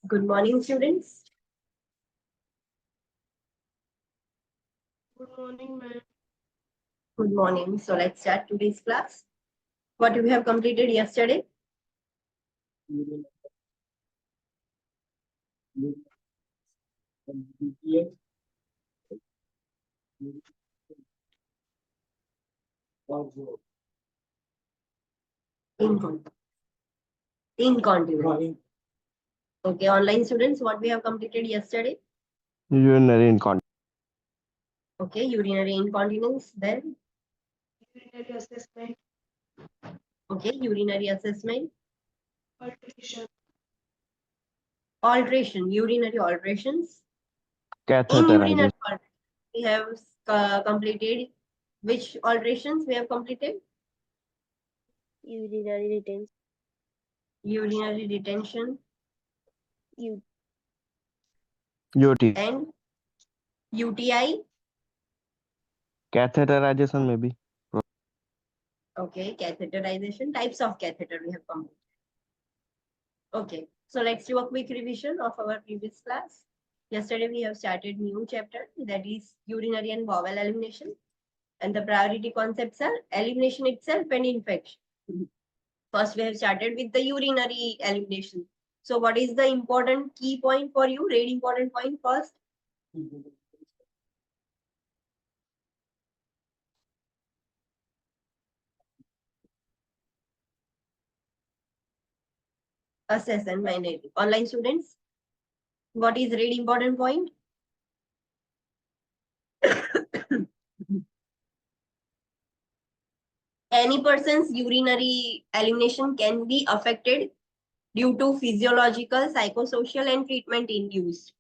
Good morning, students. Good morning, ma'am. Good morning. So let's start today's class. What we have completed yesterday? Incontinence. Okay, online students, what we have completed yesterday? Urinary incontinence. Okay, urinary incontinence. Then, Urinary assessment, okay, urinary assessment. alteration, Alteration, urinary alterations. In Catheterization. urinary alterations, we have completed which alterations we have completed? Urinary retention. Urinary retention UT. and UTI. Catheterization maybe. Okay, catheterization, types of catheter we have completed. Okay, so let's do a quick revision of our previous class. Yesterday we have started new chapter, that is urinary and bowel elimination. And the priority concepts are elimination itself and infection. First, we have started with the urinary elimination. So what is the important key point for you? Read important point first. Assess and manage. Online students, what is read important point? Any person's urinary elimination can be affected due to physiological, psychosocial, and treatment induced.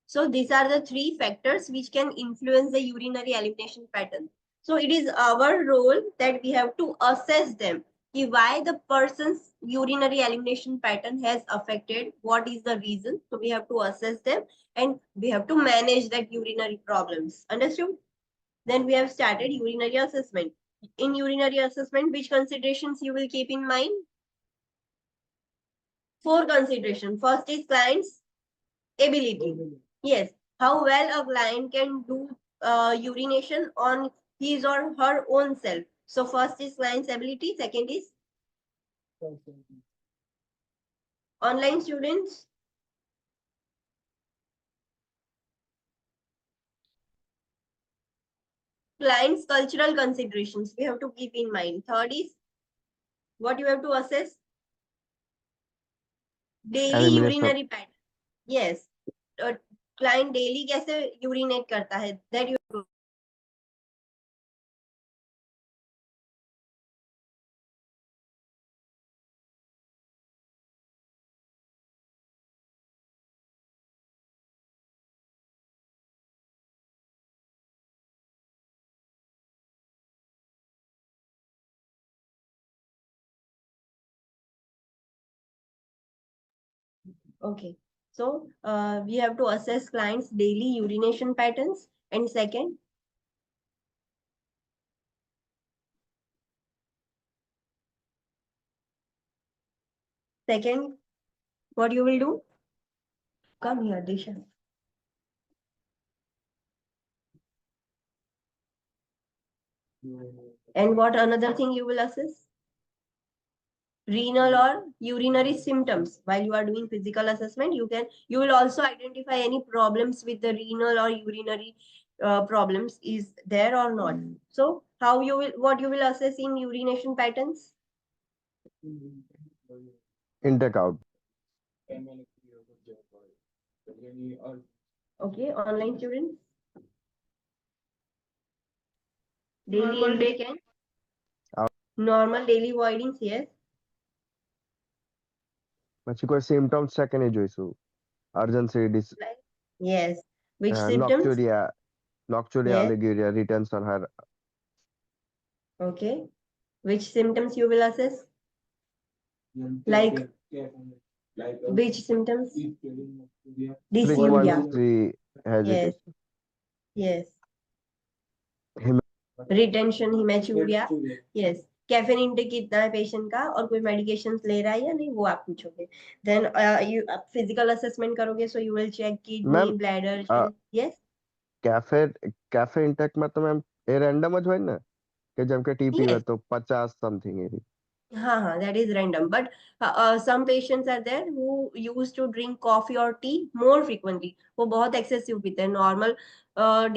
So these are the three factors which can influence the urinary elimination pattern. So it is our role that we have to assess them. Why the person's urinary elimination pattern has affected, what is the reason? So we have to assess them and we have to manage that urinary problems. Understood? Then we have started urinary assessment. In urinary assessment, which considerations you will keep in mind? 4 considerations. First is client's ability. Yes, how well a client can do urination on his or her own self. So first is client's ability. Second is online students. Client's cultural considerations we have to keep in mind. Third is what you have to assess? Daily urinary pattern. Yes, client daily कैसे urinate करता है, that you have to. Okay, so we have to assess clients' daily urination patterns. And second, what you will do? Come here, Disha. And what another thing you will assess? Renal or urinary symptoms. While you are doing physical assessment, you will also identify any problems with the renal or urinary problems is there or not. So what you will assess in urination patterns? Intake out. Okay, online students. Daily Normal intake and Out. normal daily voidings, yes. પછી કોઈ symptoms છે કે નહીં જોઈશું urgency Yes. Which symptoms? nocturia Yes. oliguria retention her Okay. Which symptoms you will assess? Like which symptoms? Dysuria. frequency hesitation. Yes. Hem- Retention, hematuria. Yes. Caffeine intake कितना है patient का और कोई मेडिकेशन ले रहा है या नहीं, वो आप पूछोगे. देन यू फिजिकल असेसमेंट करोगे, so you will check kidney, ma'am bladder. Yes. Cafe cafe intake में तो मैम એ રેન્ડમ જ હોય ને કે જેમ કે ટી પીવે Yes. તો 50 સમથિંગ એવી. हाँ, that is random. But some patients are there who used to drink coffee or tea more frequently. वो बहुत excessive पीते हैं. Normal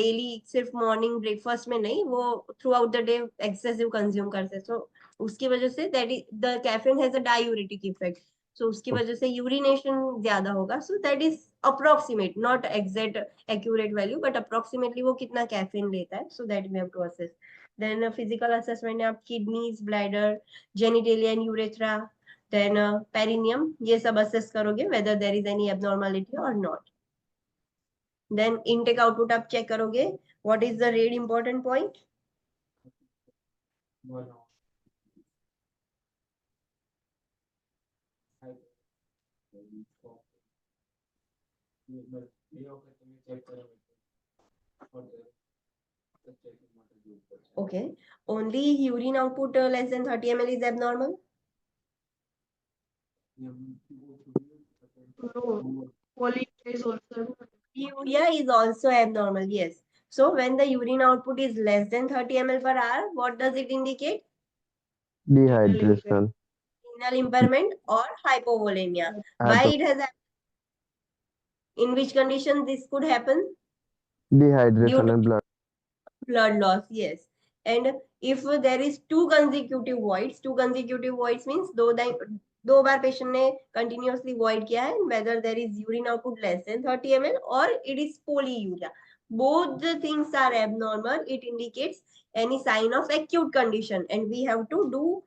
daily सिर्फ morning breakfast में नहीं, वो throughout the day excessive consume करते हैं. So उसकी वजह से that is the caffeine has a diuretic effect. So उसकी वजह से urination ज्यादा होगा. So that is approximate, not exact accurate value, but approximately वो कितना caffeine लेता है. So that we have to assess. Then physical assessment में आप kidneys, bladder, genitalia and urethra, then perineum, ये सब assess करोगे whether there is any abnormality or not. Then intake output आप check करोगे. What is the real important point? Okay, only urine output less than 30 ml is abnormal. No, polyuria is also. Urea is also abnormal. Yes. So when the urine output is less than 30 ml per hour, what does it indicate? Dehydration. Renal impairment or hypovolemia. Why it has happened? In which condition this could happen? Due dehydration to and blood. blood loss. Yes. And if there is two consecutive voids means दो बार patient ने continuously void किया है, whether there is urine output less than 30 ml or it is polyuria, both the things are abnormal. It indicates any sign of acute condition and we have to do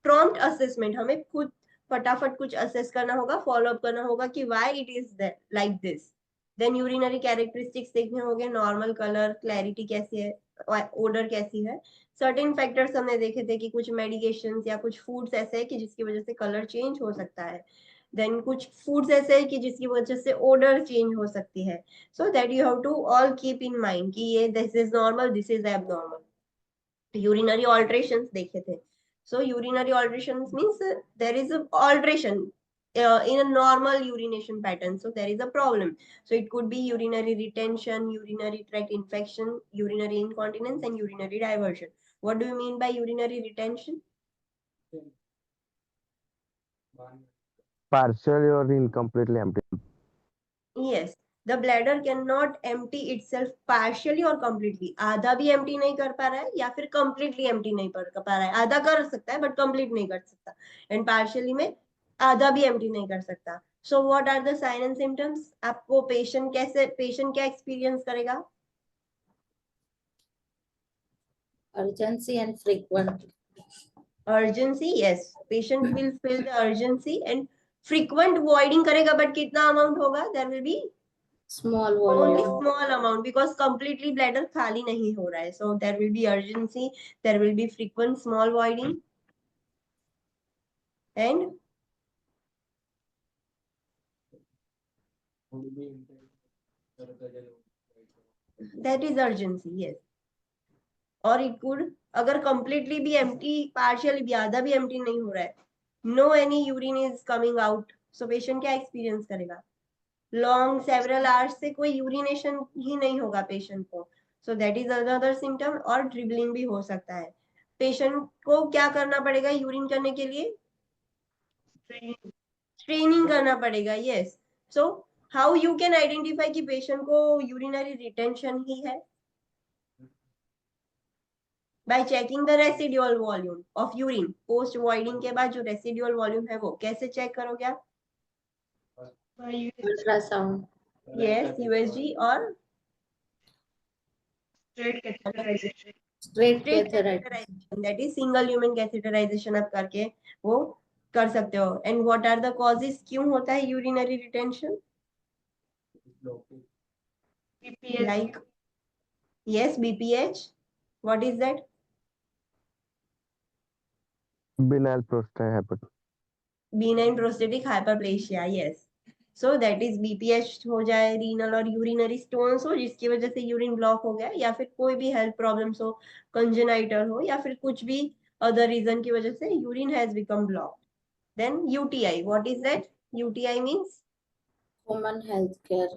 prompt assessment. हमें खुद फटाफट कुछ assess करना होगा, follow up करना होगा कि why it is like this. Then urinary characteristics देखने होंगे, नॉर्मल कलर, क्लैरिटी कैसी है, ओडर कैसी है. सर्टेन फैक्टर्स हमने देखे थे कि कुछ मेडिकेशंस या कुछ फूड्स ऐसे है कि जिसकी वजह से कलर चेंज हो सकता है. देन कुछ फूड्स ऐसे है कि जिसकी वजह से ओडर चेंज हो सकती है. So that you have to all keep in mind कि ये this is normal, this is abnormal. Urinary alterations देखे थे. So urinary alterations means there is a alteration in a normal urination pattern. So there is a problem. So it could be urinary retention, urinary tract infection, urinary incontinence, and urinary diversion. What do you mean by urinary retention? Partially or incompletely empty. Yes, the bladder cannot empty itself partially or completely. आधा भी empty नहीं कर पा रहा है या फिर completely empty नहीं कर पा रहा है. आधा कर सकता है but complete नहीं कर सकता. And partially में आधा भी empty नहीं कर सकता. So what are the sign and symptoms? आपको patient क्या experience करेगा? Urgency and frequent. Urgency, yes. Patient will feel the urgency and frequent voiding करेगा but कितना amount होगा? There will be Small only volume. small amount because completely bladder खाली नहीं हो रहा है. So there will be urgency, there will be frequent small voiding, and that is urgency. Yes. और it could अगर completely भी empty, partially भी आधा भी empty नहीं हो रहा है, no any urine is coming out, so patient क्या experience करेगा? Long several hours से कोई urination ही नहीं होगा patient को. So that is another symptom. और dribbling भी हो सकता है. Patient को क्या करना पड़ेगा urine करने के लिए? ट्रेनिंग करना पड़ेगा. Yes. So how you can identify कि पेशेंट को यूरिनरी रिटेंशन ही है? Bye checking the residual volume of urine. Post voiding के बाद जो रेसिडुअल वॉल्यूम है वो कैसे चेक करोगे आप? Ultrasound. यस, यूएसजी और Straight catheterization. Straight straight catheterization. Catheterization, that is single lumen catheterization आप करके वो कर सकते हो. And what are the causes, क्यों होता है urinary retention? BPH. Like yes, BPH. What is that? Benign prostatic hypertension. benign prostatic hyperplasia. yes. So that is BPH हो जाए, रीनल और यूरिनरी स्टोन्स हो जिसकी वजह से यूरिन ब्लॉक हो गया, या फिर कोई भी हेल्थ प्रॉब्लम्स हो, कंजेनाइटल हो, या फिर कुछ भी other reason की वजह से urine has become blocked. Then UTI, what is that? UTI means Common healthcare.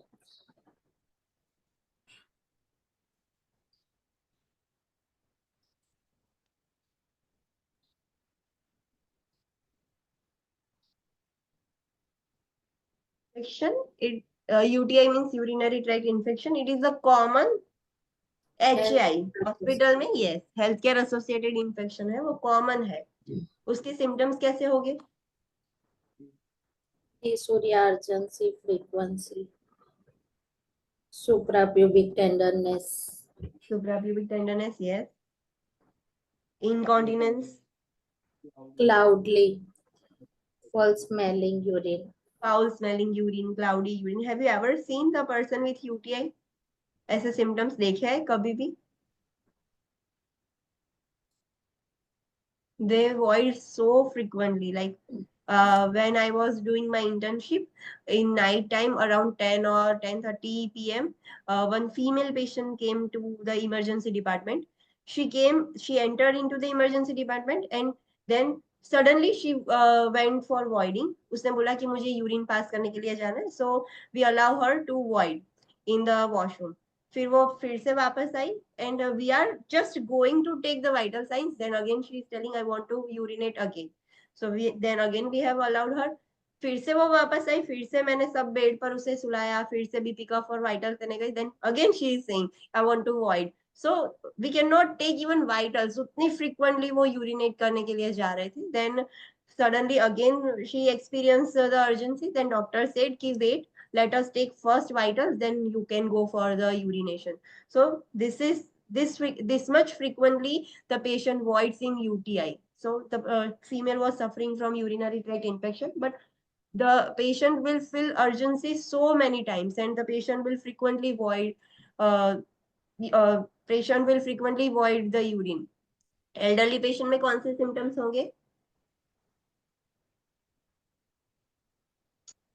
infection. It UTI means urinary tract infection. It is a common HAI. Hospital में yes, healthcare associated infection है, वो common है. उसके symptoms कैसे होंगे? Dysuria, urgency, frequency. Suprapubic tenderness. Suprapubic tenderness, yes. Incontinence, Cloudly. Foul smelling urine. foul smelling urine, cloudy urine. Have you ever seen the person with UTI? ऐसे symptoms देखे हैं कभी भी? They void so frequently. Like when I was doing my internship in night time around 10 or 10:30 p.m., one female patient came to the emergency department. She entered into the emergency department and then suddenly she went for voiding. उसने बोला कि मुझे urine pass करने के लिए जाना है. So we allow her to void in the washroom. फिर वो फिर से वापस आई and we are just going to take the vital signs. Then again she is telling I want to urinate again. So we have allowed her. फिर से वो वापस आई, फिर से मैंने सब बेड पर उसे सुलाया, फिर से बीपी कफ और वाइटल करने गई. Then again she is saying I want to void. So we cannot take even vitals. उतनी frequently वो urinate करने के लिए जा रहे थे. Then suddenly again she experienced the urgency. Then doctor said कि wait, let us take first vitals, then you can go for the urination. So this much frequently the patient voids in UTI. So the female was suffering from urinary tract infection, but the patient will feel urgency so many times and the patient will frequently void the urine. Elderly patient में कौन से symptoms होंगे?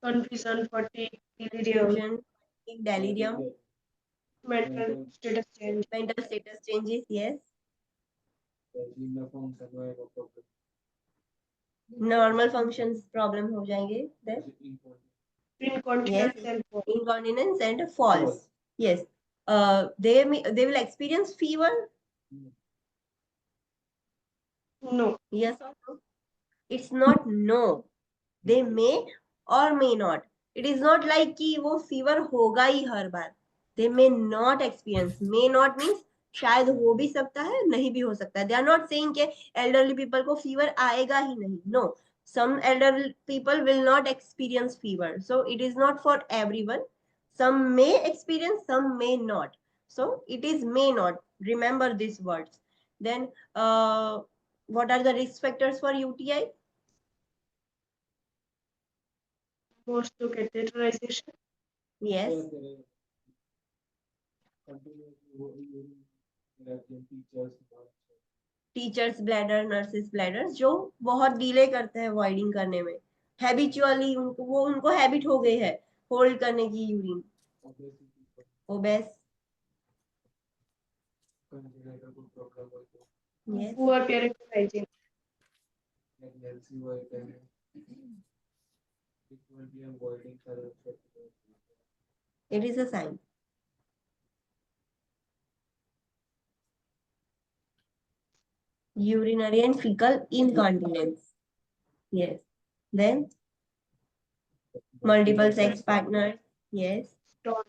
Confusion, fatigue, delirium, Confusion, delirium, mental status change. mental status changes, yes. Normal functions problem हो जाएंगे. Then Incontinence yes, and fall. incontinence and falls. Yes, they will experience fever. No. Yes or no? It's not no. They may or may not. It is not like कि वो fever होगा ही हर बार. They may not experience. May not means शायद हो भी सकता है, नहीं भी हो सकता है. They are not saying कि elderly people को fever आएगा ही नहीं. No. Some elderly people will not experience fever. So it is not for everyone. Some may experience, some may not. So it is may not. Remember these words. Then what are the risk factors for UTI? Most to catheterization. Yes. Teachers bladder, nurses bladder जो बहुत delay करते हैं voiding करने में. Habitually उनको habit हो गई है होल्ड करने की urine. Obese. Yes. Poor parental hygiene. It is a sign. Urinary and fecal incontinence. Yes. Then multiple sex partners. Yes. Stone.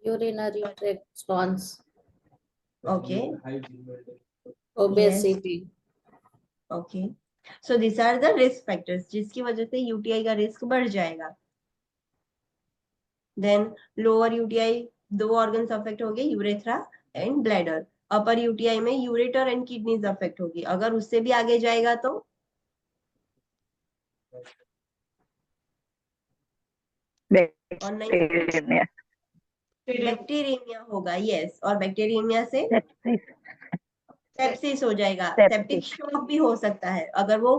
Urinary tract stones. Okay. Obesity. Okay. So these are the risk factors जिसकी वजह से UTI का risk बढ़ जाएगा. Then lower UTI दो organs affect होंगे, urethra and bladder. Upper UTI में ureter and kidneys affect होगी. अगर उससे भी आगे जाएगा तो Bacteremia. बैक्टीरियमिया होगा. यस. और बैक्टीरियमिया से सेप्सिस हो जाएगा. सेप्टिक शॉक भी हो सकता है. अगर वो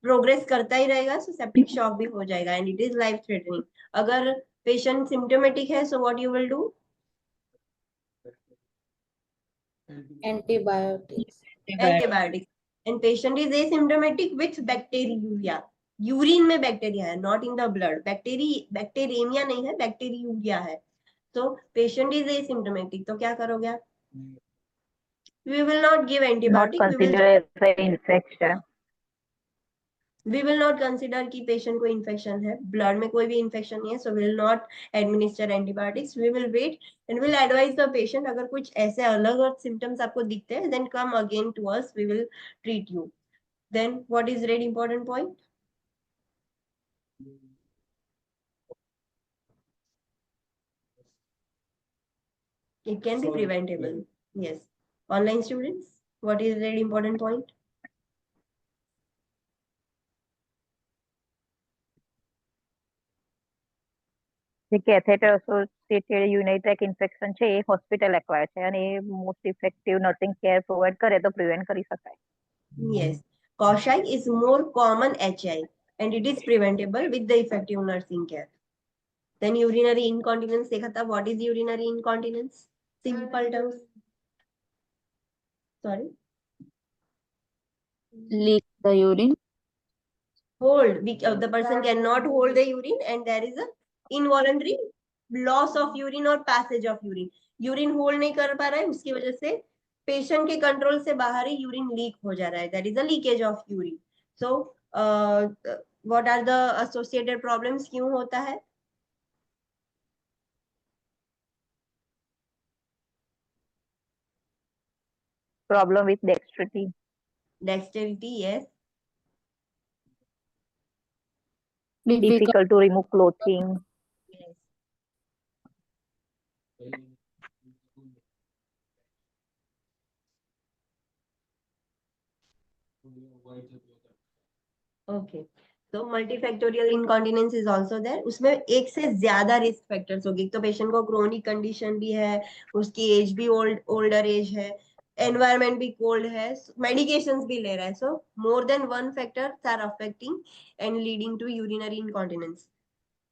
प्रोग्रेस करता ही रहेगा तो सेप्टिक शॉक भी हो जाएगा and it is life threatening. अगर पेशेंट सिम्टोमेटिक है so what you will do? Antibiotics. Antibiotics. and patient is asymptomatic with bacteriuria. Urine में बैक्टीरिया है, not in the blood. Bacteraemia नहीं है, बैक्टीरियूरिया है. तो पेशेंट इज एसिम्टोमेटिक, तो क्या करोगे आप? We will not give Not antibiotic. consider as an infection. We will not consider कि patient को infection है, blood में कोई भी infection नहीं है, so we will not administer antibiotics. We will wait and will advise the patient. अगर कुछ ऐसे अलग अलग symptoms आपको दिखते हैं, then come again to us. We will treat you. Then what is red important point? It can be preventable. Yes. Online students, what is red important point? જે catheter associated urinary tract infection છે એ hospital acquired છે અને એ most effective nursing care provide કરે તો prevent કરી શકાય. Yes. Cauchy is more common HI and it is preventable with the effective nursing care. Then urinary incontinence देखा था. What is urinary incontinence? Simple terms. Sorry. Leak the urine. Hold. The person cannot hold the urine and there is a involuntary loss of urine or passage of urine. Urine hold नहीं कर पा रहा है, उसकी वजह से patient के control से बाहर ही यूरिन लीक हो जा रहा है. That is a leakage of urine. So what are the associated problems? क्यों होता है? Problem with dexterity. Dexterity, yes. Difficult to remove clothing. Yes. Okay. तो multifactorial incontinence is also there. उसमें एक से ज्यादा रिस्क फैक्टर्स होगी. तो पेशेंट को क्रोनिक कंडीशन भी है, उसकी एज भी ओल्डर एज है, एनवायरमेंट भी कोल्ड है, मेडिकेशंस भी ले रहा है. So more than one factors are affecting and leading to urinary incontinence.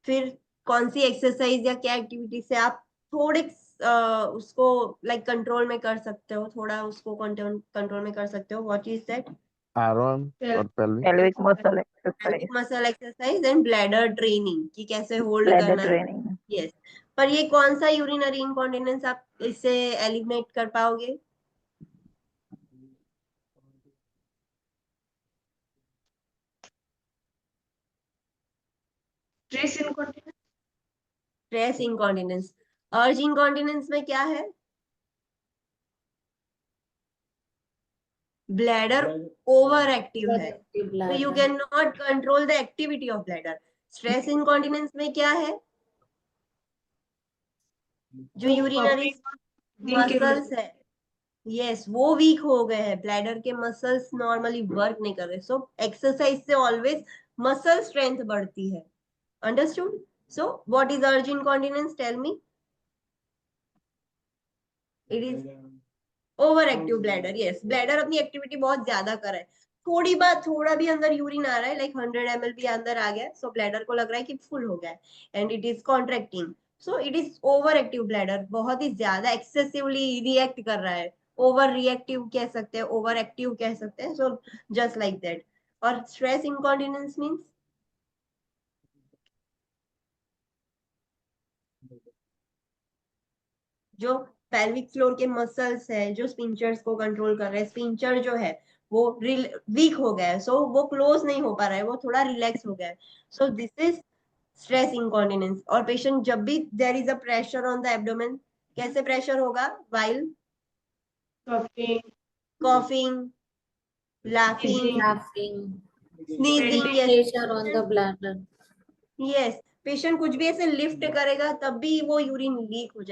फिर कौन सी एक्सरसाइज या क्या एक्टिविटी से आप थोड़े उसको लाइक कंट्रोल में कर सकते हो, थोड़ा उसको कंट्रोल में कर सकते हो? What is that? आर्म और pelvic. Pelvic muscle exercise. Muscle exercise and bladder training कि कैसे होल्ड Bladder करना है. training. यस. पर ये कौन सा यूरिनरी इनकॉन्टिनेंस आप इससे एलिमिनेट कर पाओगे? Stress incontinence. Stress incontinence. अर्ज इनकॉन्टिनेंस में क्या है? ब्लैडर ओवर एक्टिव है, so you cannot control the activity of bladder. Stress incontinence में क्या है? जो यूरिनरी मसल्स है, यस, वो वीक हो गए हैं. ब्लैडर के मसल्स नॉर्मली वर्क नहीं कर रहे. सो एक्सरसाइज से ऑलवेज मसल स्ट्रेंथ बढ़ती है. Understood? So what is urge incontinence? Tell me. It is over active bladder. Yes, bladder अपनी एक्टिविटी बहुत ज्यादा कर रहा है. थोड़ा भी अंदर यूरिन आ रहा है, लाइक 100 ml भी अंदर आ गया, सो ब्लैडर को लग रहा है कि फुल हो गया है and it is contracting. So it is over active bladder. बहुत ही ज्यादा एक्सेसिवली रिएक्ट कर रहा है. ओवर रिएक्टिव कह सकते हैं, ओवर एक्टिव कह सकते हैं. So just like that. और स्ट्रेस इनकॉन्टिनेंस मीन्स जो पेल्विक फ्लोर के मसल्स है, जो स्पिंचर्स को कंट्रोल कर रहे हैं, स्पिंचर जो है वो वीक हो गया है, सो वो क्लोज नहीं हो पा रहा है, वो थोड़ा रिलैक्स हो गया है. So this is stress incontinence. और पेशेंट जब भी there is a pressure on the abdomen, कैसे प्रेशर होगा? While coughing, laughing, sneezing. Yes, pressure on the bladder. Yes. Patient कुछ भी ऐसे लिफ्ट करेगा तब भी वो यूरिन लीक हो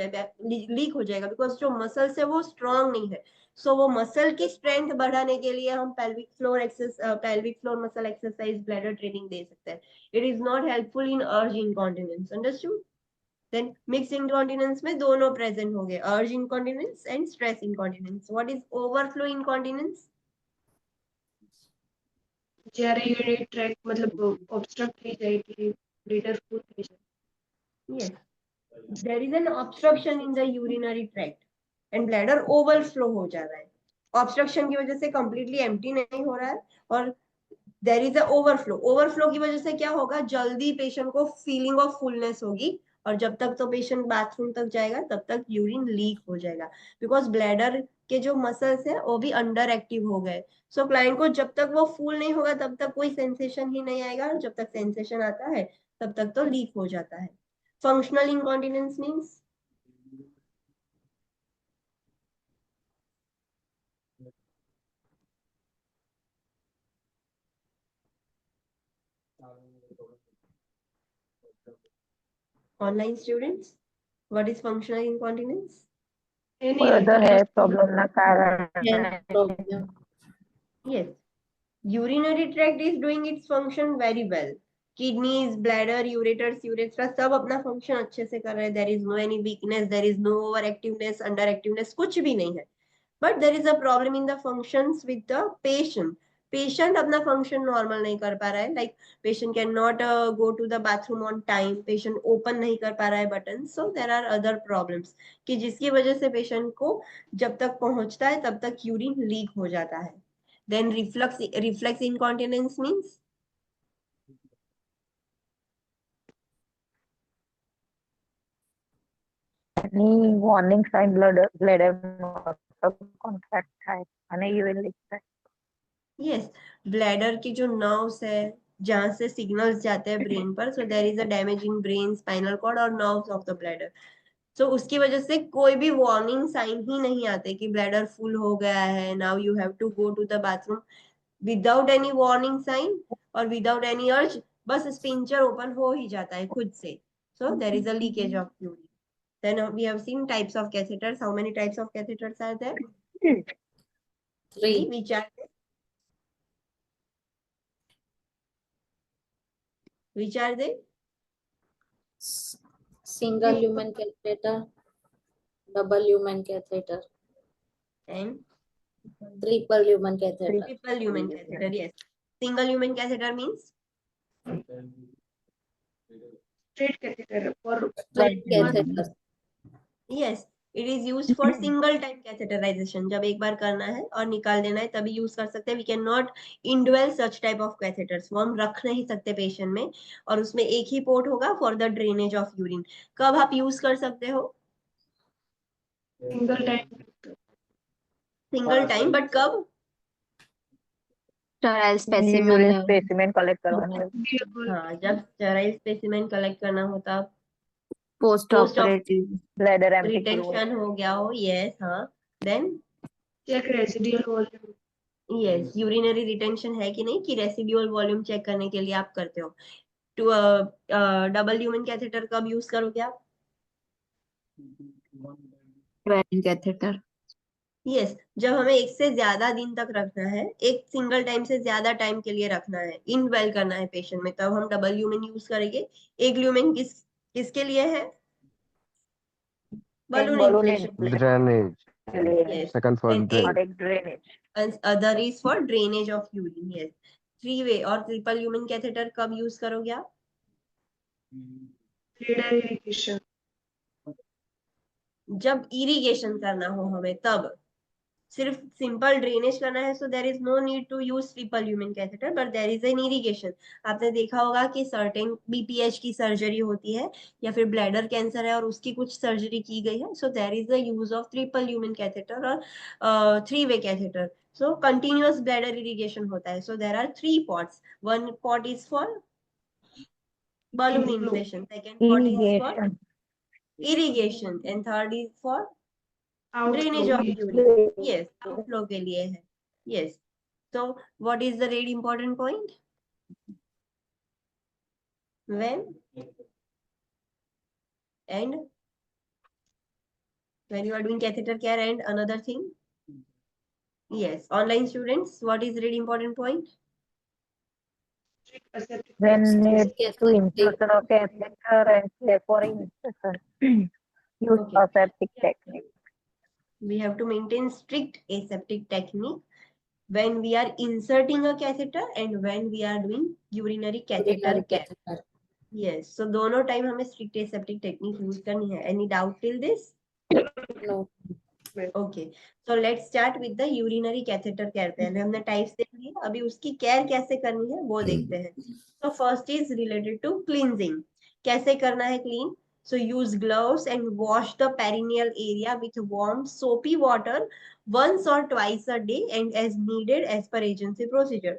जाएगा बिकॉज जो मसल्स है वो स्ट्रांग नहीं है. सो वो मसल की स्ट्रेंथ बढ़ाने के लिए हम pelvic floor muscle exercise, bladder training दे सकते हैं. It is not helpful in urge incontinence. Understood? Then mix incontinence में दोनों प्रेजेंट हो गए, urge incontinence and stress incontinence. What is overflow incontinence? જ્યારે યુરિનરી ટ્રેક મતલબ ઓબ્સ્ટ્રક્ટ થઈ જાય એટલે બ્લેડર ફૂલ થઈ જાય. Yes, there is an obstruction in the urinary tract and bladder overflow हो जा रहा है. ऑब्स्ट्रक्शन की वजह से कंप्लीटली एम्प्टी नहीं हो रहा है, और there is a overflow. Overflow की वजह से क्या होगा, जल्दी पेशेंट को फीलिंग ऑफ फुलनेस होगी, और जब तक तो पेशेंट बाथरूम तक जाएगा तब तक यूरिन लीक हो जाएगा, बिकॉज ब्लैडर के जो मसल्स है वो भी अंडर एक्टिव हो गए। सो क्लाइंट को जब तक वो फुल नहीं होगा तब तक कोई सेंसेशन ही नहीं आएगा, और जब तक सेंसेशन आता है तब तक तो लीक हो जाता है। Functional incontinence means online students, what is functional incontinence? Any કોઈ other hair urinary problem ના કારણે Health problem. Yes, urinary tract is doing its function very well. Kidneys, bladder, ureters, urethra सब अपना function अच्छे से कर रहे हैं. There is no any weakness, there is no overactiveness, underactiveness, कुछ भी नहीं है. But there is a problem in the functions with the patient. Patient अपना function normal नहीं कर पा रहा है. Like patient cannot go to the bathroom on time. Patient open नहीं कर पा रहा है button. So there are other problems कि जिसकी वजह से patient को जब तक पहुंचता है तब तक urine leak हो जाता है. Then reflex incontinence means any warning sign bladder contract થાય અને urine leak થાય. yes, bladder की जो nerves है जहां से signals जाते हैं brain पर, so there is a damage in brain, spinal cord और nerves of the bladder. So उसकी वजह से कोई भी warning sign ही नहीं आते कि bladder full हो गया है, now you have to go to the bathroom. Without any warning sign और without any urge, बस sphincter open हो ही जाता है खुद से. So there is a leakage of urine. Then we have seen types of catheters. How many types of catheters are there? 3. Which are they? Which are they? Single lumen catheter, double lumen catheter, And triple lumen catheter. triple lumen catheter. Yes. Single lumen catheter means straight catheter for Straight catheter. yes. It is used for single time catheterization. जब एक बार करना है और निकाल देना है तभी use कर सकते हैं. We cannot indwell such type of catheters. वो हम रख नहीं सकते पेशेंट में, और उसमें एक ही पोर्ट होगा for the drainage of urine. कब आप यूज कर सकते हो? single time Single time, but कब? sterile specimen urine level. specimen collect કરવાનું હોય. हाँ, जब sterile specimen collect करना हो तब. Post Post op operative. bladder empty કરવું હોય. retention हो गया हो. Yes, हाँ. Then check residual volume yes, urinary retention है कि नहीं, कि रेसिड्यूअल वॉल्यूम चेक करने के लिए आप करते हो. टू डबल ह्यूमन कैथेटर कब यूज करोगे आप? Drying catheter. यस, जब हमें एक से ज्यादा दिन तक रखना है, एक सिंगल टाइम से ज्यादा टाइम के लिए रखना है, इनवेल करना है पेशेंट में, तब हम डबल ल्यूमेन यूज करेंगे. एक ल्यूमेन किसके लिए है? Balloon balloon inflation. Drainage. Yes. Second for And drain. और एक drainage. and other is for drainage of urine. Yes. 3-way और ट्रिपल ह्यूमन कैथेटर कब यूज करोगे आप? bladder irrigation जब इरिगेशन करना हो हमें तब. सिर्फ सिंपल ड्रेनेज करना है, so there is no need to use triple lumen catheter, but there is an irrigation. आपने देखा होगा कि सर्टेन बीपीएच की सर्जरी होती है, या फिर ब्लैडर कैंसर है और उसकी कुछ सर्जरी की गई है, so there is the use of triple lumen catheter और 3-वे catheter. So continuous bladder irrigation होता है. So there are 3 pots. One pot is for balloon inflow inflation, second pot is for irrigation. irrigation, and third is for drainage outflow of urine. Yes, outflow के लिए है. Yes. So what is the really important point? When and when you are doing catheter care and another thing. Yes, online students, what is really important point? aseptic When need to Aseptic. insertion of catheter and care for insertion. Use Okay. aseptic technique. We have to maintain strict aseptic technique when we are inserting a catheter and when we are doing urinary catheter Urinary care. catheter. Yes, so दोनों time हमें strict aseptic technique use करनी है. Any doubt till this? No. Okay, so let's start with the urinary catheter care. पहले हमने types देख लिए, अभी उसकी केयर कैसे करनी है वो देखते हैं. So first is related to cleansing. कैसे करना है clean? So use gloves and wash the perineal area with warm soapy water once or twice a day and as needed as per agency procedure.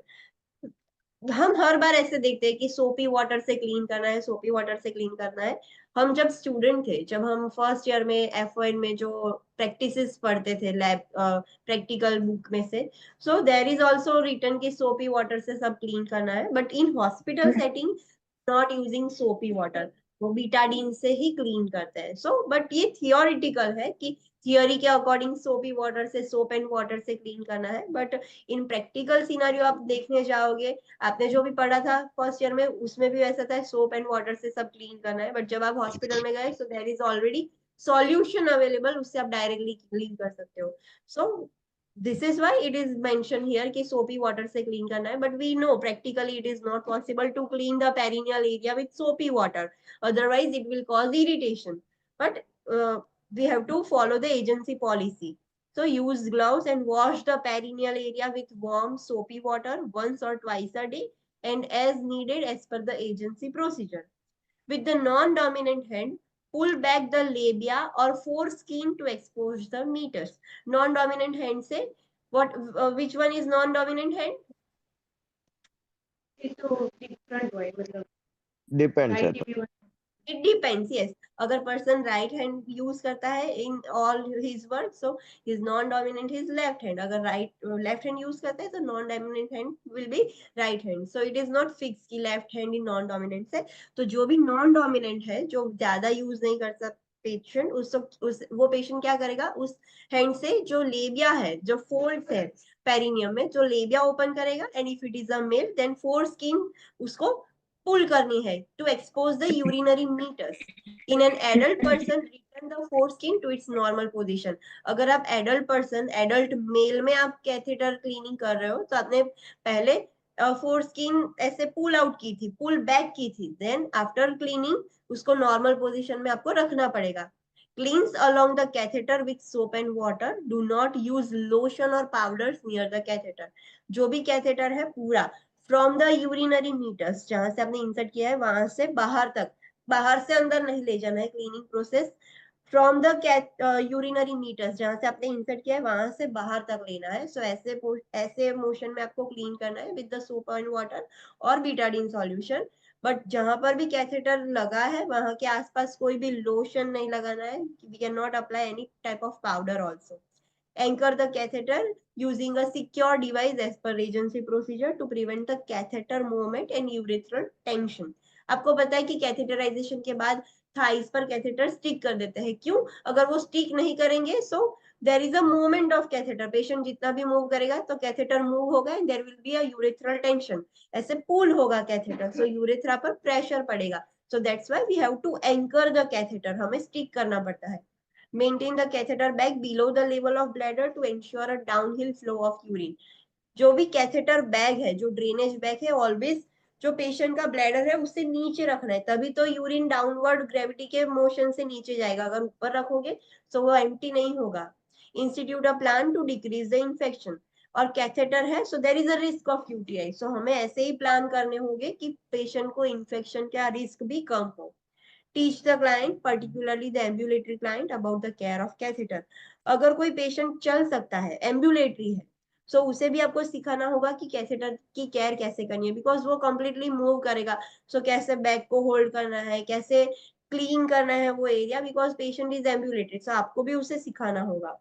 हम हर बार ऐसे देखते हैं कि soapy water से clean करना है, सोपी वाटर से क्लीन करना है. हम जब स्टूडेंट थे, जब हम फर्स्ट ईयर में F1 में जो प्रैक्टिसेस पढ़ते थे लैब प्रैक्टिकल बुक में से, so there is also written कि सोपी वाटर से सब क्लीन करना है. But in hospital setting not using soapy water, वो बीटाडीन से ही क्लीन करते हैं. सो बट ये थियोरिटिकल है कि थियोरी के अकॉर्डिंग सोपी वाटर से, सोप एंड वाटर से क्लीन करना है. बट इन प्रैक्टिकल सिनेरियो आप देखने जाओगे, आपने जो भी पढ़ा था फर्स्ट ईयर में उसमें भी वैसा था, सोप एंड वाटर से सब क्लीन करना है. बट जब आप हॉस्पिटल में गए, so there is already solution available, उससे आप डायरेक्टली क्लीन कर सकते हो. So this is why it is mention here कि सोपी वाटर से क्लीन करना है. But we know practically it is not possible to clean the perineal area with soapy water, otherwise it will cause irritation. But we have to follow the agency policy. So use gloves and wash the perineal area with warm soapy water once or twice a day and as needed as per the agency procedure. With the non-dominant hand, pull back the labia or foreskin to expose the meters. Non-dominant hand से what which one is non-dominant hand? ये तो different हुआ है, मतलब depends है. Right भी It depends, yes. अगर person right hand use करता है in all his work, so his non-dominant is left hand. अगर left hand use करता है, तो non-dominant hand will be right hand. So it is not fixed कि left hand in non-dominant से. तो जो भी non-dominant है, जो ज्यादा use नहीं कर सकता पेशेंट, वो पेशेंट क्या करेगा, उस हैंड से जो लेबिया है, जो फोल्ड्स है पेरिनियम में, जो लेबिया ओपन करेगा, and if it is a male then foreskin उसको पुल करनी है to expose the urinary meatus. In an adult person return the foreskin to its normal position. अगर आप एडल्ट पर्सन, एडल्ट मेल में आप catheter cleaning कर रहे हो, तो आपने पहले फोरस्किन ऐसे पुल आउट की थी, पुल बैक की थी, देन आफ्टर क्लीनिंग उसको नॉर्मल पोजीशन में आपको रखना पड़ेगा. Cleanse along the catheter with soap and water. Do not use lotion or powders near the catheter. जो भी कैथेटर है पूरा फ्रॉम द यूरिनरी मीटर्स, जहां से आपने इंसर्ट किया है वहां से बाहर तक, बाहर से अंदर नहीं ले जाना है. Cleaning process from the urinary meatus, जहां से आपने इंसर्ट किया है वहां से बाहर तक लेना है. सो ऐसे मोशन में आपको क्लीन करना है with the soap and water और बीटाडीन सॉल्यूशन. बट जहां पर भी कैथेटर लगा है वहां के आसपास कोई भी लोशन नहीं लगाना है. We can not apply any type of powder also. Anchor the catheter using a secure device as per agency procedure to prevent the catheter movement and urethral tension. आपको पता है कि कैथेटराइजेशन के बाद थाइस पर कैथेटर स्टिक कर देते हैं. क्यों? अगर वो स्टिक नहीं करेंगे, so there is a movement of catheter. Patient जितना भी मूव करेगा तो कैथेटर मूव होगा and there will be a urethral tension. ऐसे पुल होगा कैथेटर, सो यूरेथ्रा पर प्रेशर पड़ेगा. So that's why we have to anchor the catheter. हमें स्टिक करना पड़ता है. Maintain the catheter bag below the level of bladder to ensure a downhill flow of urine. जो भी catheter bag है, जो ड्रेनेज बैग है, ऑलवेज जो पेशेंट का ब्लैडर है उससे नीचे रखना है, तभी तो यूरिन डाउनवर्ड ग्रेविटी के मोशन से नीचे जाएगा. अगर ऊपर रखोगे तो वो एम्प्टी नहीं होगा. Institute a plan to decrease the infection. और कैथेटर है, so there is a risk of UTI. So हमें ऐसे ही प्लान करने होंगे कि पेशेंट को इन्फेक्शन का रिस्क भी कम हो. Teach the client, particularly the ambulatory client, about the care of catheter. अगर कोई पेशेंट चल सकता है, एम्बुलेटरी है, सो उसे भी आपको सिखाना होगा कि कैथेटर की केयर कैसे करनी है, बिकॉज वो कंप्लीटली मूव करेगा. सो कैसे बैग को होल्ड करना है, कैसे क्लीन करना है वो area, because patient is ambulatory. So आपको भी उसे सिखाना होगा.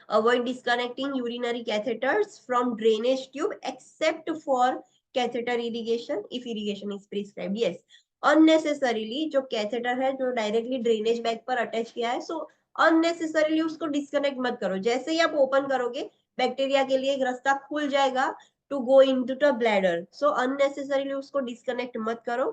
Avoid disconnecting urinary catheters from drainage tube except for catheter irrigation if irrigation is prescribed. Yes, unnecessarily जो कैथेटर है जो डायरेक्टली ड्रेनेज बैग पर अटैच किया है, सो अननेसेसरीली उसको डिस्कनेक्ट मत करो. जैसे ही आप ओपन करोगे बैक्टीरिया के लिए एक रास्ता खुल जाएगा to go into the bladder. So unnecessarily उसको डिस्कनेक्ट मत करो.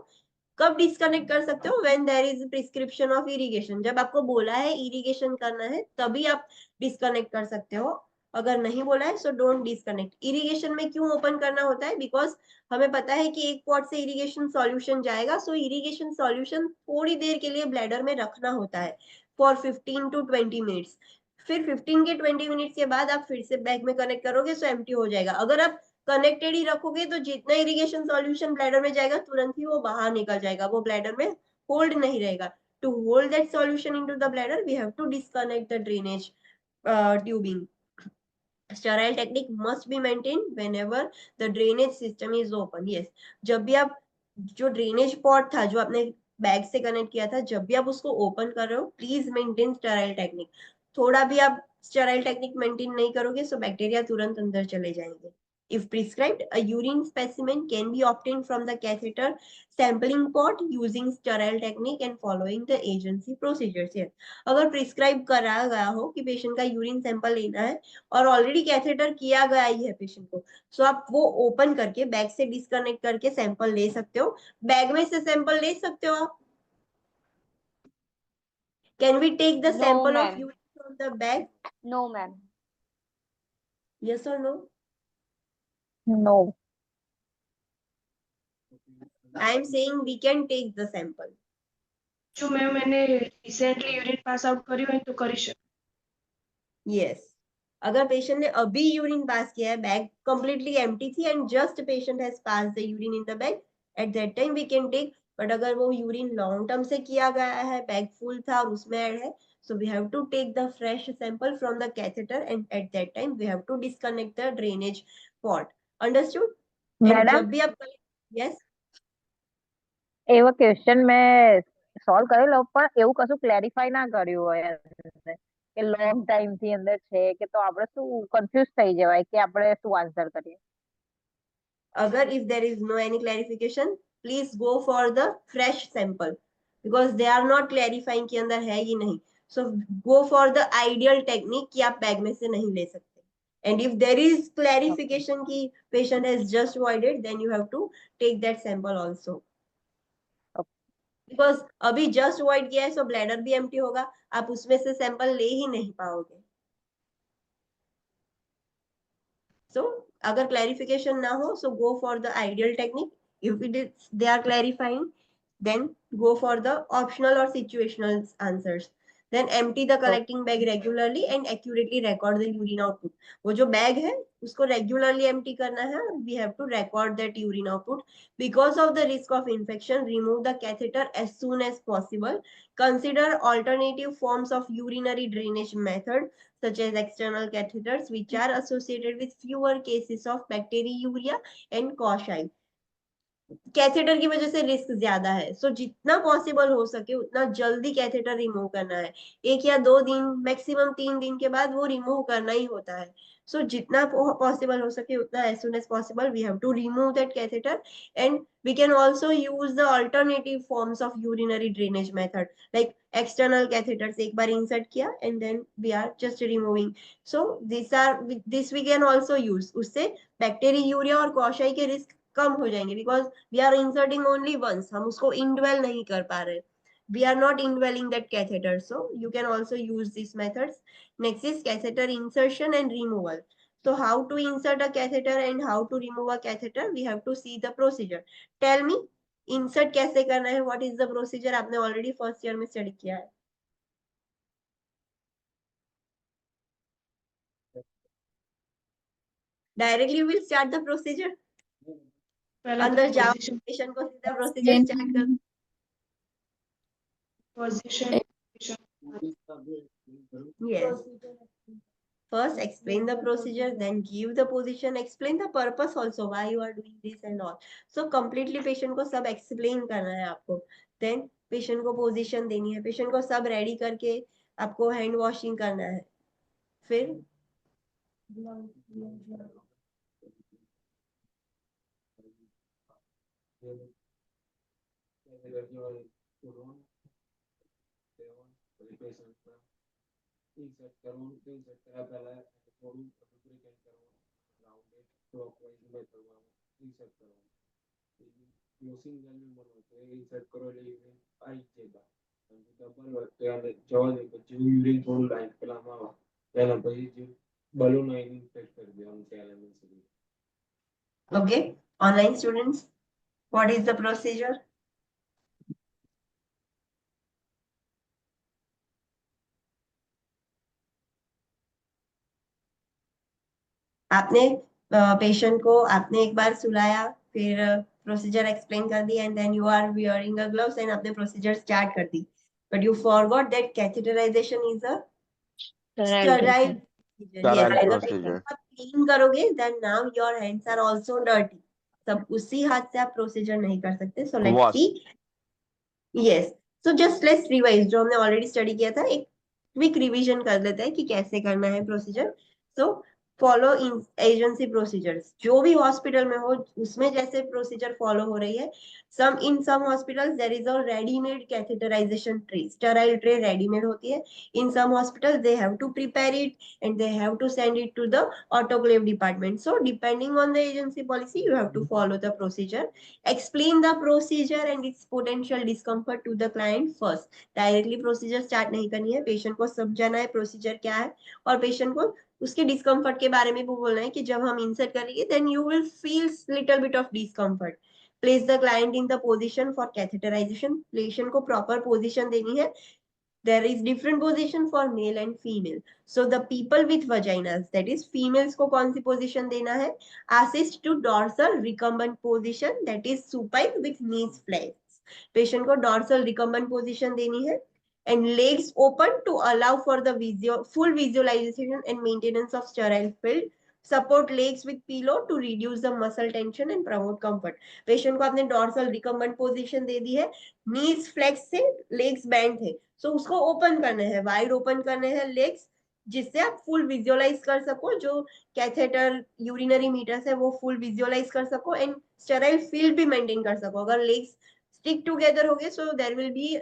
कब डिस्कनेक्ट कर सकते हो? When there is prescription of irrigation. जब आपको बोला है इरिगेशन करना है तभी आप डिस्कनेक्ट कर सकते हो. अगर नहीं बोला है सो डोंट डिस्कनेक्ट. इरिगेशन में क्यों ओपन करना होता है? बिकॉज हमें पता है कि एक पॉट से इरिगेशन सॉल्यूशन जाएगा, सो इरिगेशन सॉल्यूशन थोड़ी देर के लिए ब्लैडर में रखना होता है फॉर 15 to 20 मिनट्स. फिर 15 के 20 मिनट के बाद आप फिर से बैग में कनेक्ट करोगे सो एम्प्टी हो जाएगा। अगर आप कनेक्टेड ही रखोगे तो जितना इरिगेशन सॉल्यूशन ब्लैडर में जाएगा तुरंत ही वो बाहर निकल जाएगा, वो ब्लैडर में होल्ड नहीं रहेगा। To hold that solution into the bladder we have to disconnect the drainage tubing. Sterile technique must be maintained whenever the drainage system is open. Yes, जब भी आप जो ड्रेनेज पॉट था जो आपने बैग से कनेक्ट किया था, जब भी आप उसको ओपन कर रहे हो प्लीज मेंटेन स्टेराइल टेक्निक। थोड़ा भी आप स्टेराइल टेक्निक मेंटेन नहीं करोगे सो बैक्टीरिया तुरंत अंदर चले जाएंगे। If prescribed, a urine specimen can be obtained from the catheter sampling pot using sterile technique and following the agency procedures. Yes, अगर प्रिस्क्राइब कराया गया हो कि पेशेंट का यूरिन सैंपल लेना है और ऑलरेडी कैथेटर किया गया ही है पेशेंट को, सो आप वो ओपन करके बैग से डिस्कनेक्ट करके सैंपल ले सकते हो। बैग में से सैंपल ले सकते हो आप। Can we take the No, sample of ma'am. Urine from the bag? No, ma'am. Yes और no? No. I am saying we can take the sample. जो मैंने रिसेंटली यूरिन पास आउट કર્યું હોય તો કરી શકું। यस, अगर पेशेंट ने अभी यूरिन पास किया है, बैग कंप्लीटली एम्प्टी थी and just patient has pass the urine in the bag, at that time we can take. But अगर वो यूरिन लॉन्ग टर्म से किया गया है, बैग फुल था और उसमें ऐड है, so we have to take the fresh sample from the catheter and at that time we have to disconnect the drainage pot. Understood? And madam, जब भी आप yes એવો ક્વેશ્ચન મેં સોલ્વ કરેલો પણ એવું કશું ક્લેરિફાઈ ના કર્યું હોય અંદર કે લોંગ ટાઈમ થી અંદર છે કે તો આપણે શું કન્ફ્યુઝ થઈ જવાય કે આપણે શું આન્સર કરીએ. अगर if there is no any clarification please go for the fresh sample because they are not clarifying कि अंदर है कि नहीं. So go for the ideal technique कि आप बैग में से नहीं ले सकते. And if there is clarification कि patient has just voided then you have to take that sample also. Because अभी जस्ट वॉइड किया है सो ब्लैडर भी एम्प्टी होगा, आप उसमें से सैंपल ले ही नहीं पाओगे. सो अगर क्लैरिफिकेशन ना हो so go for the ideal technique. If it is they are clarifying then go for the optional or situational answers. Then empty the collecting bag regularly and accurately record the urine output. वो जो bag है उसको regularly empty करना है और we have to record that urine output. Because of the risk of infection, remove the catheter as soon as possible. Consider alternative forms of urinary drainage method such as external catheters which are associated with fewer cases of bacteriuria and cocci. Catheter की वजह से risk ज्यादा है, सो जितना possible हो सके उतना जल्दी कैथेटर रिमूव करना है. 1 या 2 दिन मैक्सिमम 3 दिन के बाद वो रिमूव करना ही होता है. सो जितना पॉसिबल हो सके उतना as soon as possible we have to remove that catheter. And we can also use the alternative forms of urinary drainage method like external catheters. एक बार इंसर्ट किया and then we are just removing. So this we can also use. उससे bacteria और कॉशाई के risk कम हो जाएंगे because we are inserting only once. हम उसको इनवेल नहीं कर पा रहे. We are not indwelling that catheter, so you can also use these methods. Next is catheter insertion and removal. So how to insert a catheter and how to remove a catheter, we have to see the procedure. Tell me, insert कैसे करना है? What is the procedure? आपने already first year में study किया है. Directly we will start the procedure. पहला अंदर तो जाओ, पोजीशन patient को सीधा procedure start कर. Position Yes. First explain the procedure, then give the position, explain the purpose also why you are doing this and all. So completely patient को सब explain करना है आपको. Then patient को position देनी है, patient को सब ready करके आपको hand washing करना है. फिर okay, online students, what is the procedure? आपने पेशेंट को आपने एक बार सुलाया, फिर प्रोसीजर एक्सप्लेन कर दी and then you are wearing a gloves and आपने प्रोसीजर स्टार्ट कर दी, but you forgot that catheterisation is a sterile procedure. Yes, sterile अगर procedure. आप क्लीन करोगे then now your hands are also dirty, तब उसी हाथ से आप प्रोसीजर नहीं कर सकते। So let's Wash. See. Yes, so just let's revise जो हमने ऑलरेडी स्टडी किया था, एक क्विक रिवीजन कर लेते हैं कि कैसे करना है प्रोसीजर। सो फॉलो इन एजेंसी प्रोसीजर्स, जो भी हॉस्पिटल में हो उसमें जैसे प्रोसीजर फॉलो हो रही है। Some hospitals there is a readymade catheterisation tray, sterile tray readymade होती है। In some hospitals they have to prepare it and they have to send it to the autoclave department. So depending on the agency policy, you have to follow the procedure. Explain the procedure and its potential discomfort to the client first. Directly procedure start नहीं करनी है, patient को समझाना है procedure क्या है और patient को उसके डिस्कम्फर्ट के बारे में भी बोलना है कि जब हम इंसर्ट करेंगे then you will feel little bit of discomfort. Place the client in the position for catheterization, patient को प्रॉपर पोजीशन देनी है। There is different position for male and female. So the people with vaginas, that is females को कौन सी position देना है? Assist to dorsal recumbent position, that is supine with knees flexed. Patient को dorsal recumbent position देनी है and legs open to allow for the full visualization and maintenance of sterile field. Support legs with pillow to reduce the muscle tension and promote comfort. Patient को आपने dorsal recumbent position दे दी है, knees flex से legs bent है, सो उसको open करने हैं, wide open करने हैं लेग्स, जिससे आप फुल विजुअलाइज कर सको, जो कैथेटर यूरिनरी मीटर्स है वो फुल विजुअलाइज कर सको एंड स्टेराइल फील्ड भी मेंटेन कर सको। अगर लेग्स स्टिक टुगेदर हो गए so there will be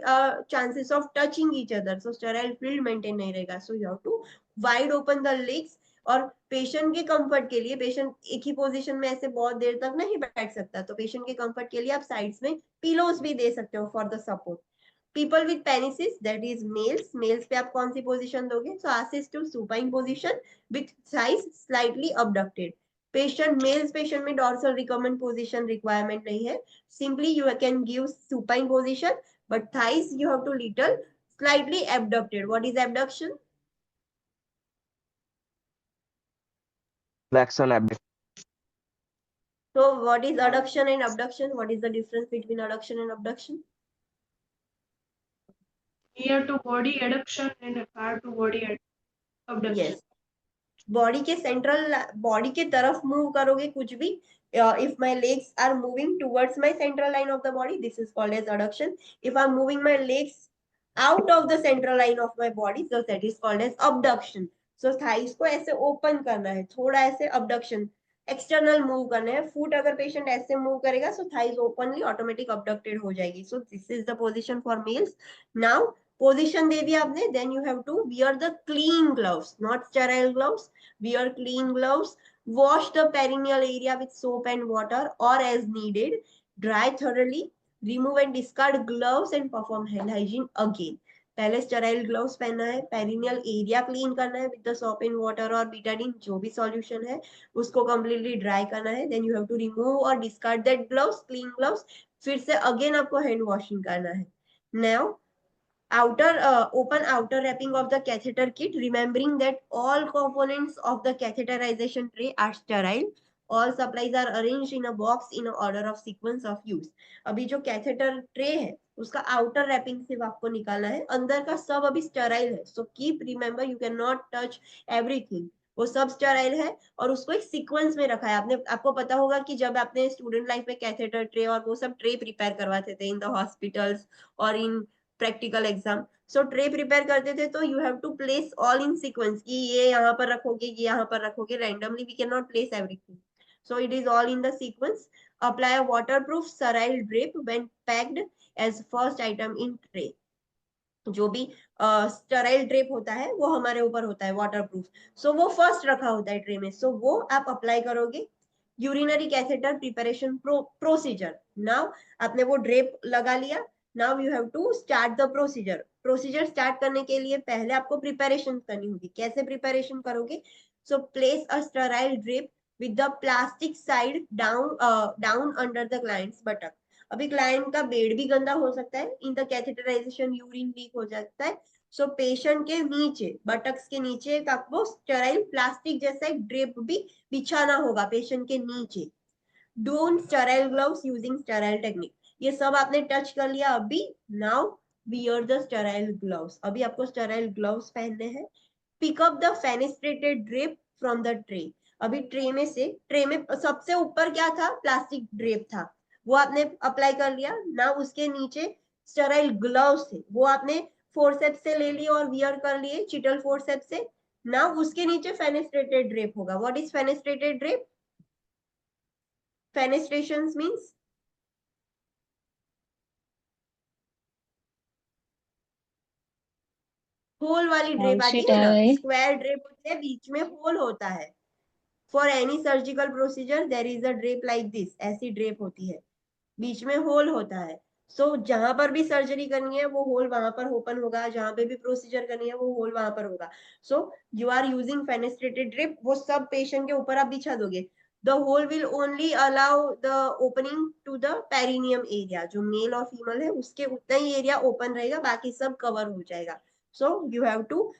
chances of touching each other, so sterile field maintain नहीं रहेगा। So you have to wide open the legs. और पेशेंट के कंफर्ट के लिए, पेशेंट एक ही पोजीशन में ऐसे बहुत देर तक नहीं बैठ सकता, तो पेशेंट के कंफर्ट के लिए आप साइड्स में पिलोस भी दे सकते हो for the support. People with penises, that is males पे आप कौन सी पोजीशन दोगे? So assist to supine position with thighs slightly abducted. Males patient में dorsal recumbent position requirement नहीं है, simply you can give supine position but thighs you have to little slightly abducted. What is abduction? Flexion abduction. So what is adduction and abduction? What is the difference between adduction and abduction? Near to body adduction and far to body abduction. Yes. Body के central, body के तरफ move करोगे कुछ भी, if my legs are moving towards my central line of the body, this is called as adduction. If I'm moving my legs out of the central line of my body, so that is called as abduction. So thighs को ऐसे open करना है, थोड़ा ऐसे abduction, external move करना है। Foot अगर patient ऐसे मूव करेगा so thighs openly automatic abducted हो जाएगी। So this is the position for males. Now position दे दिया आपने, then you have to wear the clean gloves, not sterile gloves. Wear clean gloves. Wash the perineal area with soap and water or as needed. Dry thoroughly. Remove and discard gloves and perform hand hygiene again. पहले sterile gloves पहनना है, perineal area clean करना है with the soap and water और Betadine, जो भी solution है उसको कंप्लीटली ड्राई करना है। Then you have to remove और discard that gloves, clean gloves. फिर से अगेन आपको हैंड वॉशिंग करना है। Now open outer wrapping of the catheter kit, remembering that all components of the catheterization tray are sterile. All supplies are arranged in a box in a order of sequence of use. अभी जो catheter tray है उसका outer wrapping सिर्फ आपको निकालना है, अंदर का सब अभी sterile है। So keep remember you cannot touch everything. वो सब स्टेराइल है और उसको एक सीक्वेंस में रखा है। आपको पता होगा कि जब आपने स्टूडेंट लाइफ में कैथेटर ट्रे और वो सब ट्रे प्रिपेयर करवाते थे इन द हॉस्पिटल्स और in practical exam, so tray prepare करते थे तो you have to place all in sequence कि ये यहाँ पर रखोगे, ये यहाँ पर रखोगे, randomly we can not place everything. So it is all in the sequence. Apply a waterproof sterile drip when packed as first item in tray. जो भी स्टेराइल ड्रिप होता है वो हमारे ऊपर होता है वाटरप्रूफ, सो वो फर्स्ट रखा होता है ट्रे में, सो वो आप अप्लाई करोगे। Urinary catheter preparation procedure. Now आपने वो ड्रिप लगा लिया, now you have to start the procedure. Procedure start करने के लिए पहले आपको प्रिपरेशन करनी होगी। कैसे प्रिपरेशन करोगे? So place a sterile drip with the plastic side down under the client's buttock. अभी क्लाइंट का बेड भी गंदा हो सकता है, in the catheterisation urine leak हो जाता है, सो पेशेंट के नीचे, बटक्स के नीचे एक आपको स्टेराइल प्लास्टिक जैसा एक ड्रेप भी बिछाना होगा पेशेंट के नीचे. Don't sterile gloves using sterile technique. ये सब आपने टच कर लिया अभी. Now wear the sterile gloves. अभी आपको स्टेराइल ग्लव्स पहनने हैं. Pick up the fenestrated drape from the tray. अभी ट्रे में सबसे ऊपर क्या था, प्लास्टिक ड्रेप था, वो आपने अप्लाई कर लिया. ना उसके नीचे स्टेराइल ग्लव्स थे, वो आपने फोर्सेप्स से ले लिए और वियर कर लिए चिटल फोर्सेप्स से. ना उसके नीचे फेनेस्ट्रेटेड ड्रेप होगा. What is fenestrated drape? Fenestrations means hole वाली ड्रेप आती है ना, स्क्वायर ड्रेप होती है, बीच में होल होता है. For any surgical procedure there is a drape like this. ऐसी ड्रेप होती है, बीच में होल होता है. सो जहां पर भी सर्जरी करनी है वो होल वहां पर ओपन होगा, जहां पे भी प्रोसीजर करनी है वो होल वहां पर होगा. So you are using fenestrated drip. वो सब पेशेंट के ऊपर आप बिछा दोगे. The hole will only allow the opening to the perineum area. जो मेल और फीमेल है उसके उतना ही एरिया ओपन रहेगा, बाकी सब कवर हो जाएगा. So you have to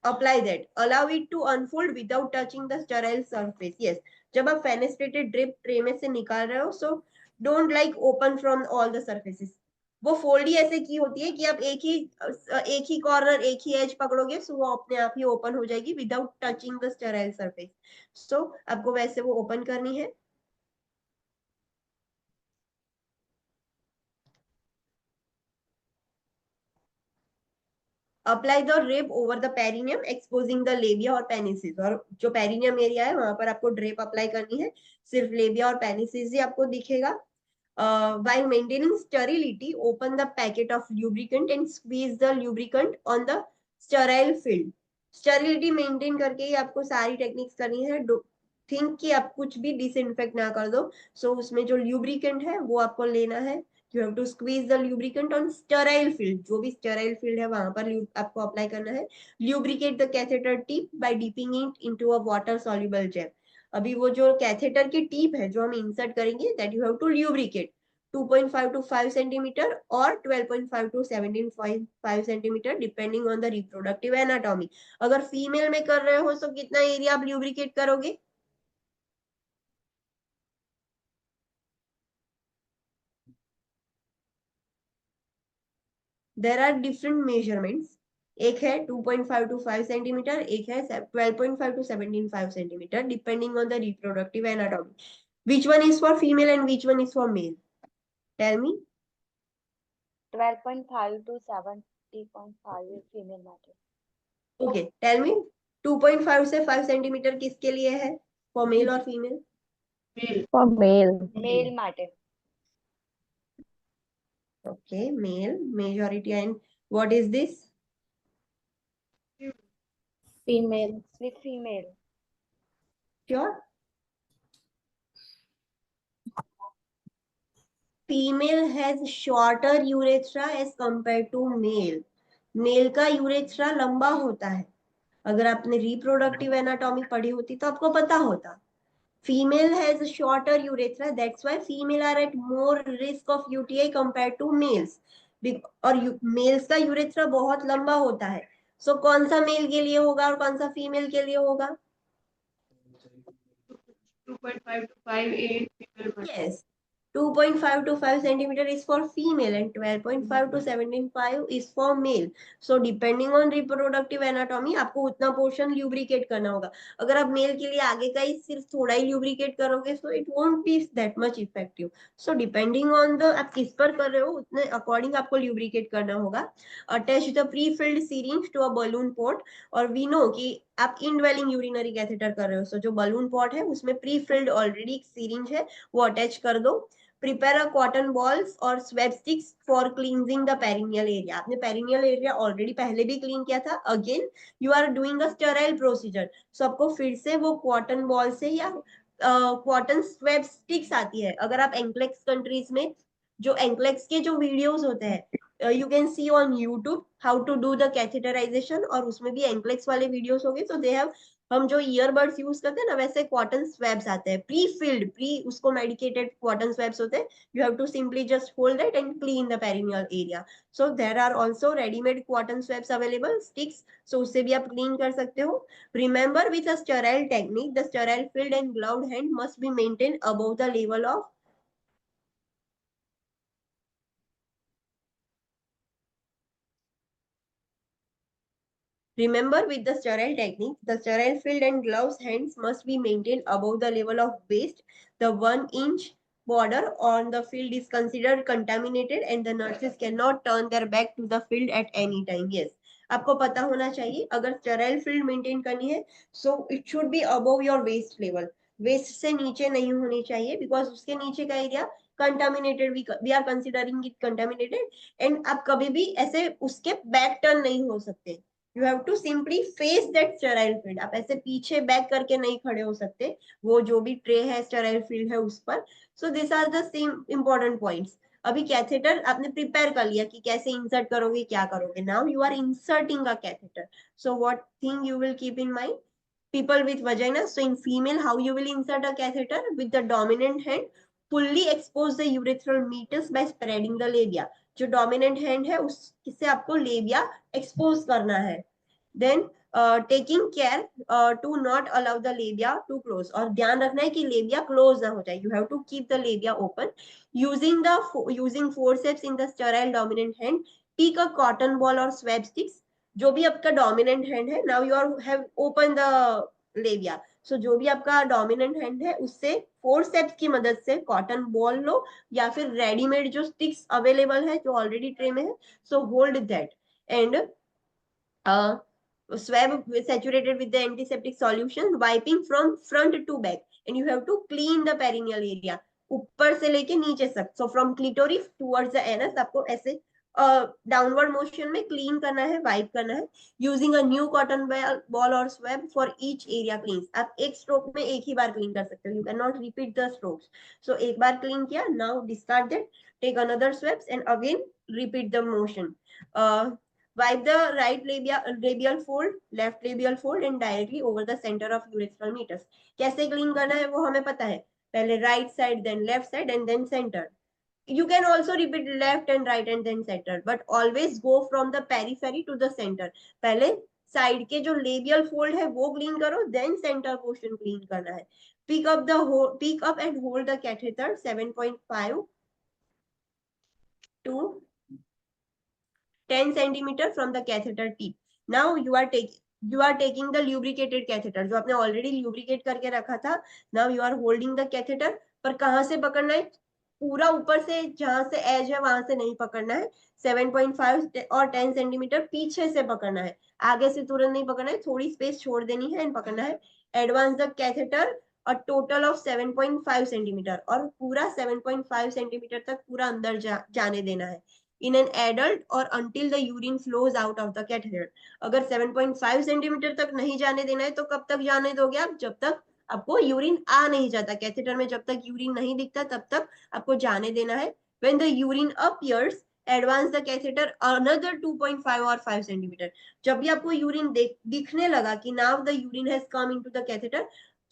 apply that. Allow it to unfold without touching the sterile surface. Yes, जब आप fenestrated drip tray में से निकाल रहे हो, so don't like open from all the surfaces. वो फोल्ड ही ऐसे की होती है कि आप एक ही कॉर्नर, एक ही एज पकड़ोगे, सो वो अपने आप ही ओपन हो जाएगी without touching the sterile surface. So आपको वैसे वो ओपन करनी है. Apply the drape over the perineum exposing the labia और पेनिसिस. और जो पेरिनियम एरिया है वहां पर आपको ड्रेप अप्लाई करनी है. सिर्फ लेबिया और पेनिसिस ही आपको दिखेगा. while maintaining sterility, open the packet of lubricant and squeeze the lubricant on the sterile field. Sterility maintain करके ही आपको सारी टेक्निक्स करनी है. थिंक कि आप कुछ भी डिसइंफेक्ट ना कर दो. सो उसमें जो ल्यूब्रिकेंट है वो आपको लेना है. You have to squeeze the lubricant on sterile field. जो भी स्टेराइल फील्ड है वहां पर आपको अप्लाई करना है. Lubricate the catheter tip by dipping it into a water soluble gel. अभी वो जो कैथेटर की टिप है जो हम इंसर्ट करेंगे, that you have to lubricate 2.5 to 5 centimeter or 12.5 to 17.5 centimeter depending on the reproductive anatomy. अगर फीमेल में कर रहे हो तो कितना एरिया आप ल्यूब्रिकेट करोगे? There are different measurements. एक है 2.5 to 5 centimeter, एक है 12.5 to 17.5 centimeter depending on the reproductive anatomy. Which one is for female and which one is for male? Tell me. 12.5 to 70.5 is female matter. Okay, tell me. 2.5 से 5 centimeter किसके लिए है? For male or female? For male. Male matter. Okay, male majority. And what is this? Female. With female. Sure. Female has shorter urethra as compared to male. Male का urethra लंबा होता है. अगर आपने reproductive anatomy पढ़ी होती तो आपको पता होता. Female has a shorter urethra. That's why female are at more risk of UTI compared to males. और males का urethra बहुत लंबा होता है. So कौन सा मेल के लिए होगा और कौन सा फीमेल के लिए होगा? 2.5 to 5.8 female matter. Yes. 2.5 to 5 centimeter is for female and 12.5 to 17.5 is for male. So depending on reproductive anatomy आपको उतना पोर्शन ल्यूब्रिकेट करना होगा. अगर आप मेल के लिए आगे का ही सिर्फ थोड़ा ही ल्यूब्रिकेट करोगे so it won't be that much effective. So depending on the आप किस पर कर रहे हो उतने अकॉर्डिंग आपको ल्यूब्रिकेट करना होगा. Attach the pre-filled syringe to a balloon port. और we know कि आप इनड्वेलिंग यूरिनरी कैथेटर कर रहे हो. सो जो बलून पॉट है उसमें प्री फिल्ड ऑलरेडी सीरिंज है, वो अटैच कर दो. प्रिपेयर अ कॉटन बॉल्स और swab sticks for cleansing the perineal area. आपने पेरिनियल एरिया ऑलरेडी पहले भी क्लीन किया था. Again you are doing a sterile procedure. So आपको फिर से वो कॉटन बॉल से या कॉटन स्वेब स्टिक्स आती है. अगर आप एंक्लेक्स कंट्रीज में जो एंक्लेक्स के जो वीडियोस होते हैं you can see on YouTube how to do the catheterization, और उसमें भी एंक्लेक्स वाले वीडियोस होंगे. So they have, हम जो ईयरबड्स यूज करते हैं ना, वैसे कॉटन स्वैब्स आते हैं प्री फिल्ड, प्री उसको मेडिकेटेड कॉटन स्वैब्स होते हैं. You have to simply just hold it and clean the perineal area. So there are also ready-made cotton swabs available, sticks. So उससे भी आप clean कर सकते हो. Remember, with a sterile technique, the sterile filled and gloved hand must be maintained above the level of Remember, with the sterile technique, the sterile filled and gloves hands must be maintained above the level of waist. The 1-inch border on the field is considered contaminated and the nurses cannot turn their back to the field at any time. Yes, आपको पता होना चाहिए, अगर sterile field maintain करनी है, so it should be above your waist level. Waist से नीचे नहीं होनी चाहिए, because उसके नीचे का area contaminated, we are considering it contaminated. And आप कभी भी ऐसे उसके back turn नहीं हो सकते. You have to simply face that sterile field. आप ऐसे पीछे बैक करके नहीं खड़े हो सकते, वो जो भी ट्रे है sterile field है उस पर. So these are the same important points. अभी कैथेटर आपने प्रिपेयर कर लिया कि कैसे इंसर्ट करोगे, क्या करोगे. Now you are inserting a catheter. So what thing you will keep in mind? People with vagina. So in female, how you will insert a catheter? With the dominant hand, fully expose the urethral meatus by spreading the labia. जो dominant hand है उससे आपको labia expose करना है. Then taking care to not allow the labia to close, और ध्यान रखना है कि लेबिया क्लोज ना हो जाए. You have to keep the labia open. Using forceps in the sterile dominant hand, pick a cotton ball और स्वैब स्टिक्स. जो भी आपका डोमिनेंट हैंड है, now you are have open the labia. So जो भी आपका डोमिनेंट हैंड है उससे फोर्सेप्स की मदद से कॉटन बॉल लो, या फिर रेडीमेड जो स्टिक्स अवेलेबल है जो ऑलरेडी ट्रे में है, so hold that. And swab saturated with the antiseptic solution, wiping from front to back, and you have to clean the perineal area ऊपर से लेके नीचे तक. So from clitoris towards the anus आपको ऐसे downward motion में clean करना है, वाइप करना है. Using a new cotton ball और swab for each area clean. आप एक स्ट्रोक में एक ही बार क्लीन कर सकते हो. You can not repeat the strokes. So एक बार क्लीन किया, now discard that, take another swabs and again repeat the motion. Wipe the right labial fold, left labial fold, and directly over the center of urethral meatus. कैसे clean करना है वो हमें पता है. पहले right side, then left side, and then center. You can also repeat left and right and then center, but always go from the periphery to the center. पहले side के जो लेबियल फोल्ड है वो क्लीन करो, then centre portion clean करना है. pick up and hold the catheter 7.5 to 10 centimeter from the catheter tip. Now you are taking the lubricated catheter, जो आपने already lubricate करके रखा था. Now you are holding the catheter. पर कहाँ से पकड़ना है? पूरा ऊपर से, जहां से एज है वहां से नहीं पकड़ना है. 7.5 और 10 सेंटीमीटर पीछे से पकड़ना है, आगे से तुरंत नहीं पकड़ना है. थोड़ी स्पेस छोड़ देनी है एंड पकड़ना है. Advance the catheter a total of 7.5 centimetre, और पूरा 7.5 सेंटीमीटर तक पूरा अंदर जाने देना है. in an adult or until the urine flows out of the catheter. अगर 7.5 सेंटीमीटर तक नहीं जाने देना है तो कब तक जाने दोगे आप? जब तक आपको यूरिन आ नहीं जाता. कैथेटर में जब तक यूरिन नहीं दिखता तब तक आपको जाने देना है. when the urine appears, advance the catheter another 2.5 or 5 centimetre. जब भी आपको यूरिन दिखने लगा कि now the urine has come into the catheter,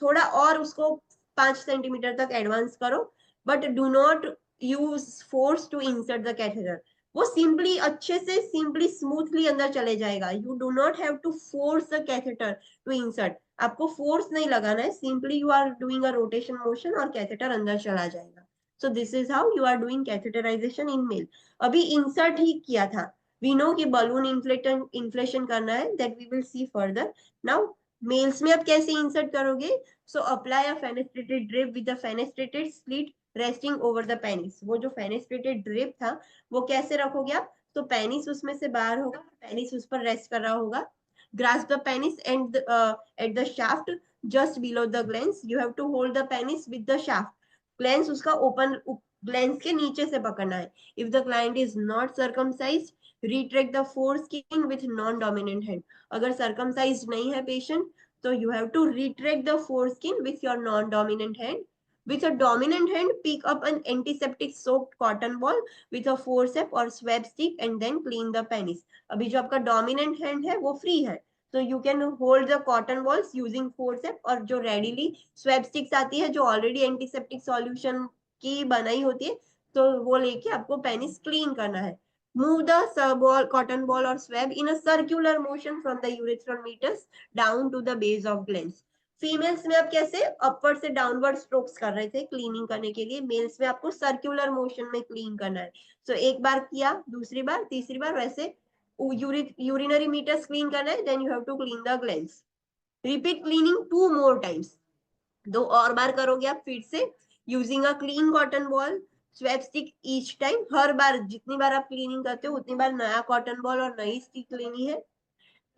थोड़ा और उसको 5 सेंटीमीटर तक एडवांस करो. but do not use force to insert the catheter. वो सिंपली अच्छे से सिंपली स्मूथली अंदर चले जाएगा. You do not have to force the catheter to insert. आपको फोर्स नहीं लगाना है, simply you are doing a rotation motion और कैथेटर अंदर चला जाएगा. So this is how you are doing catheterization in male. अभी इंसर्ट ही किया था. वी नो कि बलून इन्फ्लेशन करना है, that we will see further. Now males में आप कैसे इंसर्ट करोगे? So apply a fenestrated drip with a fenestrated slit resting over the penis. वो जो फेनेस्ट्रेटेड ड्रिप था वो कैसे रखोगे आप? तो पेनिस उसमें से बाहर होगा, पेनिस उस पर रेस्ट कर रहा होगा. grasp the penis and at the shaft just below the glans. You have to hold the penis with the shaft. glans उसका ओपन, glans के नीचे से पकड़ना है. if the client is not circumcised, retract the foreskin with non-dominant hand. अगर circumcised नहीं है patient तो you have to retract the foreskin with your non-dominant hand. With a dominant hand, pick up an antiseptic soaked cotton ball with a forceps or swab stick and then clean the penis. अभी जो आपका dominant hand है वो free है, so you can hold the cotton balls using forceps, और जो readily swab sticks आती है जो already antiseptic solution की बनाई होती है, तो वो लेके आपको पेनिस क्लीन करना है. Move the ball, cotton ball or swab in a circular motion from the urethral meatus down to the base of glans. Females में आप कैसे अपवर्ड से डाउनवर्ड स्ट्रोक्स कर रहे थे क्लीनिंग करने के लिए, मेल्स में आपको सर्कुलर मोशन में क्लीन करना है. सो एक बार किया, दूसरी बार, तीसरी बार, वैसे यूरिनरी मीटर्स क्लीन करना है, then you have to clean the glands. Repeat cleaning 2 more times. 2 और बार करोगे आप फिर से, using a clean cotton ball, swab stick each time. हर बार जितनी बार आप क्लीनिंग करते हो उतनी बार नया कॉटन बॉल और नई स्टिक लेनी है.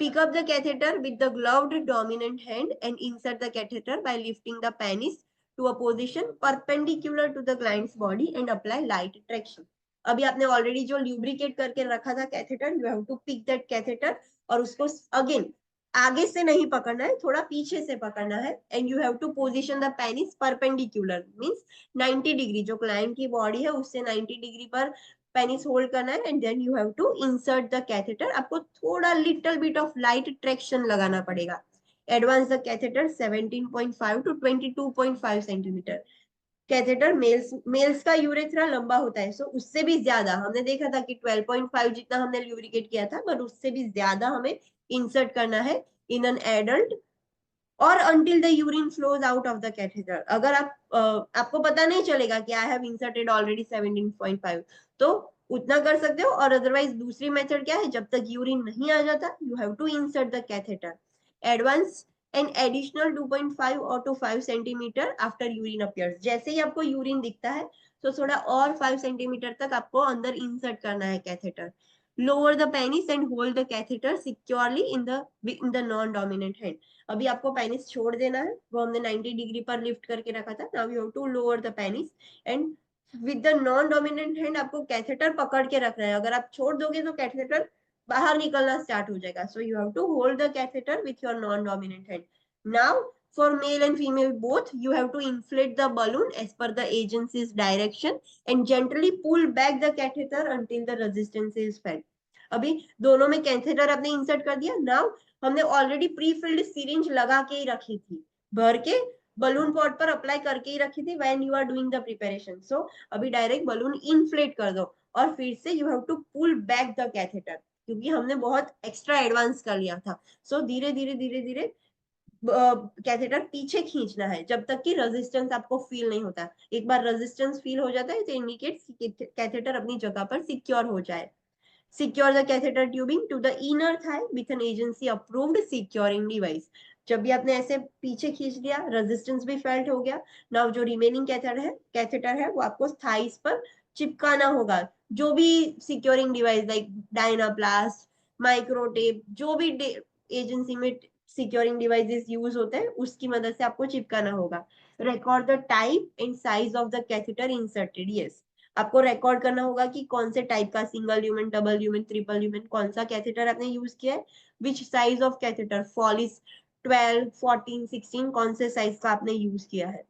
Pick up the catheter with the gloved dominant hand and insert the catheter by lifting the penis to a position perpendicular to the client's body and apply light traction. अभी आपने already जो lubricate करके रखा था catheter, you have to pick that catheter और उसको again आगे से नहीं पकड़ना है, थोड़ा पीछे से पकड़ना है. And you have to position the penis perpendicular, means 90 degree, जो क्लाइंट की बॉडी है उससे 90 डिग्री पर पेनिस होल्ड करना है. And then you have to insert the catheter. आपको थोड़ा little bit of light traction लगाना पड़ेगा. Advance the catheter 17.5 to 22.5 centimeter. Catheter males का यूरेथ्रा लंबा होता है, सो उससे भी ज्यादा हमने देखा था कि 12.5 जितना हमने ल्यूब्रिकेट किया था, पर उससे भी ज्यादा हमें इंसर्ट करना है इन एन एडल्ट और until the urine flows out of the catheter. अगर आपको पता नहीं चलेगा कि I have inserted already 17.5, तो उतना कर सकते हो. और अदरवाइज दूसरी मेथड क्या है, जब तक यूरिन नहीं आ जाता, you have to insert the catheter. Advance an additional 2.5 or to 5 centimeter after urine appears. जैसे ही आपको यूरिन दिखता है तो थोड़ा और 5 सेंटीमीटर तक आपको अंदर इंसर्ट करना है catheter. Lower the penis and hold the catheter securely in the non-dominant hand. अभी आपको पेनिस छोड़ देना है, वो हमने 90 डिग्री पर लिफ्ट करके रखा था. Now you have to lower the penis and with the non dominant hand आपको कैथेटर पकड़ के रखना है. अगर आप छोड़ दोगे तो कैथेटर बाहर निकलना स्टार्ट हो जाएगा. So you have to hold the catheter with your non dominant hand. Now for male and female both, you have to inflate the balloon as per the agency's direction and gently pull back the catheter until the resistance is felt. अभी दोनों में catheter आपने insert कर दिया. Now हमने already pre filled syringe लगा के ही रखी थी, भर के बलून पॉट पर अप्लाई करके ही रखी थी when you are doing the preparation. So अभी डायरेक्ट बलून इन्फ्लेट कर दो और फिर से you have to pull back the catheter, क्योंकि हमने बहुत एक्स्ट्रा एडवांस कर लिया था. सो धीरे धीरे धीरे धीरे कैथेटर पीछे खींचना है जब तक कि रेजिस्टेंस आपको फील नहीं होता. एक बार रेजिस्टेंस फील हो जाता है तो इंडिकेट कैथेटर अपनी जगह पर सिक्योर हो जाए. Secure the catheter tubing to the inner thigh with an agency approved securing device. जब भी आपने ऐसे पीछे खींच लिया, रेजिस्टेंस भी फेल्ट हो गया. नाउ जो रिमेनिंग कैथेटर है वो आपको थाइस पर चिपकाना होगा. जो भी सिक्योरिंग डिवाइस लाइक डायनाप्लास्ट, माइक्रोटेप, जो भी एजेंसी में सिक्योरिंग डिवाइसेस यूज होते हैं उसकी मदद से आपको चिपकाना होगा. Record the type and size of the catheter inserted. Yes, आपको रिकॉर्ड करना होगा कि कौन से टाइप का, single lumen, double lumen, triple lumen, कौन सा कैथेटर आपने यूज किया है. विच साइज ऑफ कैथेटर, फॉलिस 12, 14, 16, कौन से साइज का आपने यूज किया है.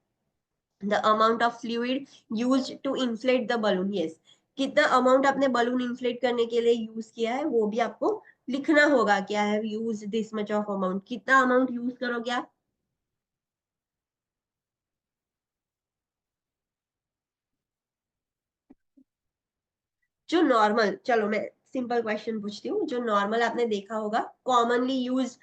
The amount of fluid use to inflate the balloon. Yes, कितना अमाउंट आपने बलून इन्फ्लेट करने के लिए यूज किया है वो भी आपको लिखना होगा कि I have use this much of amount. कितना अमाउंट यूज करोगे आप. जो नॉर्मल, चलो मैं सिंपल क्वेश्चन पूछती हूँ. जो नॉर्मल आपने देखा होगा commonly use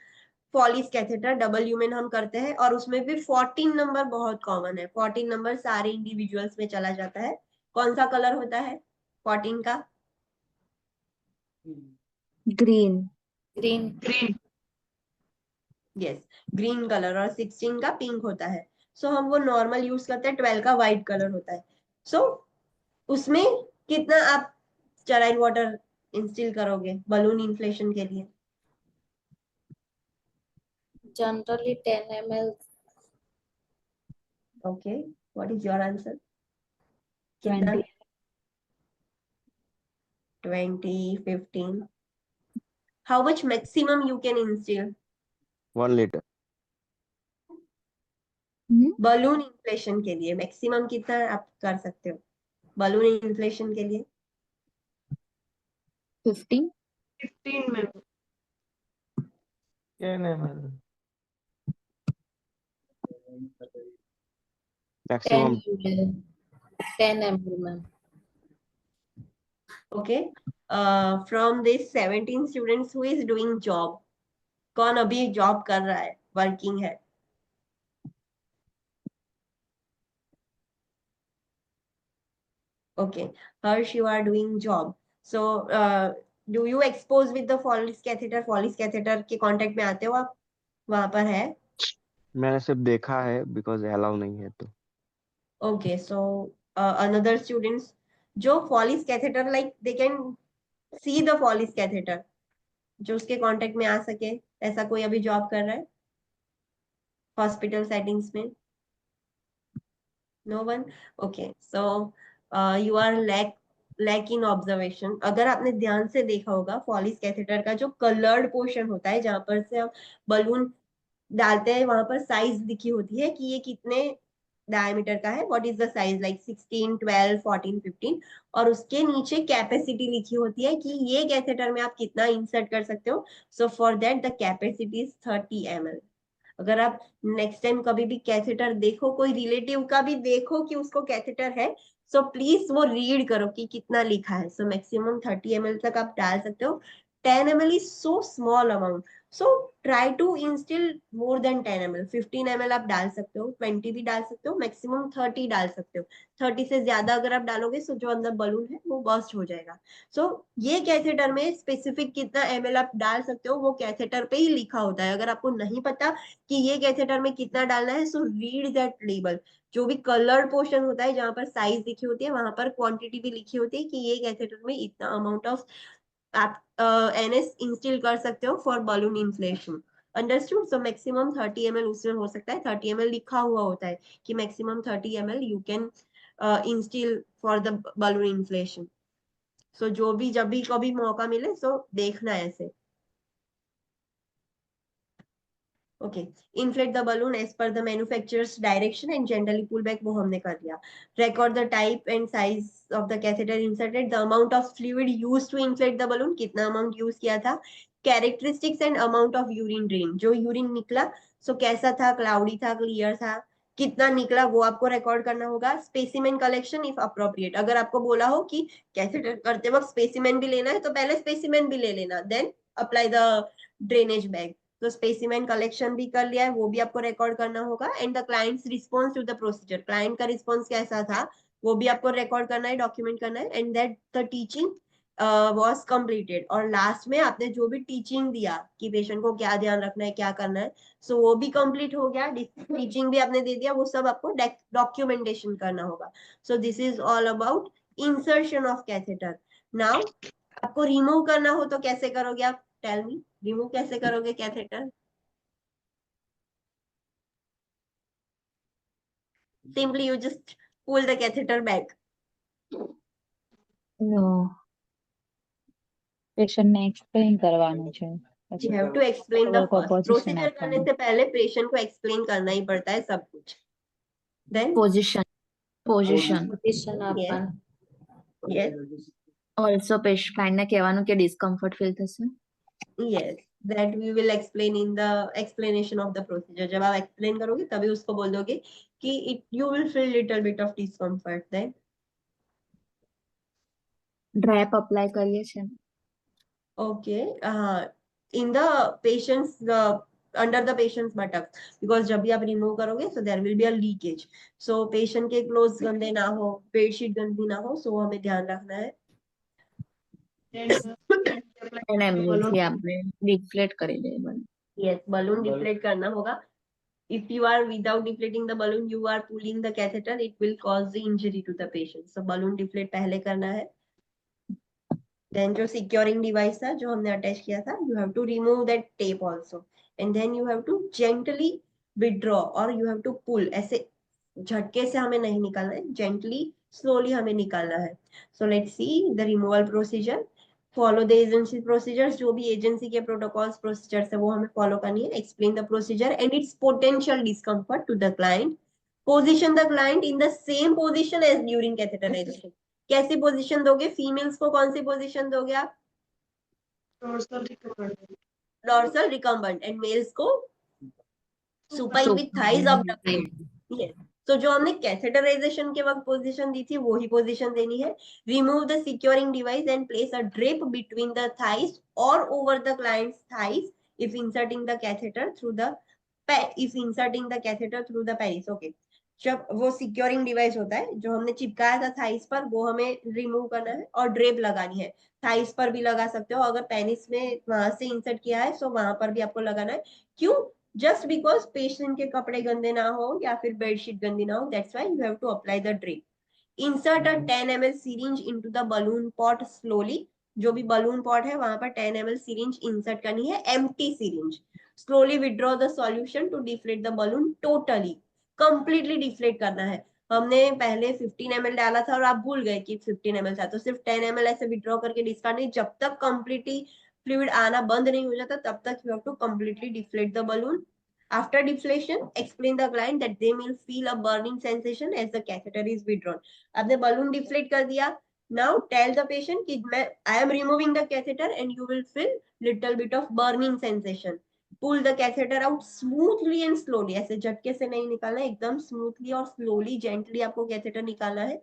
Foley catheter double lumen हम करते हैं, और उसमें भी 14 नंबर बहुत कॉमन है. 14 नंबर सारे इंडिविजुअल्स में चला जाता है. कौन सा कलर होता है 14 का. Green. Green. Yes, green colour. और 16 का पिंक होता है. सो हम वो नॉर्मल यूज करते हैं. 12 का व्हाइट कलर होता है. सो उसमें कितना आप स्टेराइल वाटर इंस्टिल करोगे बलून इन्फ्लेशन के लिए. Generally 10 ml. Okay, what is your answer. कितना. 20, 15. How much maximum you can instill. 1 liter. Balloon inflation के लिए मैक्सिमम कितना आप कर सकते हो बलून इन्फ्लेशन के लिए? 15 15 में 10 ml 10 maximum. ml 10 ml ma'am. Okay from this 17 students who is doing job, कौन अभी जॉब कर रहा है, वर्किंग है? Okay, Harsh, you are doing job. So, do you expose with the Follis catheter? Follis catheter के contact में आते हो आप? वहां पर है? मैंने सिर्फ देखा है बिकॉज अलाउ नहीं है तो. Okay, so another students जो Follis catheter like they can see the Follis catheter, जो उसके कांटेक्ट में आ सके, ऐसा कोई अभी जॉब कर रहा है हॉस्पिटल सेटिंग्स में? No one. Okay, so you are lack in observation. अगर आपने ध्यान से देखा होगा फॉलिस कैथेटर का जो कलर्ड पोर्शन होता है जहां पर से हम बलून डालते हैं वहां पर साइज लिखी होती है कि ये कितने डायमीटर का है, what is the size like 16, 12, 14, 15, और उसके नीचे कैपेसिटी लिखी होती है कि ये कैथेटर में आप कितना इंसर्ट कर सकते हो. So for that the capacity is 30 ml. अगर आप नेक्स्ट टाइम कभी भी कैथेटर देखो, कोई रिलेटिव का भी देखो कि उसको कैथेटर है, सो प्लीज वो रीड करो कि कितना लिखा है. सो मैक्सिमम 30 ml तक आप डाल सकते हो. 10 ml is so small amount, so try to instil more than 10 ml. 15 ml आप डाल सकते हो, 20 भी डाल सकते हो, मैक्सिमम 30 डाल सकते हो. 30 से ज्यादा अगर आप डालोगे तो जो अंदर बलून है वो बर्स्ट हो जाएगा. सो ये कैथेटर में स्पेसिफिक कितना ml आप डाल सकते हो वो कैथेटर पे ही लिखा होता है. अगर आपको नहीं पता कि ये कैथेटर में कितना डालना है, सो रीड दैट लेबल. जो भी कलर्ड पोर्शन होता है जहां पर साइज लिखी होती है वहां पर क्वांटिटी भी लिखी होती है कि ये कैथेटर में इतना अमाउंट ऑफ आप एनएस इंस्टिल कर सकते हो for balloon inflation. Understood? So maximum 30 ml उसमें हो सकता है. 30 ml लिखा हुआ होता है कि maximum 30 ml you can instil for the balloon inflation. So जो भी जब भी कभी मौका मिले सो देखना है ऐसे. Okay, inflate the balloon as per the manufacturer's direction and generally pull back, वो हमने कर दिया. Record the type and size of the catheter inserted, the amount of fluid used to inflate the balloon, कितना amount use किया था, characteristics and amount of urine drain, जो urine निकला so कैसा था, cloudy था, clear था, कितना निकला वो आपको रिकॉर्ड करना होगा. स्पेसिमेन कलेक्शन इफ अप्रोप्रिएट, अगर आपको बोला हो कि कैथेटर करते वक्त स्पेसिमेन भी लेना है तो पहले स्पेसिमेन भी ले लेना, then apply the drainage bag. तो स्पेसिमेन कलेक्शन भी कर लिया है, वो भी आपको रिकॉर्ड करना होगा. And the client's response to the procedure, client का रिस्पॉन्स कैसा था वो भी आपको रिकॉर्ड करना है, डॉक्यूमेंट करना है. And that the teaching was completed, और लास्ट में आपने जो भी टीचिंग दिया कि पेशेंट को क्या ध्यान रखना है, क्या करना है, सो वो भी कंप्लीट हो गया. टीचिंग भी आपने दे दिया, वो सब आपको डॉक्यूमेंटेशन करना होगा. सो this is all about insertion of catheter. Now आपको रिमूव करना हो तो कैसे करोगे आप? टेल मी, रिमूव कैसे करोगे catheter? Simply you just pull the catheter back. No patient ને એક્સપ્લેન કરવાનું છે You પછી have to explain the ખબર કોઈ first. પોઝિશન Procedure करने આપવાનું से पहले पेशेंट को एक्सप्लेन करना ही पड़ता है सब कुछ. Then position position Position yes, આપવાનું. yes, ઓલ્સો ક્લાયન્ટ ને કહેવાનું કે ડિસ્કમ્ફર્ટ ફીલ થશે. yes. That we will explain in the explanation of the procedure. जब आप explain करोगे तभी उसको बोल दोगे कि you will feel little bit of discomfort. Then drape apply કરીએ છીએ okay, in the patient's under the patient's buttocks, because जब भी आप remove करोगे so there will be a leakage. So patient के clothes गंदे ना हो, bedsheet गंदी ना हो, so हमें ध्यान रखना है. એને એમથી આપણે ડિફ્લેટ કરી દઈએ બને. Yes, balloon deflate करना होगा. If you are without deflating the balloon, you are pulling the catheter, it will cause the injury to the patient. So balloon deflate पहले करना है. Then जो securing device था जो हमने attach किया था, you have to remove that tape also, and then you have to gently withdraw or you have to pull. ऐसे झटके से हमें नहीं निकालना है, gently slowly हमें निकालना है. So let's see the removal procedure. Follow the agency procedures, जो भी एजेंसी के प्रोटोकॉल्स प्रोसीजर्स है वो हमें फॉलो करनी है. Explain the procedure and its potential discomfort to the client. Position the client in the same position as during catheterization. कैसी position दोगे? फीमेल्स को कौन सी पोजीशन दोगे आप? dorsal recumbent. Dorsal recumbent. And males को supine with thighs abducted. Yes. तो जो हमने कैथेटराइजेशन के वक्त पोजीशन दी थी वही पोजीशन देनी है. Remove the securing device and place a drip between the thighs और over the client's thighs if inserting the catheter through the पेरिस. ओके. जब वो सिक्योरिंग डिवाइस होता है जो हमने चिपकाया था थाइस पर, वो हमें रिमूव करना है और ड्रेप लगानी है. थाइस पर भी लगा सकते हो, अगर पेनिस में वहां से इंसर्ट किया है तो वहां पर भी आपको लगाना है. क्यों? जस्ट बिकॉज पेशेंट के कपड़े गंदे ना हो या फिर बेडशीट गंदी ना हो, that's why you have to apply the drape. Insert a 10 ml syringe into the balloon pot slowly. जो भी बलून पॉट है वहां पर 10 ml syringe इंसर्ट करनी है, empty syringe. Slowly withdraw the solution to deflate the balloon totally. Completely deflate करना है. हमने पहले 15 ml डाला था और आप भूल गए कि 15 ml था, तो सिर्फ 10 ml ऐसे विड्रॉ करके डिस्कार्ड नहीं. जब तक completely फ्लूइड आना बंद नहीं हो जाता तब तक you have to completely deflate the balloon. After deflation, explain the client that they will feel a burning sensation as the catheter is withdrawn. आपने balloon deflate कर दिया. Now tell the patient कि I am removing the catheter and you will feel little bit of burning sensation. Pull the catheter out smoothly and slowly. ऐसे झटके से नहीं निकालना, एकदम smoothly और slowly gently आपको catheter निकालना है.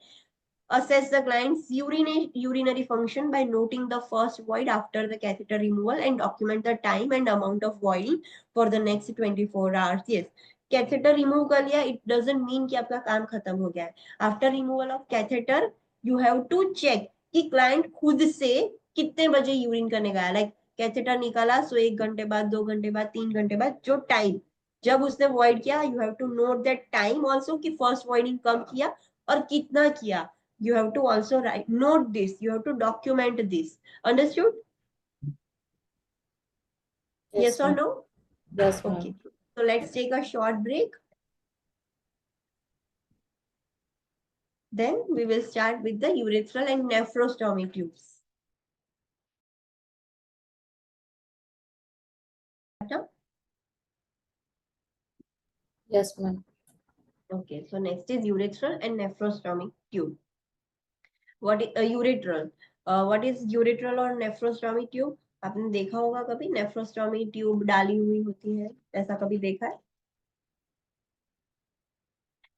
Assess the client's urinary function by noting the first void after the catheter removal and document the time and amount of voiding for the next 24 hours. Yes. Catheter remove कर लिया, it doesn't mean कि आपका काम खत्म हो गया है. After removal of catheter, you have to check कि client खुद से कितने बजे यूरिन करने गया. लाइक कैथेटर निकाला सो 1 घंटे बाद, 2 घंटे बाद, 3 घंटे बाद, जो टाइम जब उसने वॉइड किया, you have to note that time also कि फर्स्ट वॉइडिंग कब किया और कितना किया. You have to also note this. You have to document this. Understood? Yes or ma'am. no? Yes, ma'am. Okay. So let's take a short break. Then we will start with the urethral and nephrostomy tubes. Yes, ma'am. Okay. So next is urethral and nephrostomy tube. What is urethral? What is urethral और nephrostomy tube? आपने देखा होगा कभी nephrostomy tube डाली हुई होती है, ऐसा कभी देखा है?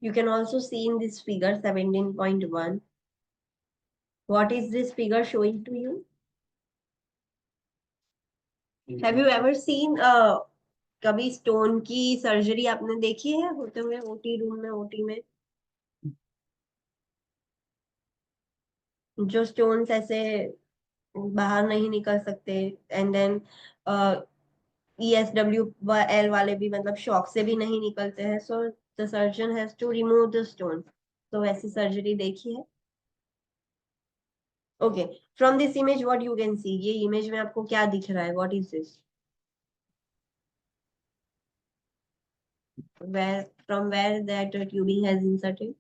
You can also see in this figure 17.1. What is this figure showing to you? Have you ever seen कभी स्टोन की सर्जरी आपने देखी है होते हुए ओटी रूम में, ओटी में जो स्टोन्स ऐसे बाहर नहीं निकल सकते एंड देन ESWL वाले भी मतलब शॉक से भी नहीं निकलते हैं, so the surgeon has to remove the stone. तो ऐसी सर्जरी देखी है? Okay. From this image what you can see, ये इमेज में आपको क्या दिख रहा है? What is this? From where that tubing has inserted?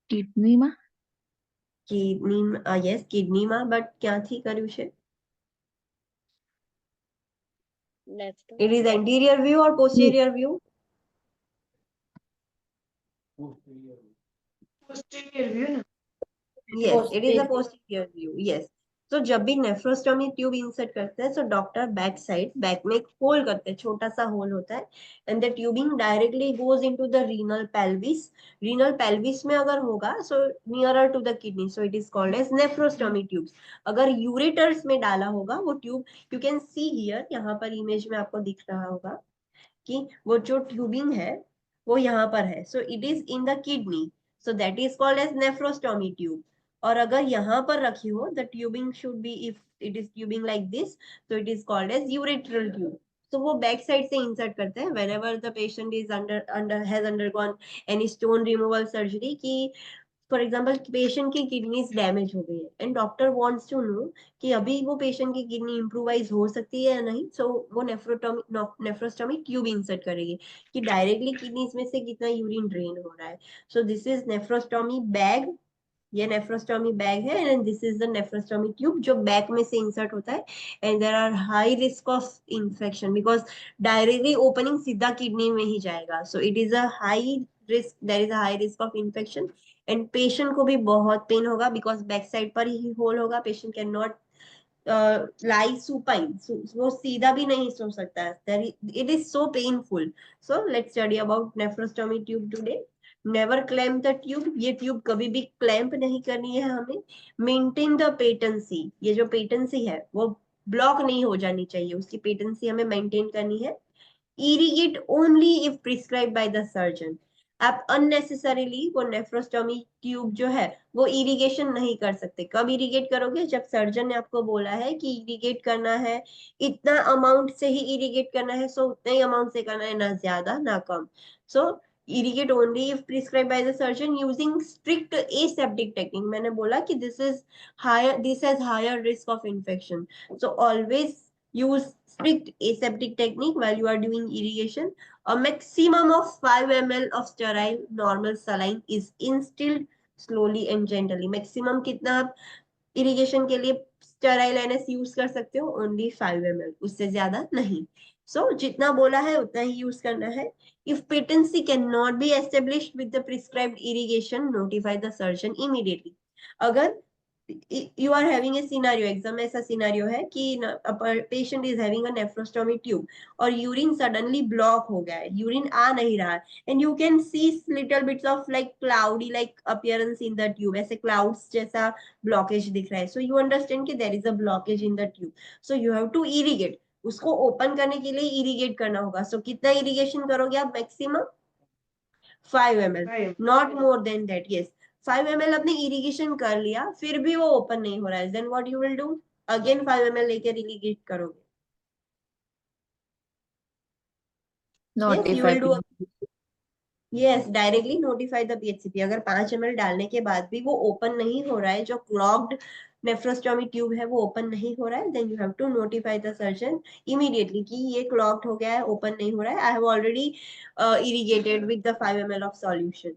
Kidney માં Kidney, yes, kidney માં, but ક્યાંથી કર્યું છે? Left. It is anterior view or posterior view? Posterior view ना. Yes, it is a Posterior. posterior view. Yes. तो जब भी nephrostomy tube insert करते हैं तो डॉक्टर बैक साइड, बैक में एक होल करते हैं, छोटा सा होल होता है and the tubing directly goes into the renal pelvis. Renal pelvis में अगर होगा so nearer to the kidney, so it is called as nephrostomy tubes. अगर यूरेटर्स में डाला होगा वो tube, you can see here, यहाँ पर इमेज में आपको दिख रहा होगा कि वो जो ट्यूबिंग है वो यहाँ पर है, so it is in the kidney, so that is called as nephrostomy tube. और अगर यहाँ पर रखी हो the tubing should be, if it is tubing like this, तो it is called as ureteral tube. तो वो बैक साइड से इंसर्ट करते हैं whenever the patient is has undergone any stone removal surgery कि फॉर एग्जाम्पल पेशेंट की kidneys damage हो गई है and doctor wants to know कि अभी वो पेशेंट की किडनी इम्प्रोवाइज हो सकती है या नहीं, सो वो नेफ्रोस्टोमी ट्यूब इंसर्ट करेगी कि डायरेक्टली किडनीज में से कितना यूरिन ड्रेन हो रहा है. So this is nephrostomy bag ये नेफ्रोस्टोमी बैग है and this is the nephrostomy tube जो बैक में से इंसर्ट होता है and there are high risk of infection because directly opening सीधा किडनी में ही जाएगा, so it is a high risk, there is a high risk of infection and patient को भी बहुत पेन होगा बिकॉज बैक साइड पर ही होल होगा, patient can not lie supine, वो सीधा भी नहीं सो सकता है, it is so painful. So let's study about nephrostomy tube today. Never clamp the tube, ये ट्यूब कभी भी क्लैम्प नहीं करनी है हमें. मेंटेन द पेटेंसी, ये जो पेटेंसी है वो ब्लॉक नहीं हो जानी चाहिए, उसकी पेटेंसी हमें मेंटेन करनी है. Irrigate only if prescribe by the surgeon, आप अननेसेसरीली वो नेफ्रोस्टोमी ट्यूब जो है वो इरिगेशन नहीं कर सकते. कब इरिगेट करोगे? जब सर्जन ने आपको बोला है कि इरिगेट करना है, इतना अमाउंट से ही इरिगेट करना है, सो उतने ही अमाउंट से करना है, ना ज्यादा ना कम. सो irrigate only if prescribed by the surgeon using strict aseptic technique. मैंने बोला कि this has higher risk of infection, so always use strict aseptic technique while you are doing irrigation. A maximum of 5 ml of sterile normal saline is instilled slowly and gently. maximum कितना आप irrigation के लिए sterile NS use कर सकते हो? Only 5 ml, उससे ज्यादा नहीं. सो जितना बोला है उतना ही यूज करना है. If patency can not be established with the prescribed irrigation, notify the surgeon immediately. अगर you are having a scenario, exam में ऐसा सिनारियो है कि patient is having a nephrostomy tube और यूरिन सडनली ब्लॉक हो गया है, यूरिन आ नहीं रहा है and you can C little bits of like cloudy like appearance in the tube, ऐसे क्लाउड्स जैसा ब्लॉकेज दिख रहा है. सो यू अंडरस्टैंड कि there is a blockage in the tube, so you have to irrigate. उसको open करने के लिए इरिगेट करना होगा. सो कितना इरिगेशन करोगे आप? Maximum 5 ml, not more than that. Yes, 5 ml आपने इरिगेशन कर लिया फिर भी वो ओपन नहीं हो रहा है, then what you will do? Again 5 ml लेकर इरिगेट करोगे. Yes, you notify will do. Yes, directly notify the PHCP. अगर 5 ml डालने के बाद भी वो ओपन नहीं हो रहा है, जो क्लॉग्ड नेफ्रोस्टोमी ट्यूब है वो ओपन नहीं हो रहा है, then you have to notify the surgeon immediately कि ये क्लॉग्ड हो गया है, ओपन नहीं हो रहा है. I have already irrigated with the 5 ml of solution.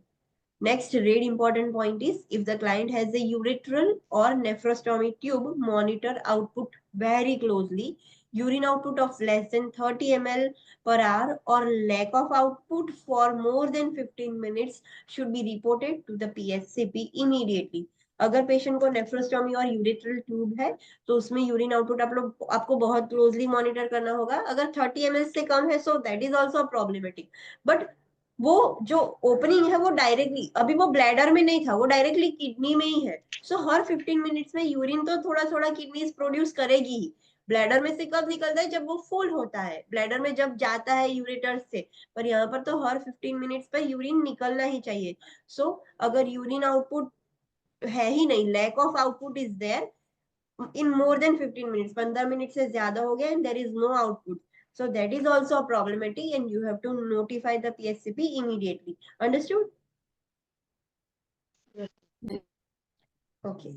Next, really important point is if the client has a urethral or nephrostomy tube, monitor output very closely. Urine output of less than 30 ml per hour or lack of output for more than 15 minutes should be reported to the PSCP immediately. अगर patient को nephrostomy और urethral tube है तो उसमें urine output आपको बहुत closely monitor करना होगा. अगर 30 ml से कम है so that is also problematic. But वो जो ओपनिंग है वो डायरेक्टली, अभी वो ब्लैडर में नहीं था, वो डायरेक्टली किडनी में ही है. सो हर 15 मिनट्स में यूरिन तो थोड़ा थोड़ा किडनी प्रोड्यूस करेगी ही. ब्लैडर में से कब निकलता है? जब वो फुल होता है, ब्लैडर में जब जाता है यूरेटर से. पर यहाँ पर तो हर 15 मिनट्स पर यूरिन निकलना ही चाहिए. सो अगर यूरिन आउटपुट है ही नहीं, lack of output is there in more than 15 minutes, 15 minute से ज्यादा हो गया and there is no output, so that is also a problematic and you have to notify the PSCP immediately. Understood? Yes. Okay.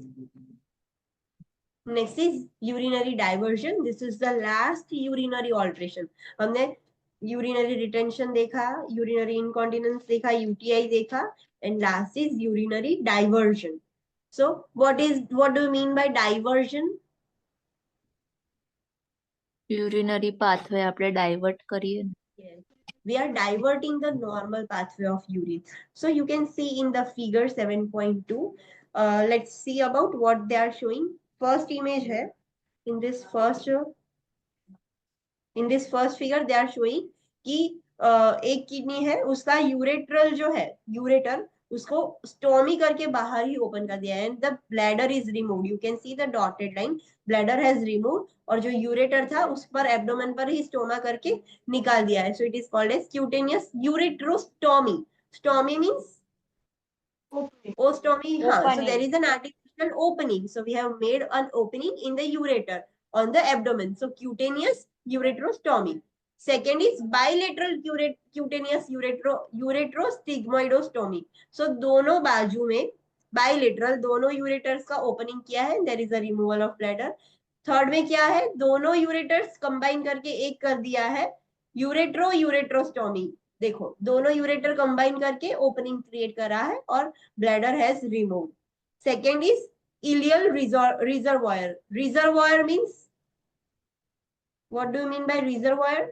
Next is urinary diversion. This is the last urinary alteration. हमने urinary retention देखा, urinary incontinence देखा, UTI देखा, and last is urinary diversion. So what do you mean by diversion? Urinary pathway આપણે divert કરીએ ને. Yes. We are diverting the normal pathway of urine. So you can see in the figure 7.2. Let's see about what they are showing. First image है. In this first figure they are showing कि एक kidney है, उसका urethral जो है, ureter उसको स्टोमी करके बाहर ही ओपन कर दिया है and the bladder is removed. You can see the dotted line, bladder has removed और जो यूरेटर था उस पर एब्डोमेन पर ही स्टोमा करके निकाल दिया है. So it is called as cutaneous ureterostomy. Stomy means ostomy. So there is an artificial opening, so we have made an opening in the ureter on the abdomen, so cutaneous ureterostomy. Second is bilateral cutaneous ureterostigmoidostomy. So दोनों बाजू में bilateral दोनों ureters का opening किया है, there is a removal of bladder. Third में क्या है? दोनों ureters combine करके एक कर दिया है, ureterostomy. देखो दोनों यूरेटर कंबाइन करके ओपनिंग क्रिएट कर रहा है और bladder has removed. Second is ileal reservoir. Reservoir means, what do you mean by reservoir?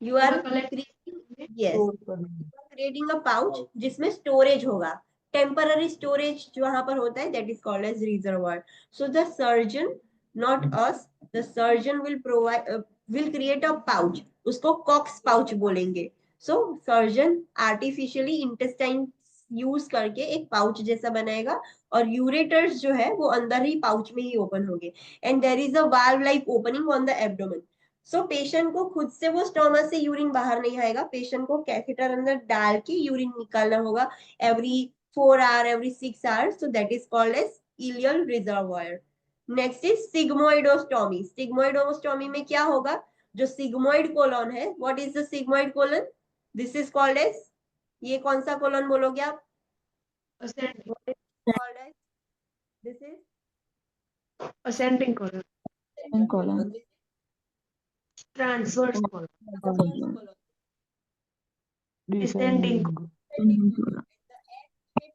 You are yes, creating a pouch जिसमें storage होगा. Temporary storage जो वहां पर होता है, that is called as reservoir. So the surgeon, not us, the surgeon will create a pouch. उसको Cox pouch बोलेंगे. So surgeon artificially intestine use करके एक पाउच जैसा बनाएगा और यूरेटर्स जो है वो अंदर ही पाउच में ही ओपन होंगे. And there is a valve like opening on the abdomen. So patient को खुद से वो स्टोमा से यूरिन बाहर नहीं आएगा. पेशेंट को कैथेटर अंदर डाल के यूरिन निकालना होगा every 4 hours, every 6 hours. So that is called as ileal reservoir. Next is sigmoidostomy. Sigmoidostomy में क्या होगा? जो सिग्मोइड कोलन है, what is the sigmoid colon? This is called as, ये कौन सा कोलन बोलोगे आप? ascending, Called as, this is ascending colon, colon. transverse colon, colon. descending colon.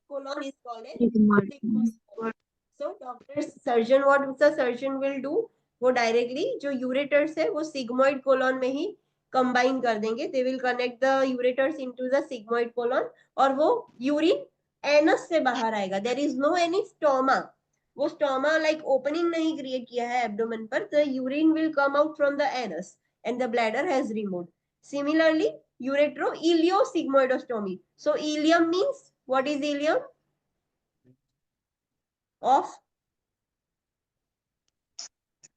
Colon is called as sigmoid colon. So doctor surgeon, what the surgeon will do, वो directly जो ureters है वो sigmoid colon में ही combine कर देंगे. They will connect the ureters into the sigmoid colon और वो यूरिन एनस से बाहर आएगा. There is no any stoma. वो स्टोमा लाइक ओपनिंग नहीं क्रिएट किया है एब्डोमेन पर. The urine will come out from the anus and the bladder has removed. Similarly, ureteroileosigmoidostomy. So ileum means, what is ileum? Of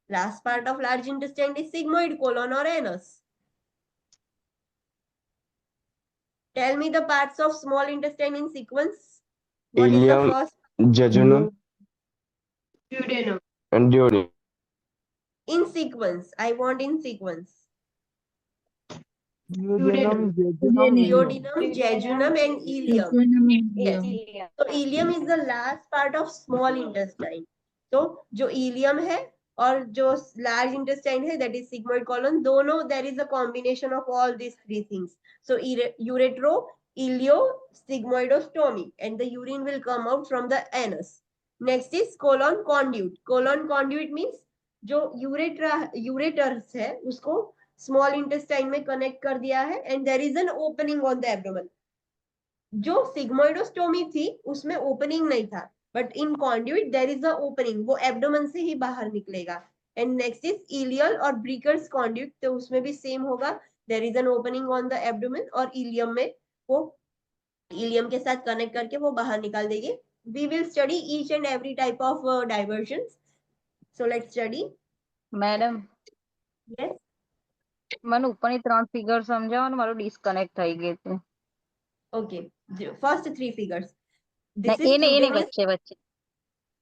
last part of large intestine is sigmoid colon or anus. Tell me the parts of small intestine in sequence. What is the Ileum, first? jejunum, Duodenum, and duodenum. In sequence. I want in sequence. duodenum, Duodenum, jejunum, and ileum. Yes. So ileum is the last part of small intestine. तो जो ileum है और जो large intestine है, that is sigmoid colon, दोनों there is a combination of all these three things. So uretero, ileo, sigmoidostomy, and the urine will come out from the anus. Next is colon conduit. Colon conduit means जो ureters है उसको small intestine में connect कर दिया है and there is an opening on the abdomen. जो sigmoidostomy थी उसमें ओपनिंग नहीं था, but in conduit there is a opening, वो एब्डोमेन से ही बाहर निकलेगा. एंड नेक्स्ट इज इलियल और ब्रिकर्स कॉन्ड्यूइट, तो उसमें भी सेम होगा. There is an opening on the abdomen और इलियम में वो इलियम के साथ कनेक्ट करके वो बाहर निकाल देंगे. We will study each and every type of diversions. So let's study. Madam yes, મને ઉપરની 3 ફિગર સમજાવો ને, મારું ડિસ્કનેક્ટ થઈ ગયું હતું. okay. First three figures. ના, This is એ નહીં cutaneous. વચ્ચે વચ્ચે.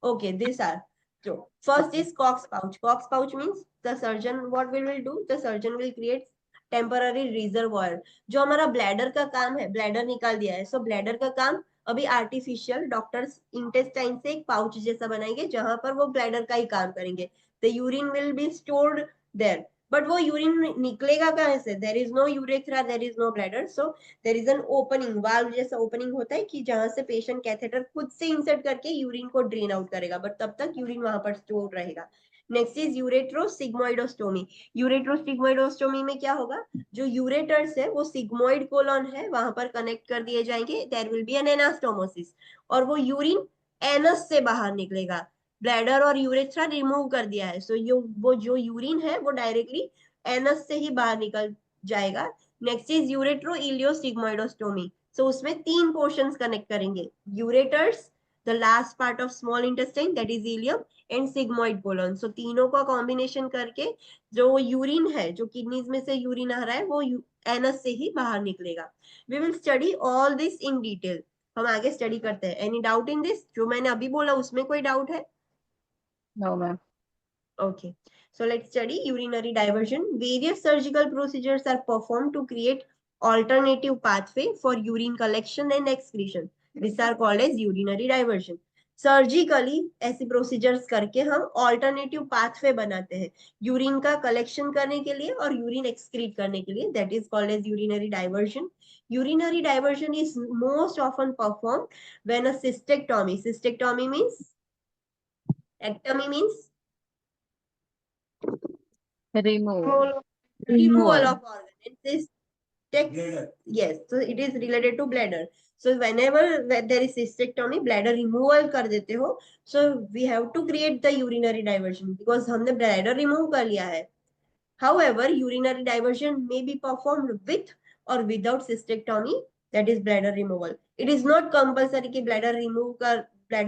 Okay, these are. So first is Cox pouch. Cox pouch means the surgeon, what will do? The surgeon will create temporary reservoir. जो हमारा ब्लैडर का काम है, ब्लैडर निकाल दिया है. सो ब्लैडर का काम अभी आर्टिफिशियल डॉक्टर्स इंटेस्टाइन से एक पाउच जैसा बनाएंगे जहां पर वो ब्लैडर का ही काम करेंगे. The urine will be stored there. But वो यूरिन निकलेगा कहाँ से? There is no urethra, there is no bladder. So there is an opening, valve जैसा ओपनिंग होता है कि जहां से पेशेंट कैथेटर खुद से इंसर्ट करके यूरिन को ड्रेन आउट करेगा, बट तब तक यूरिन वहां पर स्टोर रहेगा. Next is यूरेट्रोसिग्मोइडोस्टोमी. यूरेट्रोसिग्मोइडोस्टोमी में क्या होगा? जो यूरेटर्स है वो सिग्मोइड कोलन है वहां पर कनेक्ट कर दिए जाएंगे. There will be an anastomosis और वो यूरिन एनस से बाहर निकलेगा. ब्लैडर और यूरेथ्रा रिमूव कर दिया है. सो वो जो यूरिन है वो डायरेक्टली एनस से ही बाहर निकल जाएगा. Next is यूरेट्रो इलियोसिग्मोइडोस्टोमी. सो उसमें 3 पोर्शंस कनेक्ट करेंगे. Ureters, the last part of small intestine that is ileum, and sigmoid colon. So तीनों का कॉम्बिनेशन करके जो यूरिन है, जो किडनीज में से यूरिन आ रहा है, वो एनस से ही बाहर निकलेगा. We will study all this in detail. हम आगे स्टडी करते हैं. Any doubt in this? जो मैंने अभी बोला उसमें कोई डाउट है? No ma'am. Okay, so let's study urinary diversion. Various surgical procedures are performed to create alternative pathway for urine collection and excretion. These are called as urinary diversion. Surgically ऐसी procedures करके हम alternative pathway बनाते हैं urine का collection करने के लिए और यूरिन एक्सक्रीट करने के लिए, that is called as urinary diversion. Urinary diversion is most often performed when a cystectomy means, ectomy means Remove. removal of organ. And yes, so it is related to bladder. So whenever there is cystectomy, bladder removal कर देते हो, so we have to create the urinary diversion because हमने bladder remove कर लिया है. However, urinary diversion may be performed with or without cystectomy, that is bladder removal. It is not compulsory कि bladder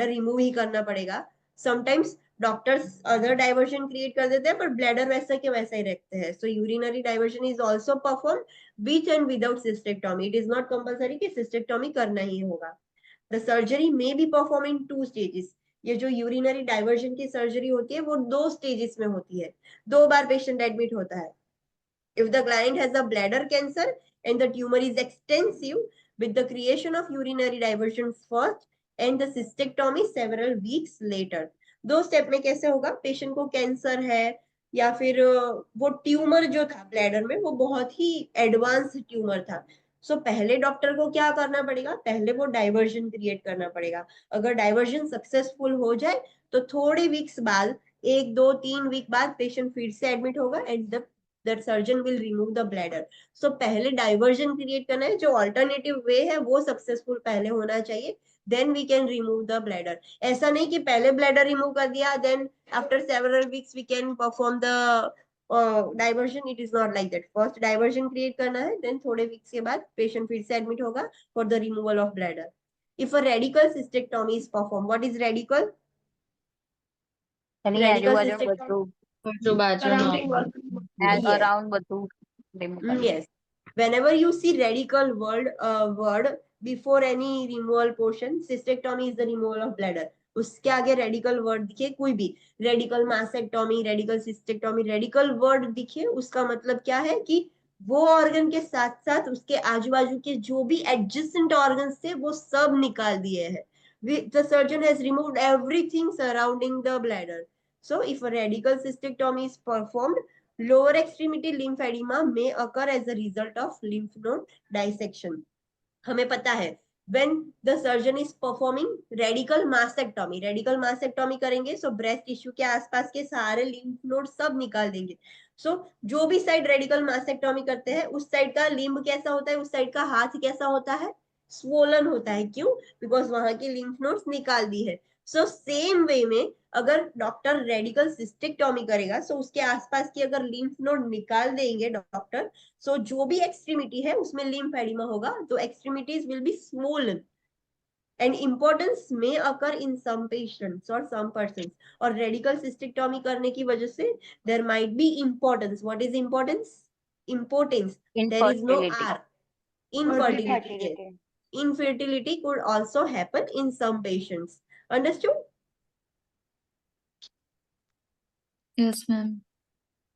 remove ही करना पड़ेगा. Sometimes doctors other diversion create कर देते हैं पर ब्लैडर वैसा के वैसा ही रखते हैं. So urinary diversion is also perform with and without cystectomy. It is not compulsory कि सिस्टेक्टोमी करना ही होगा. The surgery may be perform in 2 stages. ये जो यूरिनरी डाइवर्जन की सर्जरी होती है वो 2 स्टेजेस में होती है. 2 बार पेशेंट एडमिट होता है. If the client has a bladder cancer and the tumor is extensive, with the creation of urinary diversions first and the cystectomy several weeks later. 2 step में कैसे होगा? पेशेंट को कैंसर है या फिर वो ट्यूमर जो था ब्लैडर में वो बहुत ही एडवांस ट्यूमर था. सो पहले डॉक्टर को क्या करना पड़ेगा? पहले वो डाइवर्जन क्रिएट करना पड़ेगा. अगर डाइवर्जन सक्सेसफुल हो जाए तो थोड़े वीक्स बाद, 1 2 3 वीक बाद पेशेंट फिर से एडमिट होगा and that surgeon will remove the bladder. So पहले diversion create करना है. जो alternative way है वो successful पहले होना चाहिए, then we can remove the bladder. ऐसा नहीं कि पहले bladder remove कर दिया then after several weeks we can perform the diversion. It is not like that. First diversion create करना है, then थोड़े weeks के बाद patient फिर से admit होगा for the removal of bladder. If a radical cystectomy is performed, what is radical? Any Radical આજુબાજુ cystectomy. બધું जो बाजू में Surrounding होगा. organ. Yes. અરાઉન્ડ બધું remove કરી Yes. Whenever you see radical word before any removal portion, cystectomy is the removal of bladder. उसके आगे रेडिकल वर्ड दिखे कोई भी, radical mastectomy, radical cystectomy, radical word दिखे, उसका मतलब क्या है कि वो ऑर्गन के साथ साथ उसके आजू बाजू के जो भी एडजेसेंट ऑर्गन्स थे वो सब निकाल दिए हैं. The surgeon has removed everything surrounding the bladder. So if a radical cystectomy is performed, lower extremity lymphedema may occur as a result of lymph node dissection. हमें पता है when the surgeon is performing radical mastectomy करेंगे so breast tissue के आसपास के सारे lymph node सब निकाल देंगे. so जो भी साइड रेडिकल मास्टेक्टोमी करते हैं उस साइड का लिम्ब कैसा होता है, उस साइड का हाथ कैसा होता है? स्वोलन होता है. क्यों? बिकॉज वहां की लिम्फ नोड्स निकाल दी है. सो सेम वे में अगर डॉक्टर रेडिकल सिस्टेक्टोमी करेगा सो उसके आसपास की अगर लिम्फ नोड निकाल देंगे डॉक्टर, सो जो भी एक्सट्रीमिटी है उसमें लिम्फेडिमा होगा, तो extremities will be swollen and impotence may occur in some patients or some persons. और रेडिकल सिस्टेक्टोमी करने की वजह से there might be impotence. What is impotence? Impotence. There is no infertility R. Infertility. Yes. Infertility could also happen in some patients. Understood? Yes ma'am.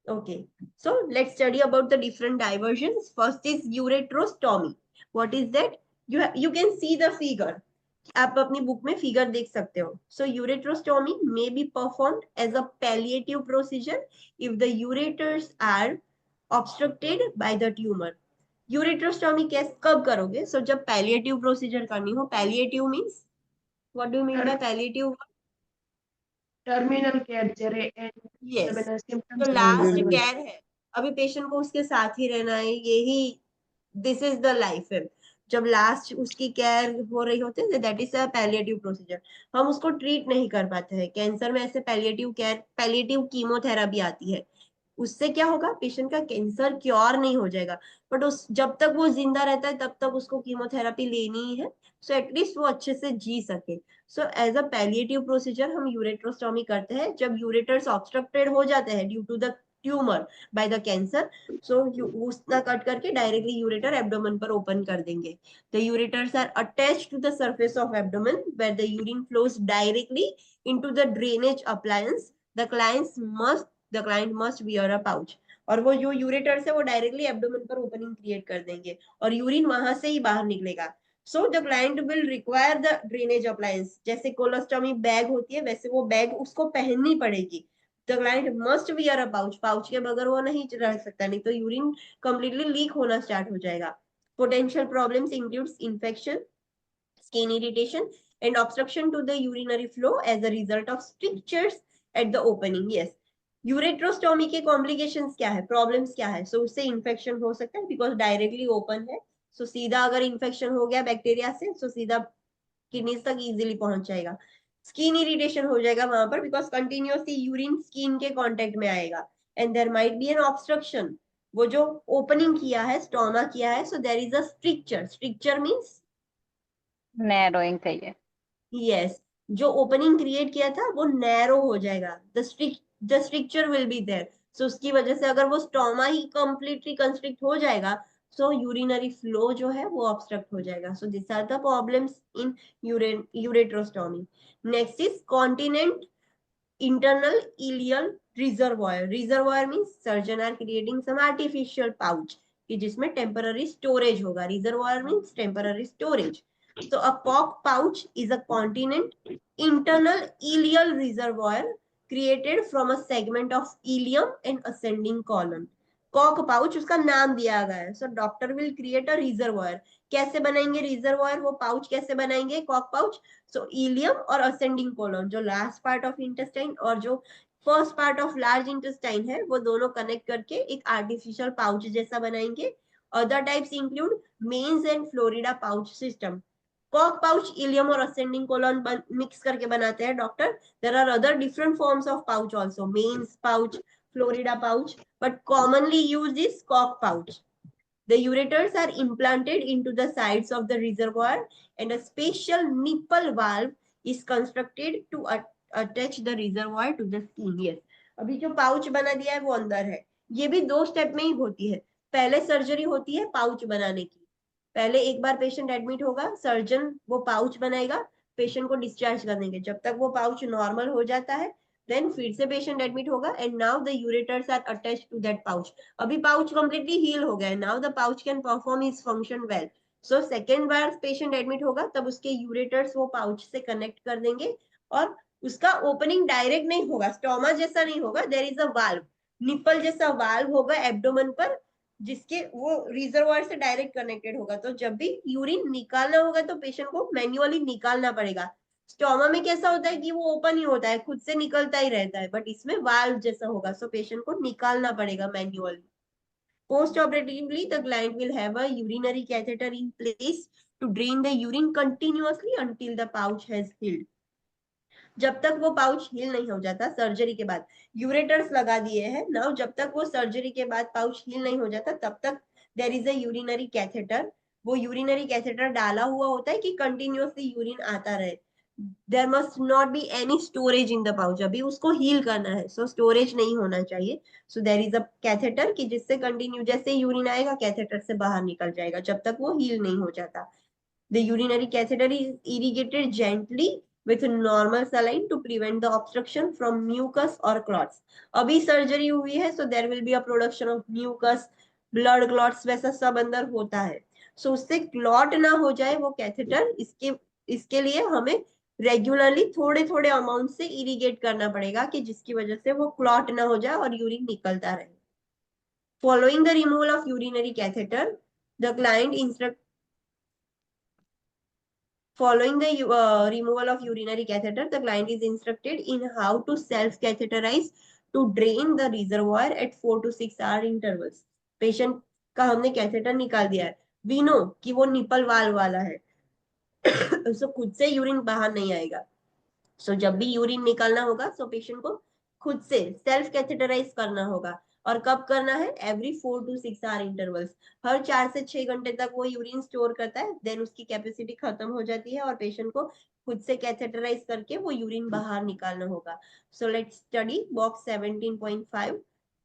Okay, so let's study about the different diversions. First is ureterostomy. What is that? You can see the figure. आप अपनी book में figure देख सकते हो. So ureterostomy may be performed as a palliative procedure if the ureters are obstructed by the tumor. Ureterostomy कब करोगे? So जब palliative procedure करनी हो. Palliative means, what do you mean by palliative? Terminal care जरे Yes. Symptoms तो last care है, अभी patient को उसके साथ ही रहना है, यही दिस इज द लाइफ है. जब लास्ट उसकी केयर हो रही होती है that is a palliative procedure. हम उसको ट्रीट नहीं कर पाते हैं. कैंसर में ऐसे पैलिएटिव केयर, पैलिएटिव कीमोथेरेपी आती है. उससे क्या होगा? पेशेंट का कैंसर क्योर नहीं हो जाएगा बट उस जब तक वो जिंदा रहता है तब तक उसको कीमोथेरेपी लेनी ही है, सो एटलीस्ट वो अच्छे से जी सके. So as a palliative procedure हम यूरेट्रोस्टोमी करते हैं जब यूरेटर्स ऑब्स्ट्रक्टेड हो जाते हैं due to the tumour by the cancer. So उसका कट करके डायरेक्टली यूरेटर एब्डोमेन पर ओपन कर देंगे. The ureters are attached to the surface of abdomen where the urine flows directly into the drainage appliance. The client must wear a pouch. और वो जो ureters है वो डायरेक्टली एब्डोमेन पर opening create कर देंगे और यूरिन वहां से ही बाहर निकलेगा. So the client will require the drainage appliance. जैसे कोलोस्टोमी बैग होती है वैसे वो बैग उसको पहननी पड़ेगी. The client must wear a pouch. Pouch के बगैर वो नहीं रह सकता, नहीं तो यूरिन completely लीक होना स्टार्ट हो जाएगा. Potential problems includes infection, skin irritation, and obstruction to the urinary flow as a result of strictures at the opening. Yes. यूरेट्रोस्टोमी के कॉम्प्लिकेशंस क्या है, प्रॉब्लम्स क्या है? सो उससे इन्फेक्शन हो सकता है बिकॉज डायरेक्टली ओपन है. सो सीधा अगर इन्फेक्शन हो गया बैक्टीरिया से सो सीधा किडनीज तक इजीली पहुंच जाएगा. स्किन इरिटेशन हो जाएगा वहां पर बिकॉज कंटिन्यूसली यूरिन स्किन के कांटेक्ट में आएगा. And there might be an obstruction. वो जो ओपनिंग किया है, स्टोमा किया है, so there is a stricture. Stricture means narrowing चाहिए. यस, जो ओपनिंग क्रिएट किया था वो नैरो हो जाएगा. The stricture will be there. So उसकी वजह से अगर वो स्टोमा ही कंप्लीटली कंस्ट्रिक्ट हो जाएगा सो यूरिनरी फ्लो जो है वो ऑब्स्ट्रक्ट हो जाएगा. So this are the problems in ureterostomy. Next is continent internal ileal reservoir. Reservoir means surgeon are creating some artificial pouch कि जिसमें temporary storage होगा. Reservoir means temporary storage. So a cock pouch is a continent internal ileal reservoir created from a segment of ileum and ascending colon. Kock pouch उसका नाम दिया गया है. So doctor will create a reservoir. कैसे बनाएंगे reservoir, वो pouch कैसे बनाएंगे कॉक पाउच? सो इलियम और असेंडिंग कोलन, जो लास्ट पार्ट ऑफ इंटेस्टाइन और जो first part of large intestine है, वो दोनों कनेक्ट करके एक आर्टिफिशियल पाउच जैसा बनाएंगे. Other types include Mainz and Florida pouch system. Kock pouch ileum और असेंडिंग कोलन मिक्स करके बनाते हैं doctor. There are other different forms of pouch also, Mainz pouch, Florida pouch, but commonly used is cock pouch. The ureters are implanted into the sides of the reservoir and a special nipple valve is constructed to attach the reservoir to the skin. Yes. अभी जो pouch बना दिया है वो अंदर है. ये भी 2 स्टेप में ही होती है. पहले सर्जरी होती है पाउच बनाने की. पहले एक बार पेशेंट एडमिट होगा, सर्जन वो पाउच बनाएगा, पेशेंट को डिस्चार्ज कर देंगे. जब तक वो पाउच नॉर्मल हो जाता है देन फिर से पेशेंट एडमिट होगा and now the ureters are attached to that pouch. अभी पाउच कंप्लीटली हील हो गया है. Now the pouch can perform his function well. So second बार पेशेंट एडमिट होगा तब उसके यूरेटर्स वो पाउच से कनेक्ट कर देंगे और उसका ओपनिंग डायरेक्ट नहीं होगा, स्टोमा जैसा नहीं होगा. There is a valve, nipple जैसा वाल्व होगा एब्डोमेन पर जिसके वो रिजर्वायर से डायरेक्ट कनेक्टेड होगा. तो जब भी यूरिन निकालना होगा तो पेशेंट को मैन्युअली निकालना पड़ेगा. स्टोमा में कैसा होता है कि वो ओपन ही होता है, खुद से निकलता ही रहता है, बट इसमें वाल्व जैसा होगा. सो पेशेंट को निकालना पड़ेगा manually. Post operatively the client will have a urinary catheter in place to drain the urine continuously until the pouch has healed. जब तक वो पाउच हील नहीं हो जाता, सर्जरी के बाद यूरेटर्स लगा दिए हैं नाउ, जब तक वो सर्जरी के बाद पाउच हील नहीं हो जाता तब तक there is a urinary catheter. वो यूरिनरी कैथेटर डाला हुआ होता है कि कंटिन्यूअसली यूरिन आता रहे. There must not be any storage in the pouch. अभी उसको हील करना है सो स्टोरेज नहीं होना चाहिए. So there is a catheter कि जिससे कंटिन्यू जैसे यूरिन आएगा कैथेटर से बाहर निकल जाएगा जब तक वो हील नहीं हो जाता. The urinary catheter is irrigated gently with normal saline to prevent the obstruction from mucus or clots. अभी सर्जरी हुई है so there will be a production of mucus, blood clots वैसा सब अंदर होता है. So उससे क्लॉट ना हो जाए वो कैथेटर, इसके लिए हमें रेगुलरली थोड़े थोड़े अमाउंट से इरिगेट करना पड़ेगा कि जिसकी वजह से वो क्लॉट ना हो जाए और यूरिन निकलता रहे. Following the removal of urinary catheter, the client instruct Following the removal of urinary catheter, the client is instructed in how to self-catheterize to drain the reservoir at 4 to 6 hour intervals. Patient का हमने catheter निकाल दिया है. We know कि वो nipple वाल वाला है. so खुद से यूरिन बाहर नहीं आएगा. So जब भी यूरिन निकालना होगा so पेशेंट को खुद से सेल्फ कैथेटराइज करना होगा. और कब करना है? Every 4 to 6 hour intervals. हर 4 से 6 घंटे तक वो यूरिन स्टोर करता है, देन उसकी कैपेसिटी खत्म हो जाती है और पेशेंट को खुद से कैथेटराइज करके वो यूरिन बाहर निकालना होगा. So let's study box 17.5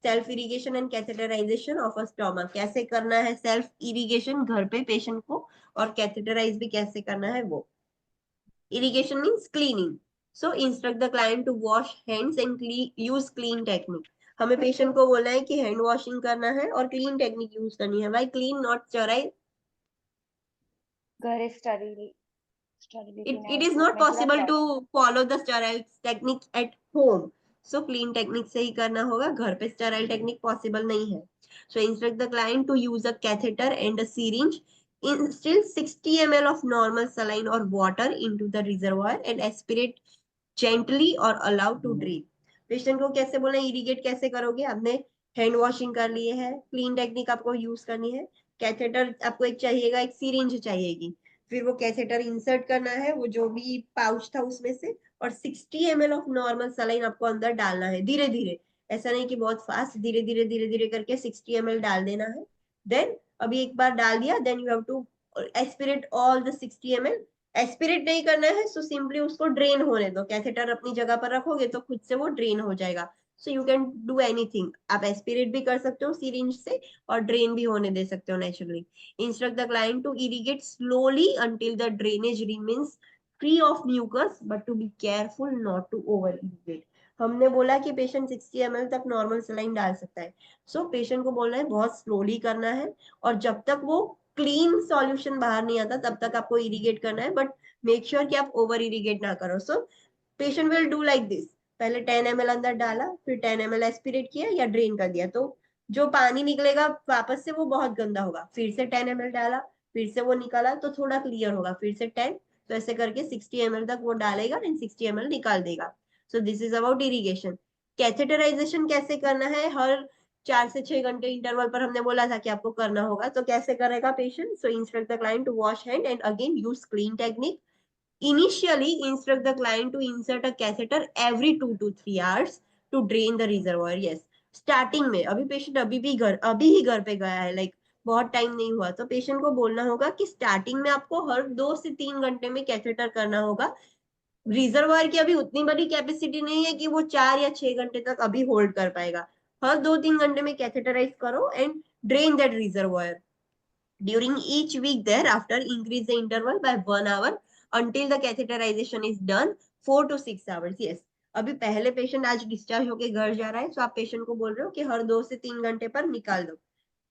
self irrigation and catheterization of a stoma. कैसे करना है सेल्फ इरिगेशन घर पे पेशेंट को और कैथेटराइज भी कैसे करना है वो. Irrigation means cleaning. So instruct the client to wash hands and use clean technique. हमें पेशेंट को बोलना है कि हैंड वॉशिंग करना है और क्लीन टेक्निक यूज करनी है. Why clean not sterile? घरे sterility it ના is not equipment पूरा possible prep to follow the sterile technique at home. So clean technique से ही करना होगा, घर पे sterile technique possible नहीं है. So instruct the client to use a catheter and a syringe, instill 60 ml of normal saline or water into the reservoir and aspirate gently or allow to drain. Patient को कैसे बोलना है, irrigate कैसे करोगे, आपने hand washing कर लिए है, क्लीन टेक्निक आपको यूज करनी है, कैथेटर आपको एक चाहिएगा, एक सीरिंज चाहिएगी, फिर वो कैथेटर इंसर्ट करना है, वो जो भी पाउच था उसमें से, और 60 ml ऑफ नॉर्मल सलाइन आपको अंदर डालना है धीरे धीरे, ऐसा नहीं कि बहुत फास्ट, धीरे धीरे करके 60 ml डाल देना है. देन अभी एक बार डाल दिया, then you have to aspirate all the 60 ml. Aspirate नहीं करना है, सो सिंपली उसको ड्रेन होने दो, कैथेटर अपनी जगह पर रखोगे तो खुद से वो ड्रेन हो जाएगा. So you can do anything, आप एस्पिरेट भी कर सकते हो सिरिंज से और ड्रेन भी होने दे सकते हो naturally. Instruct the client to irrigate slowly until the drainage remains free of mucus, but to be careful not to over irrigate. हमने बोला कि पेशेंट 60 ml तक नॉर्मल सलाइन डाल सकता है, सो पेशेंट को बोलना है बहुत स्लोली करना है, और जब तक वो क्लीन सॉल्यूशन बाहर नहीं आता तब तक आपको इरिगेट करना है, बट मेक श्योर कि आप ओवर इरिगेट ना करो. So patient will do like this, पहले 10 ml अंदर डाला, फिर 10 ml एस्पिरेट किया या ड्रेन कर दिया, तो जो पानी निकलेगा वापस से वो बहुत गंदा होगा, फिर से 10 ml डाला, फिर से वो निकाला तो थोड़ा क्लियर होगा, फिर से 10, तो ऐसे करके 60 ml तक वो डालेगा एंड 60 ml निकाल देगा. So this is about irrigation. Catheterization कैसे करना है, हर 4 से 6 घंटे इंटरवल पर हमने बोला था कि आपको करना होगा, तो कैसे करेगा patient. So instruct the client to wash hand and again use clean technique. Initially, instruct the client to insert a catheter every 2 to 3 hours to drain the reservoir. Yes, starting में, अभी पेशेंट अभी ही घर पे गया है, like बहुत time नहीं हुआ, तो पेशेंट को बोलना होगा कि स्टार्टिंग में आपको हर 2 से 3 घंटे में कैथेटर करना होगा. रिजर्वायर की अभी उतनी बड़ी कैपेसिटी नहीं है कि वो 4 या 6 घंटे तक अभी होल्ड कर पाएगा. हर 2-3 घंटे में कैथेटराइज करो and drain that reservoir. During each week thereafter, increase the interval by 1 hour until the catheterization is done 4 to 6 hours. Yes, अभी पहले पेशेंट आज डिस्चार्ज होके घर जा रहा है, तो आप पेशेंट को बोल रहे हो कि हर 2 से 3 घंटे पर निकाल दो.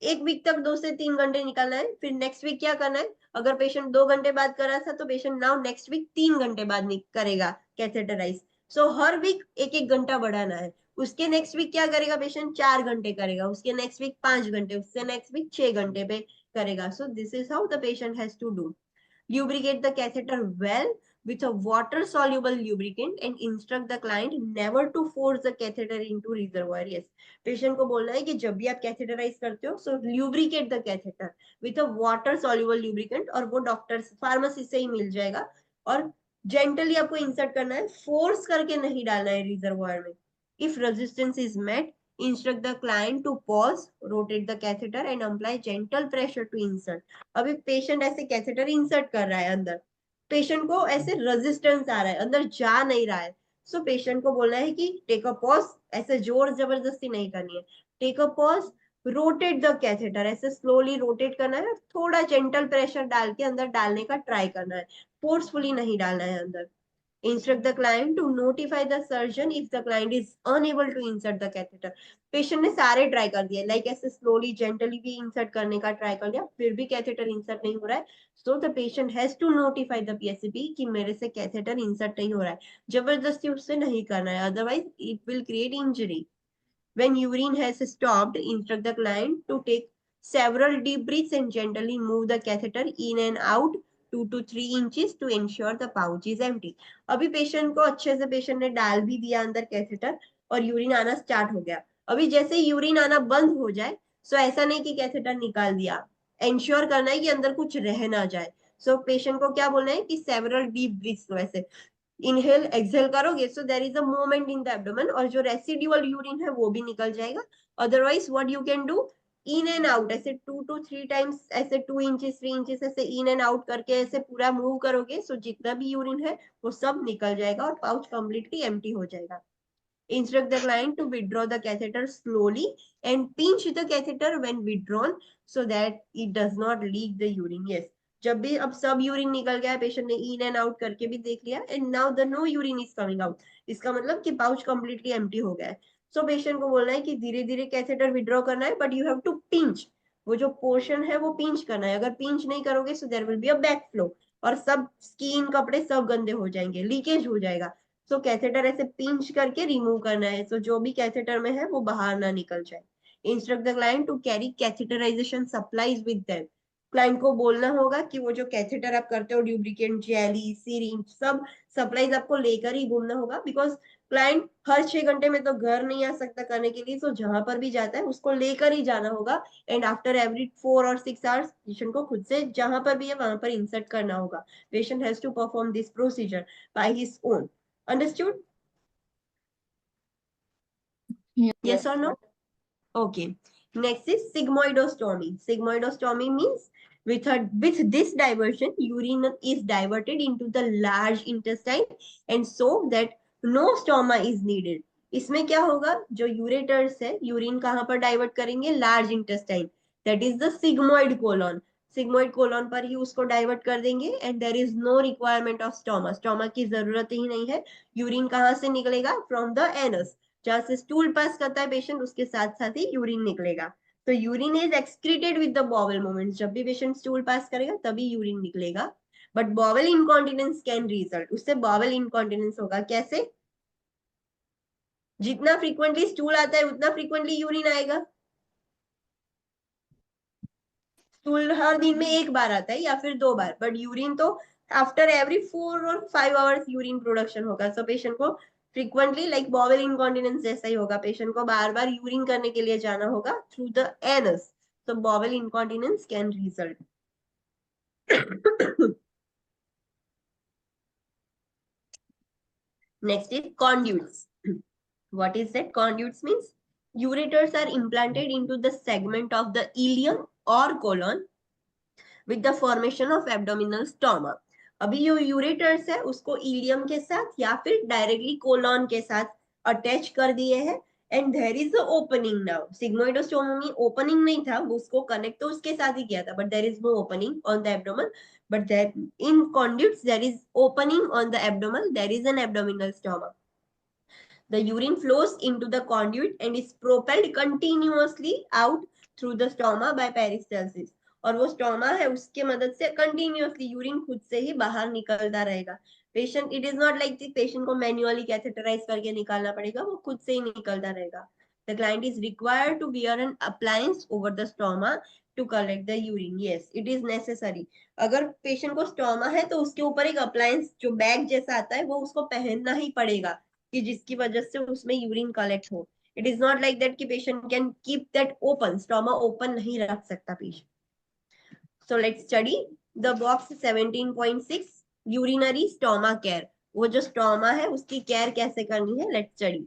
एक वीक तक 2 से 3 घंटे निकालना है, फिर नेक्स्ट वीक क्या करना है, अगर पेशेंट 2 घंटे बाद कर रहा था तो पेशेंट नाउ नेक्स्ट वीक 3 घंटे बाद करेगा कैथेटराइज. सो हर वीक 1-1 घंटा बढ़ाना है. उसके नेक्स्ट वीक क्या करेगा पेशेंट, 4 घंटे करेगा, उसके नेक्स्ट वीक 5 घंटे, उससे नेक्स्ट वीक 6 घंटे पे करेगा. So this is how the patient has to do. Lubricate the catheter well with a water soluble lubricant and instruct the client never to force the catheter into reservoir. Yes, patient को बोलना है कि जब भी आप catheterize करते हो, so lubricate the catheter with a water soluble lubricant, और वो डॉक्टर फार्मेसी से ही मिल जाएगा, और जेंटली आपको इंसर्ट करना है, फोर्स करके नहीं डालना है रिजर्वायर में. If resistance is met, instruct the client to pause, rotate the catheter and apply gentle pressure to insert. अभी पेशेंट ऐसे कैथेटर इंसर्ट कर रहा है अंदर, पेशेंट को ऐसे रेजिस्टेंस आ रहा है, अंदर जा नहीं रहा है, सो पेशेंट को बोलना है कि टेक अ पॉज, ऐसे जोर जबरदस्ती नहीं करनी है, take a pause, rotate the catheter, ऐसे स्लोली रोटेट करना है, थोड़ा जेंटल प्रेशर डाल के अंदर डालने का ट्राई करना है, फोर्सफुली नहीं डालना है अंदर. Instruct the client to notify the surgeon if the client is unable to insert the catheter. Patient ने सारे ट्राई कर दिए, लाइक ऐसे स्लोली जेंटली भी इंसर्ट करने का ट्राई कर लिया, फिर भी कैथेटर इंसर्ट नहीं हो रहा है, so the patient has to notify the PSCP कि मेरे से कैथेटर इंसर्ट नहीं हो रहा है. जबरदस्ती उससे नहीं करना है, otherwise it will create injury. When urine has stopped, instruct the client to take several deep breaths and gently move the catheter in and out 2 to 3 inches to ensure the pouch is empty. अभी patient को अच्छे से patient ने डाल भी दिया अंदर catheter और यूरिन आना स्टार्ट हो गया. अभी जैसे यूरिन आना बंद हो जाए, सो ऐसा नहीं कि कैथेटर निकाल दिया, इंश्योर करना है कि अंदर कुछ रह ना जाए. सो पेशेंट को क्या बोलना है कि सेवरल डीप ब्रीथ्स, वैसे इनहेल एक्सहेल करोगे, so there is a movement in the abdomen, और जो रेसिडुअल यूरिन है वो भी निकल जाएगा. Otherwise what you can do, in and out, ऐसे 2 to 3 टाइम्स, ऐसे 2 इंचेस 3 इंचेस ऐसे इन एंड आउट करके ऐसे पूरा मूव करोगे, सो जितना भी यूरिन है वो सब निकल जाएगा और पाउच कंप्लीटली एम्प्टी हो जाएगा. Instruct the client to withdraw the catheter slowly and pinch the catheter when withdrawn so that it does not leak the urine. Yes, जब भी अब सब यूरिन निकल गया, पेशेंट ने इन एंड आउट करके भी देख लिया, and now the no urine is coming out, इसका मतलब कि पाउच कंप्लीटली एम्प्टी हो गया है. सो पेशेंट को बोलना है कि धीरे धीरे कैथेटर विड्रॉ करना है, but you have to pinch, वो जो पोर्शन है वो पिंच करना है, अगर पिंच नहीं करोगे so there will be a back flow, और सब स्किन कपड़े सब गंदे हो जाएंगे, लीकेज हो जाएगा। सो कैथेटर ऐसे पिंच करके रिमूव करना है, सो जो भी कैथेटर में है वो बाहर ना निकल जाए। Instruct the client to carry catheterization supplies with them. Client को बोलना होगा कि वो जो कैथेटर आप करते हो, ल्यूब्रिकेंट, जेली, सीरिंज, सब सप्लाईज आपको लेकर ही घूमना होगा, बिकॉज क्लाइंट हर 6 घंटे में तो घर नहीं आ सकता करने के लिए, तो जहां पर भी जाता है उसको लेकर ही जाना होगा। एंड आफ्टर एवरी 4 और 6 आवर्स पेशेंट को खुद से जहां पर भी है वहां पर इंसर्ट करना होगा। Patient has to perform this procedure by his own. Understood? Yes or no? Okay. Next is sigmoidostomy. Sigmoidostomy means with this diversion, urine is diverted into the large intestine, and so that no stoma is needed. इसमें क्या होगा, जो ureters है urine कहाँ पर divert करेंगे, large intestine, that is the sigmoid colon. Sigmoid colon पर ही उसको डाइवर्ट कर देंगे, and there is no requirement of stoma. Stoma की जरूरत ही नहीं है। यूरिन कहाँ से निकलेगा, फ्रॉम द एनस, जहां से स्टूल पास करता है पेशेंट उसके साथ साथ ही यूरिन निकलेगा। तो urine is excreted with the bowel movement, जब भी पेशेंट स्टूल पास करेगा तभी यूरिन निकलेगा। But bowel incontinence can result, उससे बॉवल इनकॉन्टिनेंस होगा। कैसे? जितना फ्रीक्वेंटली स्टूल आता है उतना फ्रीक्वेंटली यूरिन आएगा। स्टूल हर दिन में एक बार आता है या फिर 2 बार, बट यूरिन तो आफ्टर एवरी 4 और 5 आवर्स यूरिन प्रोडक्शन होगा। सो पेशेंट को फ्रीक्वेंटली लाइक बॉवल इनकॉन्टिनेंस जैसा ही होगा, पेशेंट को बार बार यूरिन करने के लिए जाना होगा through the anus. So bowel incontinence can result. Next is conduits. What is that? Conduits means ureters are implanted into the segment of the ileum or colon with the formation of abdominal stoma. अभी जो ureters है उसको ilium के साथ या फिर directly colon के साथ अटैच कर दिए हैं, and there is a opening now. Sigmoidostoma में ओपनिंग नहीं था, उसको कनेक्ट तो उसके साथ ही किया था, but there is no opening on the abdomen. But in conduits there is opening on the abdomen, there is an abdominal stoma. The urine flows into the conduit and is propelled continuously out through the stoma by peristalsis. और वो stoma है उसके मदद से continuously urine खुद से ही बाहर निकलता रहेगा। Patient, it is not like patient को मैन्युअली कैथेटराइज करके निकालना पड़ेगा, वो खुद से ही निकलता रहेगा। The client is required to wear an appliance over the stoma to collect the urine. Yes, it is necessary. अगर पेशेंट को स्टोमा है तो उसके ऊपर एक अप्लायंस जो बैग जैसा आता है वो उसको पहनना ही पड़ेगा, कि जिसकी वजह से उसमें यूरिन कलेक्ट हो। It is not like that कि patient can keep that open, stoma open नहीं रख सकता patient. So let's study the box 17.6 urinary stoma care. वो जो स्टोमा है उसकी केयर कैसे करनी है, let's study.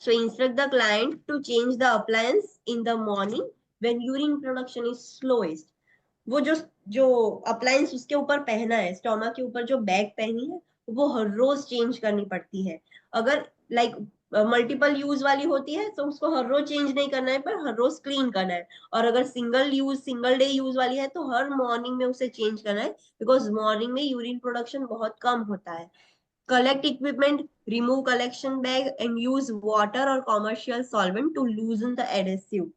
So instruct the client to change the appliance in the morning when urine production is slowest. वो जो जो अप्लायंस उसके ऊपर पहना है, स्टोमा के ऊपर जो बैग पहनी है वो हर रोज चेंज करनी पड़ती है। अगर लाइक मल्टीपल यूज वाली होती है तो उसको हर रोज चेंज नहीं करना है, पर हर रोज क्लीन करना है। और अगर सिंगल डे यूज वाली है तो हर मॉर्निंग में उसे चेंज करना है, बिकॉज मॉर्निंग में यूरिन प्रोडक्शन बहुत कम होता है। Collect equipment, remove collection bag and use water or commercial solvent to loosen the adhesive.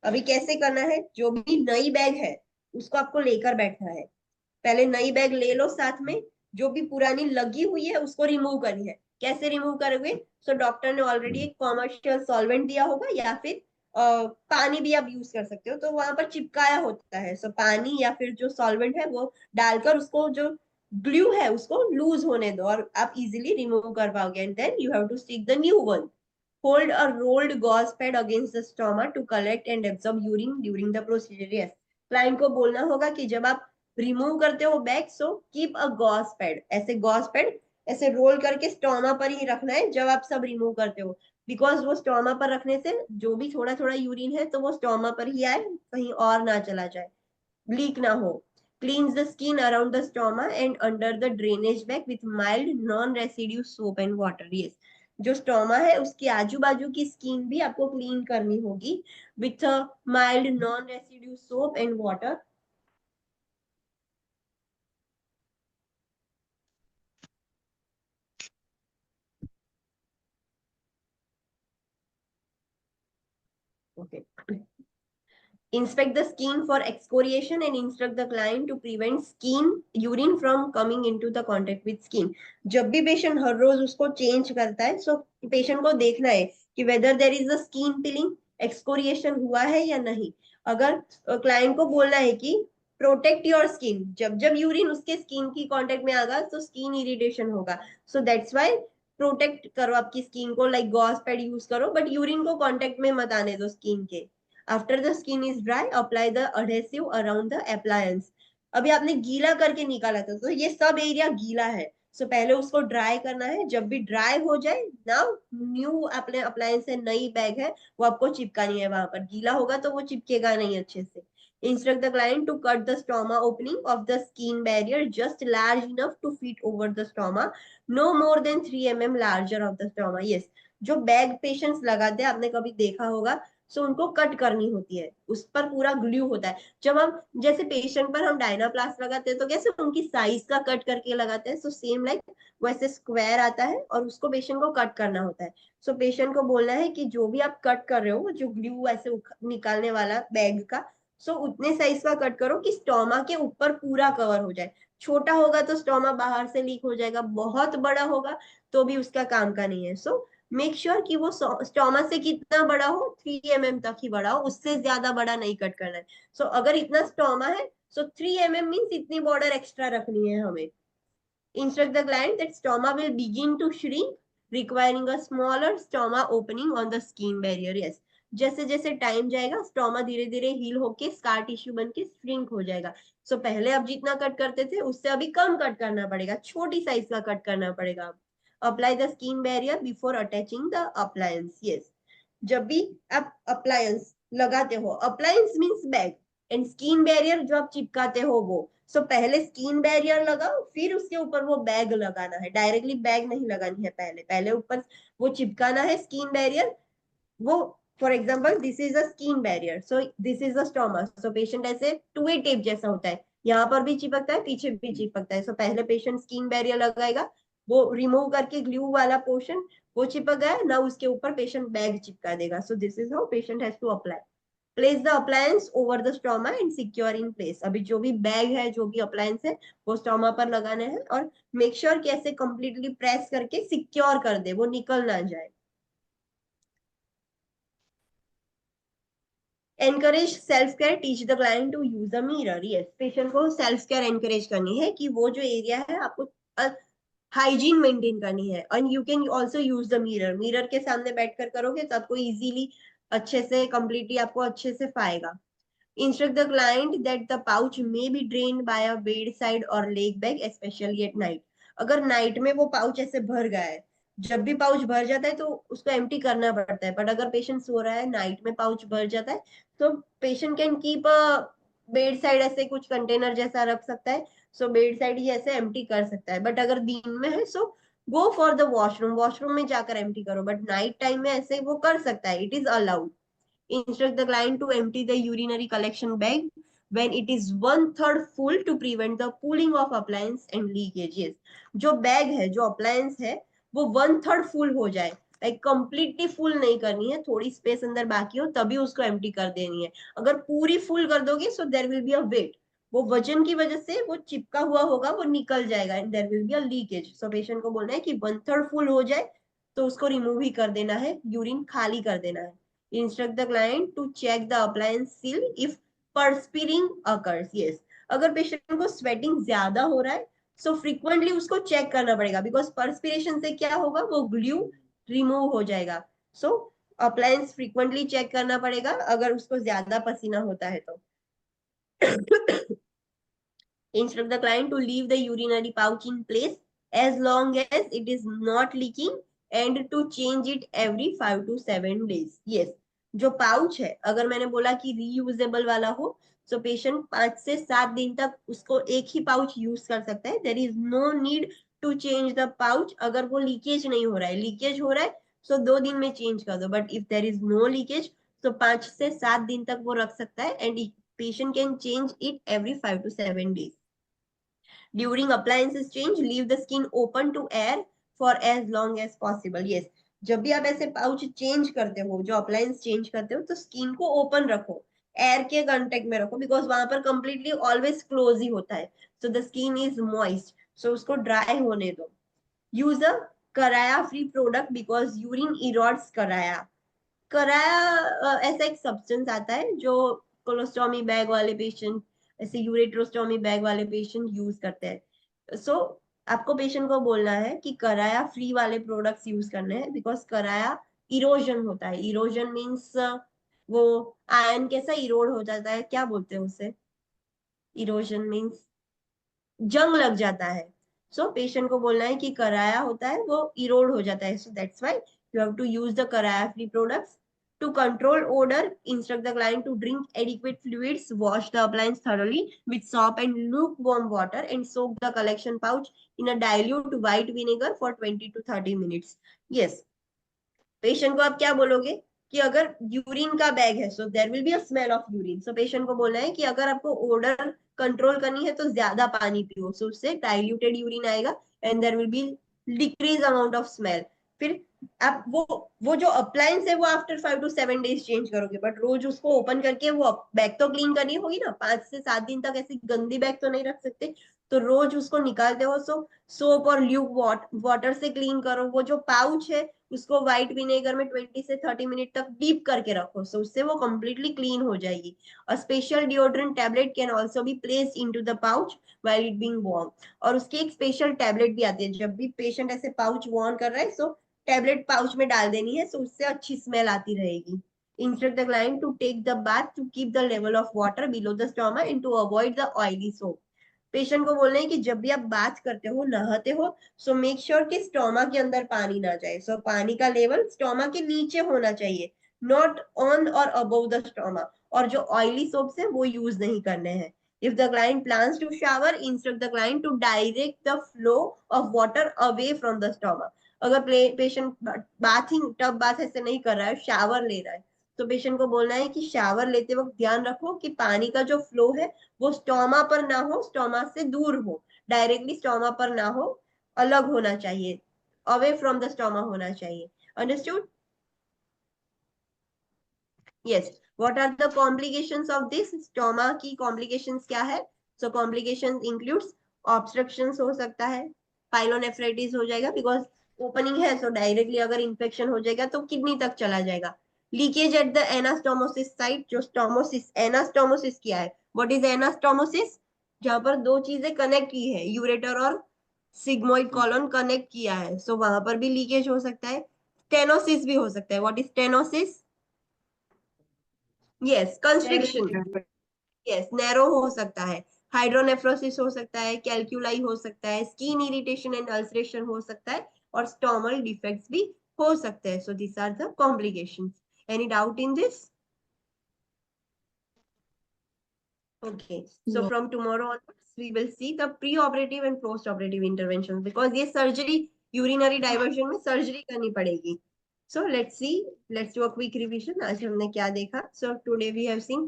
अभी कैसे करना है, जो भी नई बैग है उसको आपको लेकर बैठना है। पहले नई बैग ले लो साथ में, जो भी पुरानी लगी हुई है उसको रिमूव करनी है। कैसे रिमूव करोगे? सो डॉक्टर ने ऑलरेडी एक कॉमर्शियल सॉल्वेंट दिया होगा, या फिर पानी भी आप यूज कर सकते हो, तो वहां पर चिपकाया होता है। सो पानी या फिर जो सॉल्वेंट है वो डालकर उसको जो ग्लू है उसको लूज होने दो, और आप इजीली रिमूव कर पाओगे। And then you have to stick the new one. Hold a rolled gauze pad against the stoma to collect and absorb urine during the procedure. Yes, client को बोलना होगा कि जब आप रिमूव करते हो bag, so keep a gauze pad, ऐसे gauze pad ऐसे रोल करके स्टोमा पर ही रखना है जब आप सब रिमूव करते हो, बिकॉज वो स्टोमा पर रखने से जो भी थोड़ा थोड़ा यूरिन है तो वो स्टोमा पर ही आए, कहीं और ना चला जाए, लीक ना हो। Cleans the skin around the stoma and under the drainage bag with mild non-residue soap and water. Yes, जो स्टोमा है उसके आजू बाजू की स्किन भी आपको क्लीन करनी होगी with mild non residue soap and water. Okay. Inspect the skin for excoriation and instruct the client to prevent skin urine from coming into the contact with skin. जब भी पेशेंट हर रोज उसको change करता है, सो patient को देखना है कि whether there is a skin peeling, excoriation हुआ है या नहीं. अगर क्लाइंट को बोलना है कि प्रोटेक्ट योर स्किन, जब जब यूरिन उसके स्किन की कांटेक्ट में आएगा तो स्किन इरिटेशन होगा. सो दैट्स व्हाई प्रोटेक्ट करो आपकी स्किन को, लाइक गॉस पैड यूज करो, बट यूरिन को कांटेक्ट में मत आने दो स्किन के. After the skin is dry, apply the adhesive around the appliance. अभी आपने गीला करके निकाला था, तो ये सब एरिया गीला है. सो पहले उसको ड्राई करना है. जब भी ड्राई हो जाए, नाउ न्यू अपने अप्लायंस है, नई बैग है, वो आपको चिपकानी है वहां पर. गीला होगा तो वो चिपकेगा नहीं अच्छे से. Instruct the client to cut the stoma opening of the skin barrier just large enough to fit over the stoma, no more than 3 mm larger of the stoma. Yes, जो बैग पेशेंट्स लगाते हैं, आपने कभी देखा होगा, सो उनको cut करनी होती है, उस पर पूरा ग्लू होता है. जब हम जैसे पेशेंट पर हम डायनाप्लास्ट लगाते हैं तो कैसे उनकी साइज का कट करके लगाते हैं, सो सेम लाइक वैसे स्क्वायर आता है और उसको पेशेंट को कट करना होता है. सो पेशेंट को बोलना है कि जो भी आप कट कर रहे हो, जो ग्लू ऐसे निकालने वाला बैग का, सो उतने साइज का कट करो कि स्टोमा के ऊपर पूरा कवर हो जाए. छोटा होगा तो स्टोमा बाहर से लीक हो जाएगा, बहुत बड़ा होगा तो भी उसका काम का नहीं है. सो मेक श्योर कि वो स्टोमा से कितना बड़ा हो, 3 mm तक ही बड़ा हो, उससे ज्यादा बड़ा नहीं कट करना है. सो अगर इतना स्टोमा है, सो 3 mm मीन्स इतनी बॉर्डर एक्स्ट्रा रखनी है हमें. Instruct the client that stoma will begin to shrink, requiring a smaller stoma opening on the skin barrier. Yes, जैसे जैसे टाइम जाएगा स्टोमा धीरे धीरे हील होके स्कार टिश्यू बन के श्रिंक हो जाएगा. सो पहले आप जितना कट करते थे उससे अभी कम कट करना पड़ेगा, छोटी साइज का कट करना पड़ेगा. Apply the skin barrier before attaching the appliance. Yes, जब भी आप अप्लायंस लगाते हो, appliance means bag, and skin barrier जो आप चिपकाते हो वो, सो पहले स्किन बैरियर लगाओ, फिर उसके ऊपर वो बैग लगाना है. डायरेक्टली बैग नहीं लगानी है, पहले पहले ऊपर वो चिपकाना है स्किन बैरियर. वो for example this is a skin barrier, so this is a stoma. So patient ऐसे 2-way टेप जैसा होता है, यहाँ पर भी चिपकता है, पीछे भी चिपकता है. सो पहले पेशेंट स्किन बैरियर लगाएगा, वो रिमूव करके ग्लू वाला पोर्शन वो चिपक गया ना, उसके ऊपर पेशेंट बैग चिपका देगा. So this is how patient has to apply. Place the appliance over the stoma and secure in place. अभी जो भी बैग है, जो भी अप्लायंस है, वो स्टोमा पर लगाने हैं और मेक श्योर कि ऐसे कंप्लीटली प्रेस करके सिक्योर कर दे, वो निकल ना जाए. Encourage self care, teach the client to use a mirror. Yes, patient को सेल्फ केयर एनकरेज करनी है कि वो जो एरिया है आपको हाइजीन मेंटेन करनी है. And you can also use the mirror. Mirror के सामने बैठकर करोगे तो आपको इजीली अच्छे से कंप्लीटली आपको अच्छे से पाएगा. Instruct the client that the pouch may be drained by a bedside or leg bag, especially at night. अगर नाइट में वो पाउच ऐसे भर गया है, जब भी पाउच भर जाता है तो उसको एम्प्टी करना पड़ता है. बट अगर पेशेंट सो रहा है, नाइट में पाउच भर जाता है, तो patient can keep a bed side, ऐसे कुछ कंटेनर जैसा रख सकता है. सो बेड साइड ही ऐसे एम्प्टी कर सकता है. बट अगर दिन में है, so go for the washroom, washroom में जाकर एम्प्टी करो. बट नाइट टाइम में ऐसे वो कर सकता है, it is allowed. Instruct the client to empty the urinary collection bag when it is 1/3 full to prevent the pooling of appliance and leakages. जो बैग है, जो अप्लायंस है, वो 1/3 फुल हो जाए, लाइक कंप्लीटली फुल नहीं करनी है, थोड़ी स्पेस अंदर बाकी हो तभी उसको एम्प्टी कर देनी है. अगर पूरी फुल कर दोगे, so there will be a weight, वो वजन की वजह से वो चिपका हुआ होगा, वो निकल जाएगा and there will be a leakage. So patient को बोलना है कि 1/3 फुल हो जाए तो उसको रिमूव ही कर देना है, यूरिन खाली कर देना है. Instruct the client to check the appliance seal if perspiring occurs. Yes, अगर पेशेंट को स्वेटिंग ज्यादा हो रहा है, सो फ्रीक्वेंटली उसको चेक करना पड़ेगा, बिकॉज परस्पिरेशन से क्या होगा, वो ग्लू रिमूव हो जाएगा. सो अप्लायंस फ्रीक्वेंटली चेक करना पड़ेगा अगर उसको ज्यादा पसीना होता है तो. Instruct the client to leave the urinary pouch in place as long as it is not leaking and to change it every 5 to 7 days. Yes, जो पाउच है, अगर मैंने बोला कि रीयूजेबल वाला हो, सो पेशेंट 5 से 7 दिन तक उसको एक ही पाउच यूज कर सकता है. There is no need to change the pouch. अगर वो लीकेज नहीं हो रहा है, लीकेज हो रहा है, सो 2 दिन में चेंज कर दो. But if there is no leakage, तो 5 से 7 दिन तक वो रख सकता है and patient can change it every 5 to 7 days. During appliances change, leave the skin open to air for as long as possible. Yes, जब भी आप ऐसे पाउच चेंज करते हो, जो अप्लायंस चेंज करते हो, तो स्किन को ओपन रखो एयर के कांटेक्ट में रखो, बिकॉज वहां पर कंप्लीटली ऑलवेज क्लोज ही होता है, so the skin is moist, so उसको ड्राई होने दो। Use a karaya free product because urine erodes karaya. Karaya ऐसा एक सब्सटेंस आता है जो कोलोस्टोमी बैग वाले पेशेंट, ऐसे यूरेट्रोस्टोमी बैग वाले पेशेंट यूज करते हैं। सो आपको पेशेंट को बोलना है कि कराया फ्री वाले प्रोडक्ट्स यूज करने हैं, बिकॉज कराया इरोजन होता है। इरोजन मीन्स वो आयन कैसा इरोड हो जाता है, क्या बोलते हैं उसे, इरोजन मीन्स जंग लग जाता है। सो पेशेंट को बोलना है कि कराया होता है वो इरोड हो जाता है, so that's why you have to use the karaya free products. To control odor, instruct the client to drink adequate fluids, wash the appliance thoroughly with soap and lukewarm water, and soak the collection pouch in a dilute white vinegar for 20 to 30 minutes. Yes, patient को आप क्या बोलोगे कि अगर urine का bag है, so there will be a smell of urine, so patient को बोलना है कि अगर आपको ओडर कंट्रोल करनी है तो ज्यादा पानी पियो, सो उससे डाइल्यूटेड यूरिन आएगा and there will be decrease amount of smell. फिर आप वो जो अप्लायंस है वो आफ्टर 5 to 7 days चेंज करोगे, बट रोज उसको ओपन करके वो बैग तो क्लीन करनी होगी ना, 5 से 7 दिन तक ऐसी गंदी बैग तो नहीं रख सकते, तो रोज उसको निकालते हो, सो सोप और ल्यूक वाटर से क्लीन करो। वो जो पाउच है उसको व्हाइट विनेगर में 20 से 30 मिनट तक डीप करके रखो, सो उससे वो कंप्लीटली क्लीन हो जाएगी। A special deodorant tablet can also be placed into the pouch while it being warm. और उसकी एक स्पेशल टैबलेट भी आती है, जब भी पेशेंट ऐसे पाउच वॉर्म कर रहा है, सो टैबलेट पाउच में डाल देनी है, सो उससे अच्छी स्मेल आती रहेगी। Instruct the client to take the bath to keep the level of water below the stomach and to avoid the oily soap. Patient को बोलना है कि जब भी आप बात करते हो, नहाते हो, सो मेक श्योर कि स्टोमा के अंदर पानी ना जाए, सो पानी का लेवल स्टोमा के नीचे होना चाहिए, नॉट ऑन और अबव द स्टोमा। और जो ऑयली सोप्स है वो यूज नहीं करने हैं। If the client plans to shower, instruct the client to direct the flow of water away from the stoma. अगर पेशेंट बाथिंग टब बाथ ऐसे नहीं कर रहा है, शावर ले रहा है, तो पेशेंट को बोलना है कि शावर लेते वक्त ध्यान रखो कि पानी का जो फ्लो है वो स्टोमा पर ना हो, स्टोमा से दूर हो, डायरेक्टली स्टोमा पर ना हो, अलग होना चाहिए, अवे फ्रॉम द स्टोमा होना चाहिए। Understood? Yes. What are the complications of this? Stoma की कॉम्प्लिकेशंस क्या है? सो कॉम्प्लिकेशंस इंक्लूड्स ऑब्स्ट्रक्शंस हो सकता है, पाइलोनेफ्राइटिस हो जाएगा, बिकॉज ओपनिंग है, सो डायरेक्टली अगर इंफेक्शन हो जाएगा तो किडनी तक चला जाएगा। Leakage at the anastomosis site, जो स्टोमोसिस, एनास्टोमोसिस क्या है, व्हाट इज एनास्टोमोसिस? जहां पर दो चीजें कनेक्ट की है, यूरेटर और सिग्मोइड कॉलन कनेक्ट किया है, सो वहां पर भी लीकेज हो सकता है। स्टेनोसिस भी हो सकता है। What is stenosis? Yes, constriction. Yes, narrow हो सकता है, हाइड्रोनेफ्रोसिस हो सकता है, कैल्कुलाई हो सकता है, स्किन इरिटेशन एंड अल्सरेशन हो सकता है, और स्टोमल डिफेक्ट्स भी हो सकते हैं। So this are the complications. Any doubt in this? Okay, so Yeah. from tomorrow onwards, we will see the pre-operative and post-operative interventions, because ये surgery, urinary diversion में surgery करनी पड़ेगी। So let's see, let's do a quick revision. आज हमने क्या देखा? So today we have seen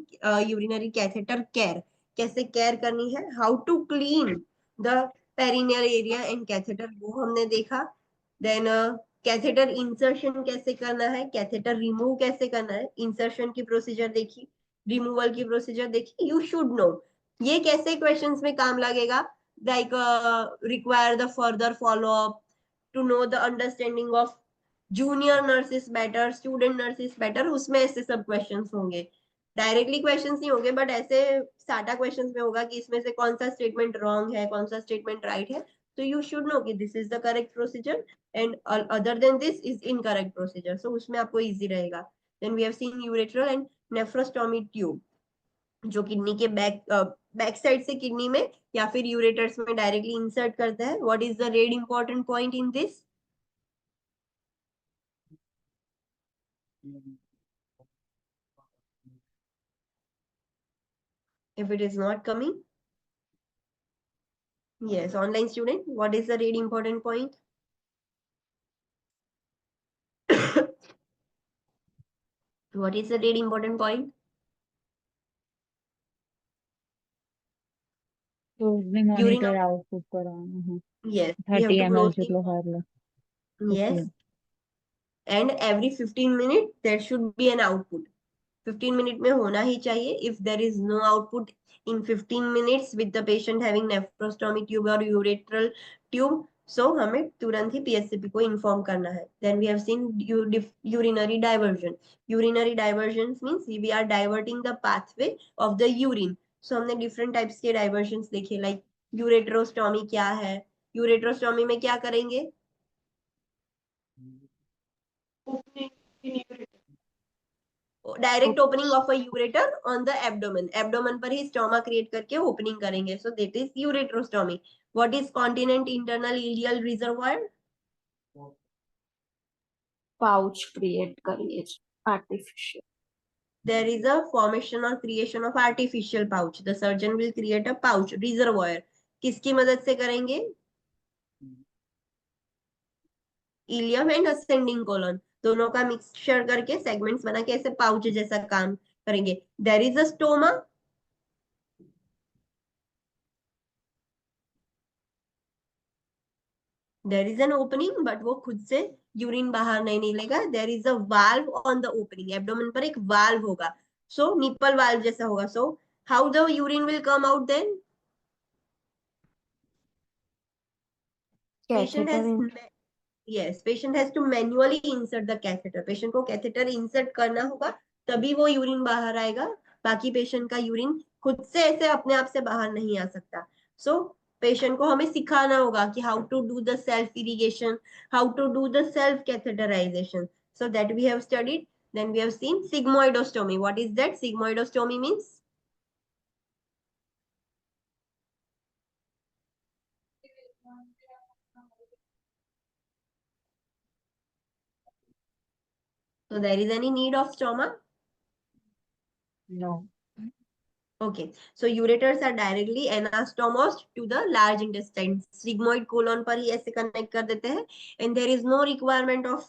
urinary catheter care, कैसे care करनी है, how to clean the perineal area and catheter, वो हमने देखा। Then catheter insertion कैसे करना है, catheter remove कैसे करना है, insertion की procedure देखी, रिमूवल की प्रोसीजर देखी। यू शुड नो ये कैसे क्वेश्चंस में काम लगेगा, like require the further follow up, to know the understanding of junior nurses better, student nurses better, उसमें ऐसे सब क्वेश्चंस होंगे। डायरेक्टली क्वेश्चंस नहीं होंगे, बट ऐसे साटा क्वेश्चंस में होगा कि इसमें से कौन सा स्टेटमेंट रॉन्ग है, कौन सा स्टेटमेंट राइट है, तो यू शुड नो कि this is the correct procedure and other than this is incorrect procedure, so उसमें आपको इजी रहेगा। Then we have seen ureteral and nephrostomy tube, जो किडनी के बैक साइड से किडनी में या फिर यूरेटर्स में डायरेक्टली इंसर्ट करता है। What is the red important point in this? If it is not coming, yes, online student, what is the read important point? What is the read important point? Closely Urine monitor output कराना है yes, we have 30 to ml closely जितलो हारला yes, and every 15 minutes there should be an output. 15 minute में होना ही चाहिए. If there is no output in 15 minutes with the patient having nephrostomy tube or ureteral tube, so हमें तुरंत ही PSCP को inform करना है. Then we have seen urinary diversion. Urinary diversions means we are diverting the pathway of the urine. So हमने different types के diversions देखे, like ureterostomy क्या है. ureterostomy में क्या करेंगे? opening in ureter. Direct opening of a ureter on the abdomen. Abdomen पर ही स्टोमा क्रिएट करके ओपनिंग करेंगे. So that is ureterostomy. What is continent internal ileal reservoir? Pouch create करिए artificial. There is a formation or creation of artificial pouch. The surgeon will create a pouch reservoir. किसकी मदद से करेंगे? Ilium and ascending colon दोनों का mixture करके segments बना के ऐसे पाउच जैसा काम करेंगे. There is a stoma. There is an opening but वो खुद से यूरिन बाहर नहीं निकलेगा. There is a valve on the opening. Abdomen पर एक वाल्व होगा. सो निपल वाल्व जैसा होगा. So how the urine will come out then? Patient has yes, patient has to manually insert the catheter. Patient को catheter insert करना होगा तभी वो यूरिन बाहर आएगा. बाकी पेशेंट का यूरिन खुद से ऐसे अपने आप से बाहर नहीं आ सकता. सो पेशेंट को हमें सिखाना होगा कि how to do the self irrigation, how to do the self catheterization. So that we have studied. Then we have seen sigmoidostomy. What is that? Sigmoidostomy means so there is any need of stoma? No. Okay, so ureters are directly anastomosed to the large intestine. Sigmoid colon पर ही ऐसे connect कर देते हैं. And there is no requirement of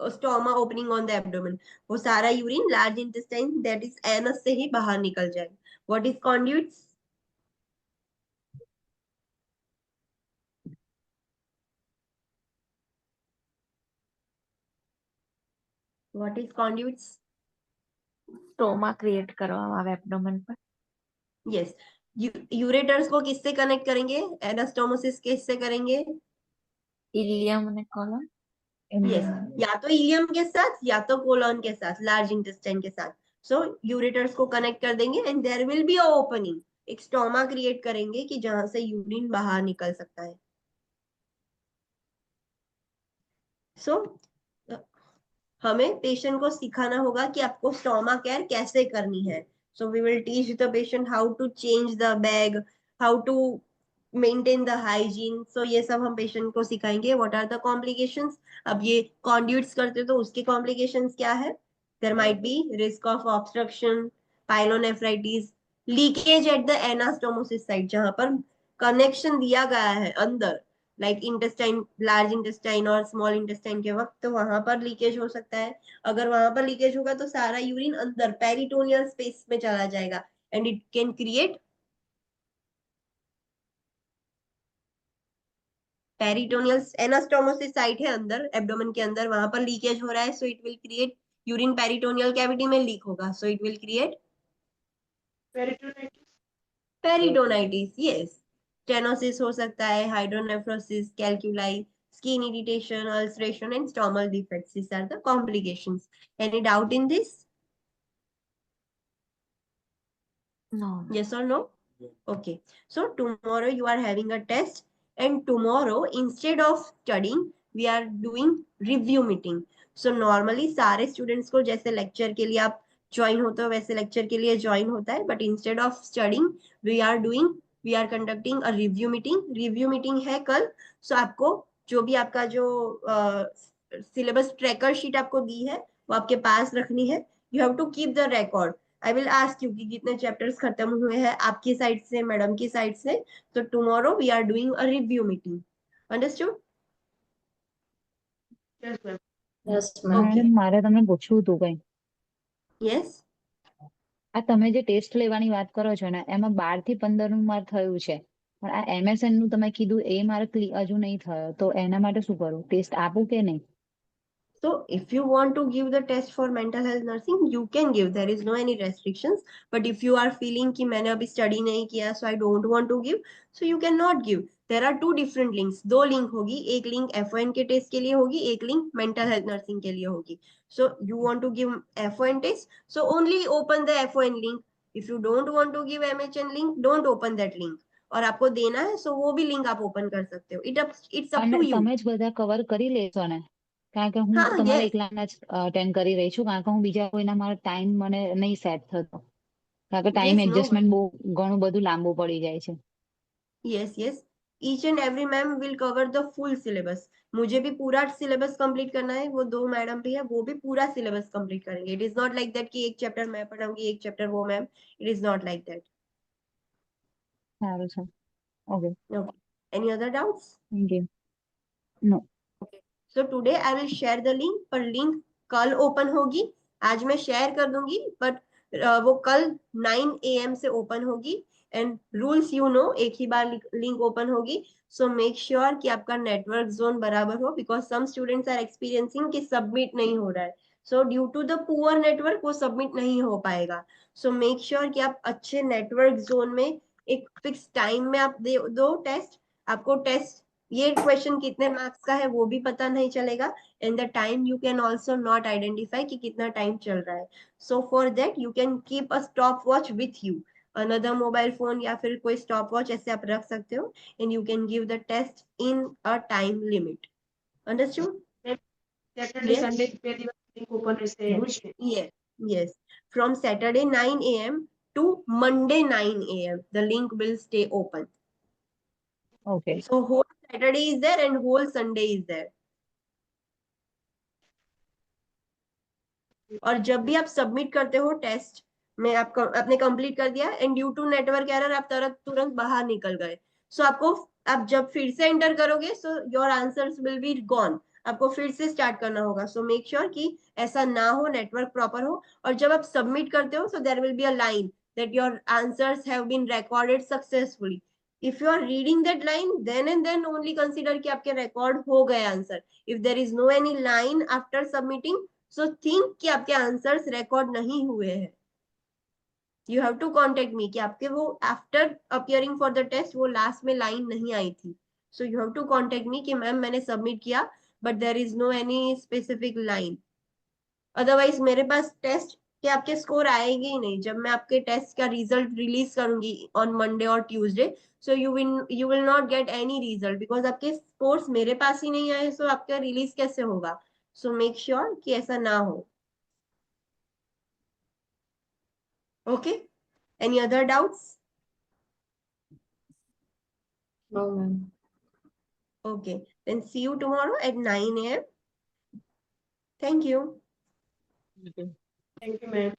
stoma opening on the abdomen. वो सारा urine large intestine that is anus से ही बाहर निकल जाए. What is conduits? What is conduits? Stoma create करवा एब्डोमेन पर. Yes. ureters को किससे कनेक्ट करेंगे? एनास्टोमोसिस किससे करेंगे? इलियम ने कॉलम. यस, या तो इलियम के साथ या तो कोलन के साथ, लार्ज इंटेस्टाइन के साथ. सो यूरेटर्स को कनेक्ट कर देंगे and there will be a opening. एक स्टोमा क्रिएट करेंगे कि जहां से यूरिन बाहर निकल सकता है. सो हमें पेशेंट को सिखाना होगा कि आपको स्टोमा केयर कैसे करनी है. So we will teach the patient how to change the bag, how to maintain the hygiene. So ये सब हम पेशेंट को सिखाएंगे. What are the complications? अब ये कॉन्ड्यूट्स करते तो उसके कॉम्प्लिकेशंस क्या है? There might be risk of obstruction, pyelonephritis, leakage at the anastomosis site जहां पर कनेक्शन दिया गया है अंदर, लाइक इंटेस्टाइन, लार्ज इंटेस्टाइन और स्मॉल इंटेस्टाइन के वक्त, तो वहां पर लीकेज हो सकता है. अगर वहां पर लीकेज होगा तो सारा यूरिन अंदर पेरिटोनियल स्पेस में चला जाएगा and it can create peritoneal. Anastomosis site है अंदर एब्डोमेन के अंदर, वहां पर लीकेज हो रहा है. So it will create urine peritoneal cavity में लीक होगा. So it will create Peritonitis. Peritonitis. Yes, stenosis हो सकता है, hydronephrosis, कैल्कुलाई, skin irritation, ulceration, and stomal defects. These are the complications. Any doubt in this? No. Yes or no? Okay. So tomorrow you are having a test, and tomorrow instead of studying, we are doing review meeting. So normally सारे students को जैसे lecture के लिए आप join होते हो वैसे lecture के लिए join होता है. But instead of studying, we are conducting a review meeting. Review meeting है कल. So आपको जो भी आपका जो syllabus tracker sheet आपको दी है वो आपके पास रखनी है. You have to keep the record. I will ask you कि कितने चैप्टर्स खत्म हुए हैं आपकी साइड से, मैडम की साइड से. तो tomorrow we are doing a review meeting. Understood? Yes, ma'am. Yes ma'am. Okay. Madam મારે તમને પૂછવું હતું કઈ. યસ. આ તમે જે ટેસ્ટ લેવાની વાત કરો છો ને એમાં 12 થી 15 નું મારે થયું છે, પણ આ MSN નું તમે કીધું એ મારે હજુ નહીં થયો, તો એના માટે શું કરું? ટેસ્ટ આપું કે નહીં? So if you want to give the test for mental health nursing, you can give. There is no any restrictions. But if you are feeling कि मैंने अभी study नहीं किया, so I don't want to give, so you cannot give. There are two different links. दो link होगी. एक link FON के test के लिए होगी, एक link mental health nursing के लिए होगी. So you want to give FON test, so only open the FON link. If you don't want to give MHN link, don't open that link. और आपको देना है, so वो भी link आप open कर सकते हो. It's up અને to you. તમે જ બધા કવર કરી લેશો ને? કારણ કે હું હા, તમારા yes. એકલાના જ અટેન્ડ કરી રહી છું, કારણ કે હું બીજા કોઈના મારો ટાઈમ મને નહીં સેટ થતો, કારણ કે ટાઈમ Yes, no એડજસ્ટમેન્ટ બહુ ઘણું બધું લાંબુ પડી જાય છે. Yes, yes. Each and every ma'am will cover the full syllabus. मुझे भी पूरा सिलेबस कंप्लीट करना है, वो दो मैडम भी है, वो भी पूरा सिलेबस कंप्लीट करेंगे. It is not like that कि एक चैप्टर मैं पढ़ाऊंगी, एक चैप्टर वो ma'am. It is not like that. સારું છે. Okay, Okay. Any other doubts? Thank you. No. So today I will share the link, पर लिंक कल ओपन होगी. आज मैं शेयर कर दूंगी, बट वो कल 9 AM से ओपन होगी. एंड रूल्स यू नो, एक ही बार लिंक ओपन होगी. सो मेक श्योर कि आपका नेटवर्क जोन बराबर हो, because some students are experiencing कि सबमिट नहीं हो रहा है. So due to the poor network वो सबमिट नहीं हो पाएगा. सो मेक श्योर कि आप अच्छे नेटवर्क जोन में एक फिक्स टाइम में आप दो टेस्ट. आपको टेस्ट ये क्वेश्चन कितने मार्क्स का है वो भी पता नहीं चलेगा. And the time you can also not identify कि कितना टाइम चल रहा है. So for that you can keep a stop watch with you, another mobile phone या फिर कोई स्टॉप वॉच ऐसे आप रख सकते हो. And you can give the test in a time limit. Understood? Saturday Yes. Sunday બે દિવસ લિંક ઓપન રહેશે એવું છે. Yes, yes. From Saturday 9 AM to Monday 9 AM, the link will stay open. Okay, So whole Saturday is there and whole Sunday is there. और जब भी आप submit करते हो टेस्ट में, आपने कंप्लीट कर दिया and due to network error आप तुरंत बाहर निकल गए, सो आपको आप जब फिर से एंटर करोगे, so your answers will be gone. आपको फिर से स्टार्ट करना होगा. सो मेक श्योर कि ऐसा ना हो, नेटवर्क प्रॉपर हो. और जब आप सबमिट करते हो, so there will be a line that your answers have been recorded successfully. If you are reading that line, then and then only consider कि आपके record हो गए answer. If there is no any line after submitting, so think कि आपके answers record नहीं हुए हैं. You have to contact me कि आपके वो after appearing for the test वो लास्ट में लाइन नहीं आई थी. So you have to contact me कि मैम मैंने सबमिट किया but there is no any specific line. Otherwise मेरे पास टेस्ट के आपके स्कोर आएंगे ही नहीं जब मैं आपके टेस्ट का रिजल्ट रिलीज करूंगी ऑन मंडे और Tuesday. So you will not get any result because आपके स्कोर्स मेरे पास ही नहीं आए. सो आपका रिलीज कैसे होगा? सो मेक श्योर कि ऐसा ना हो. Okay. Any other doubts? No, ma'am. Okay. Then see you tomorrow at 9 AM. Thank you. Thank you ma'am.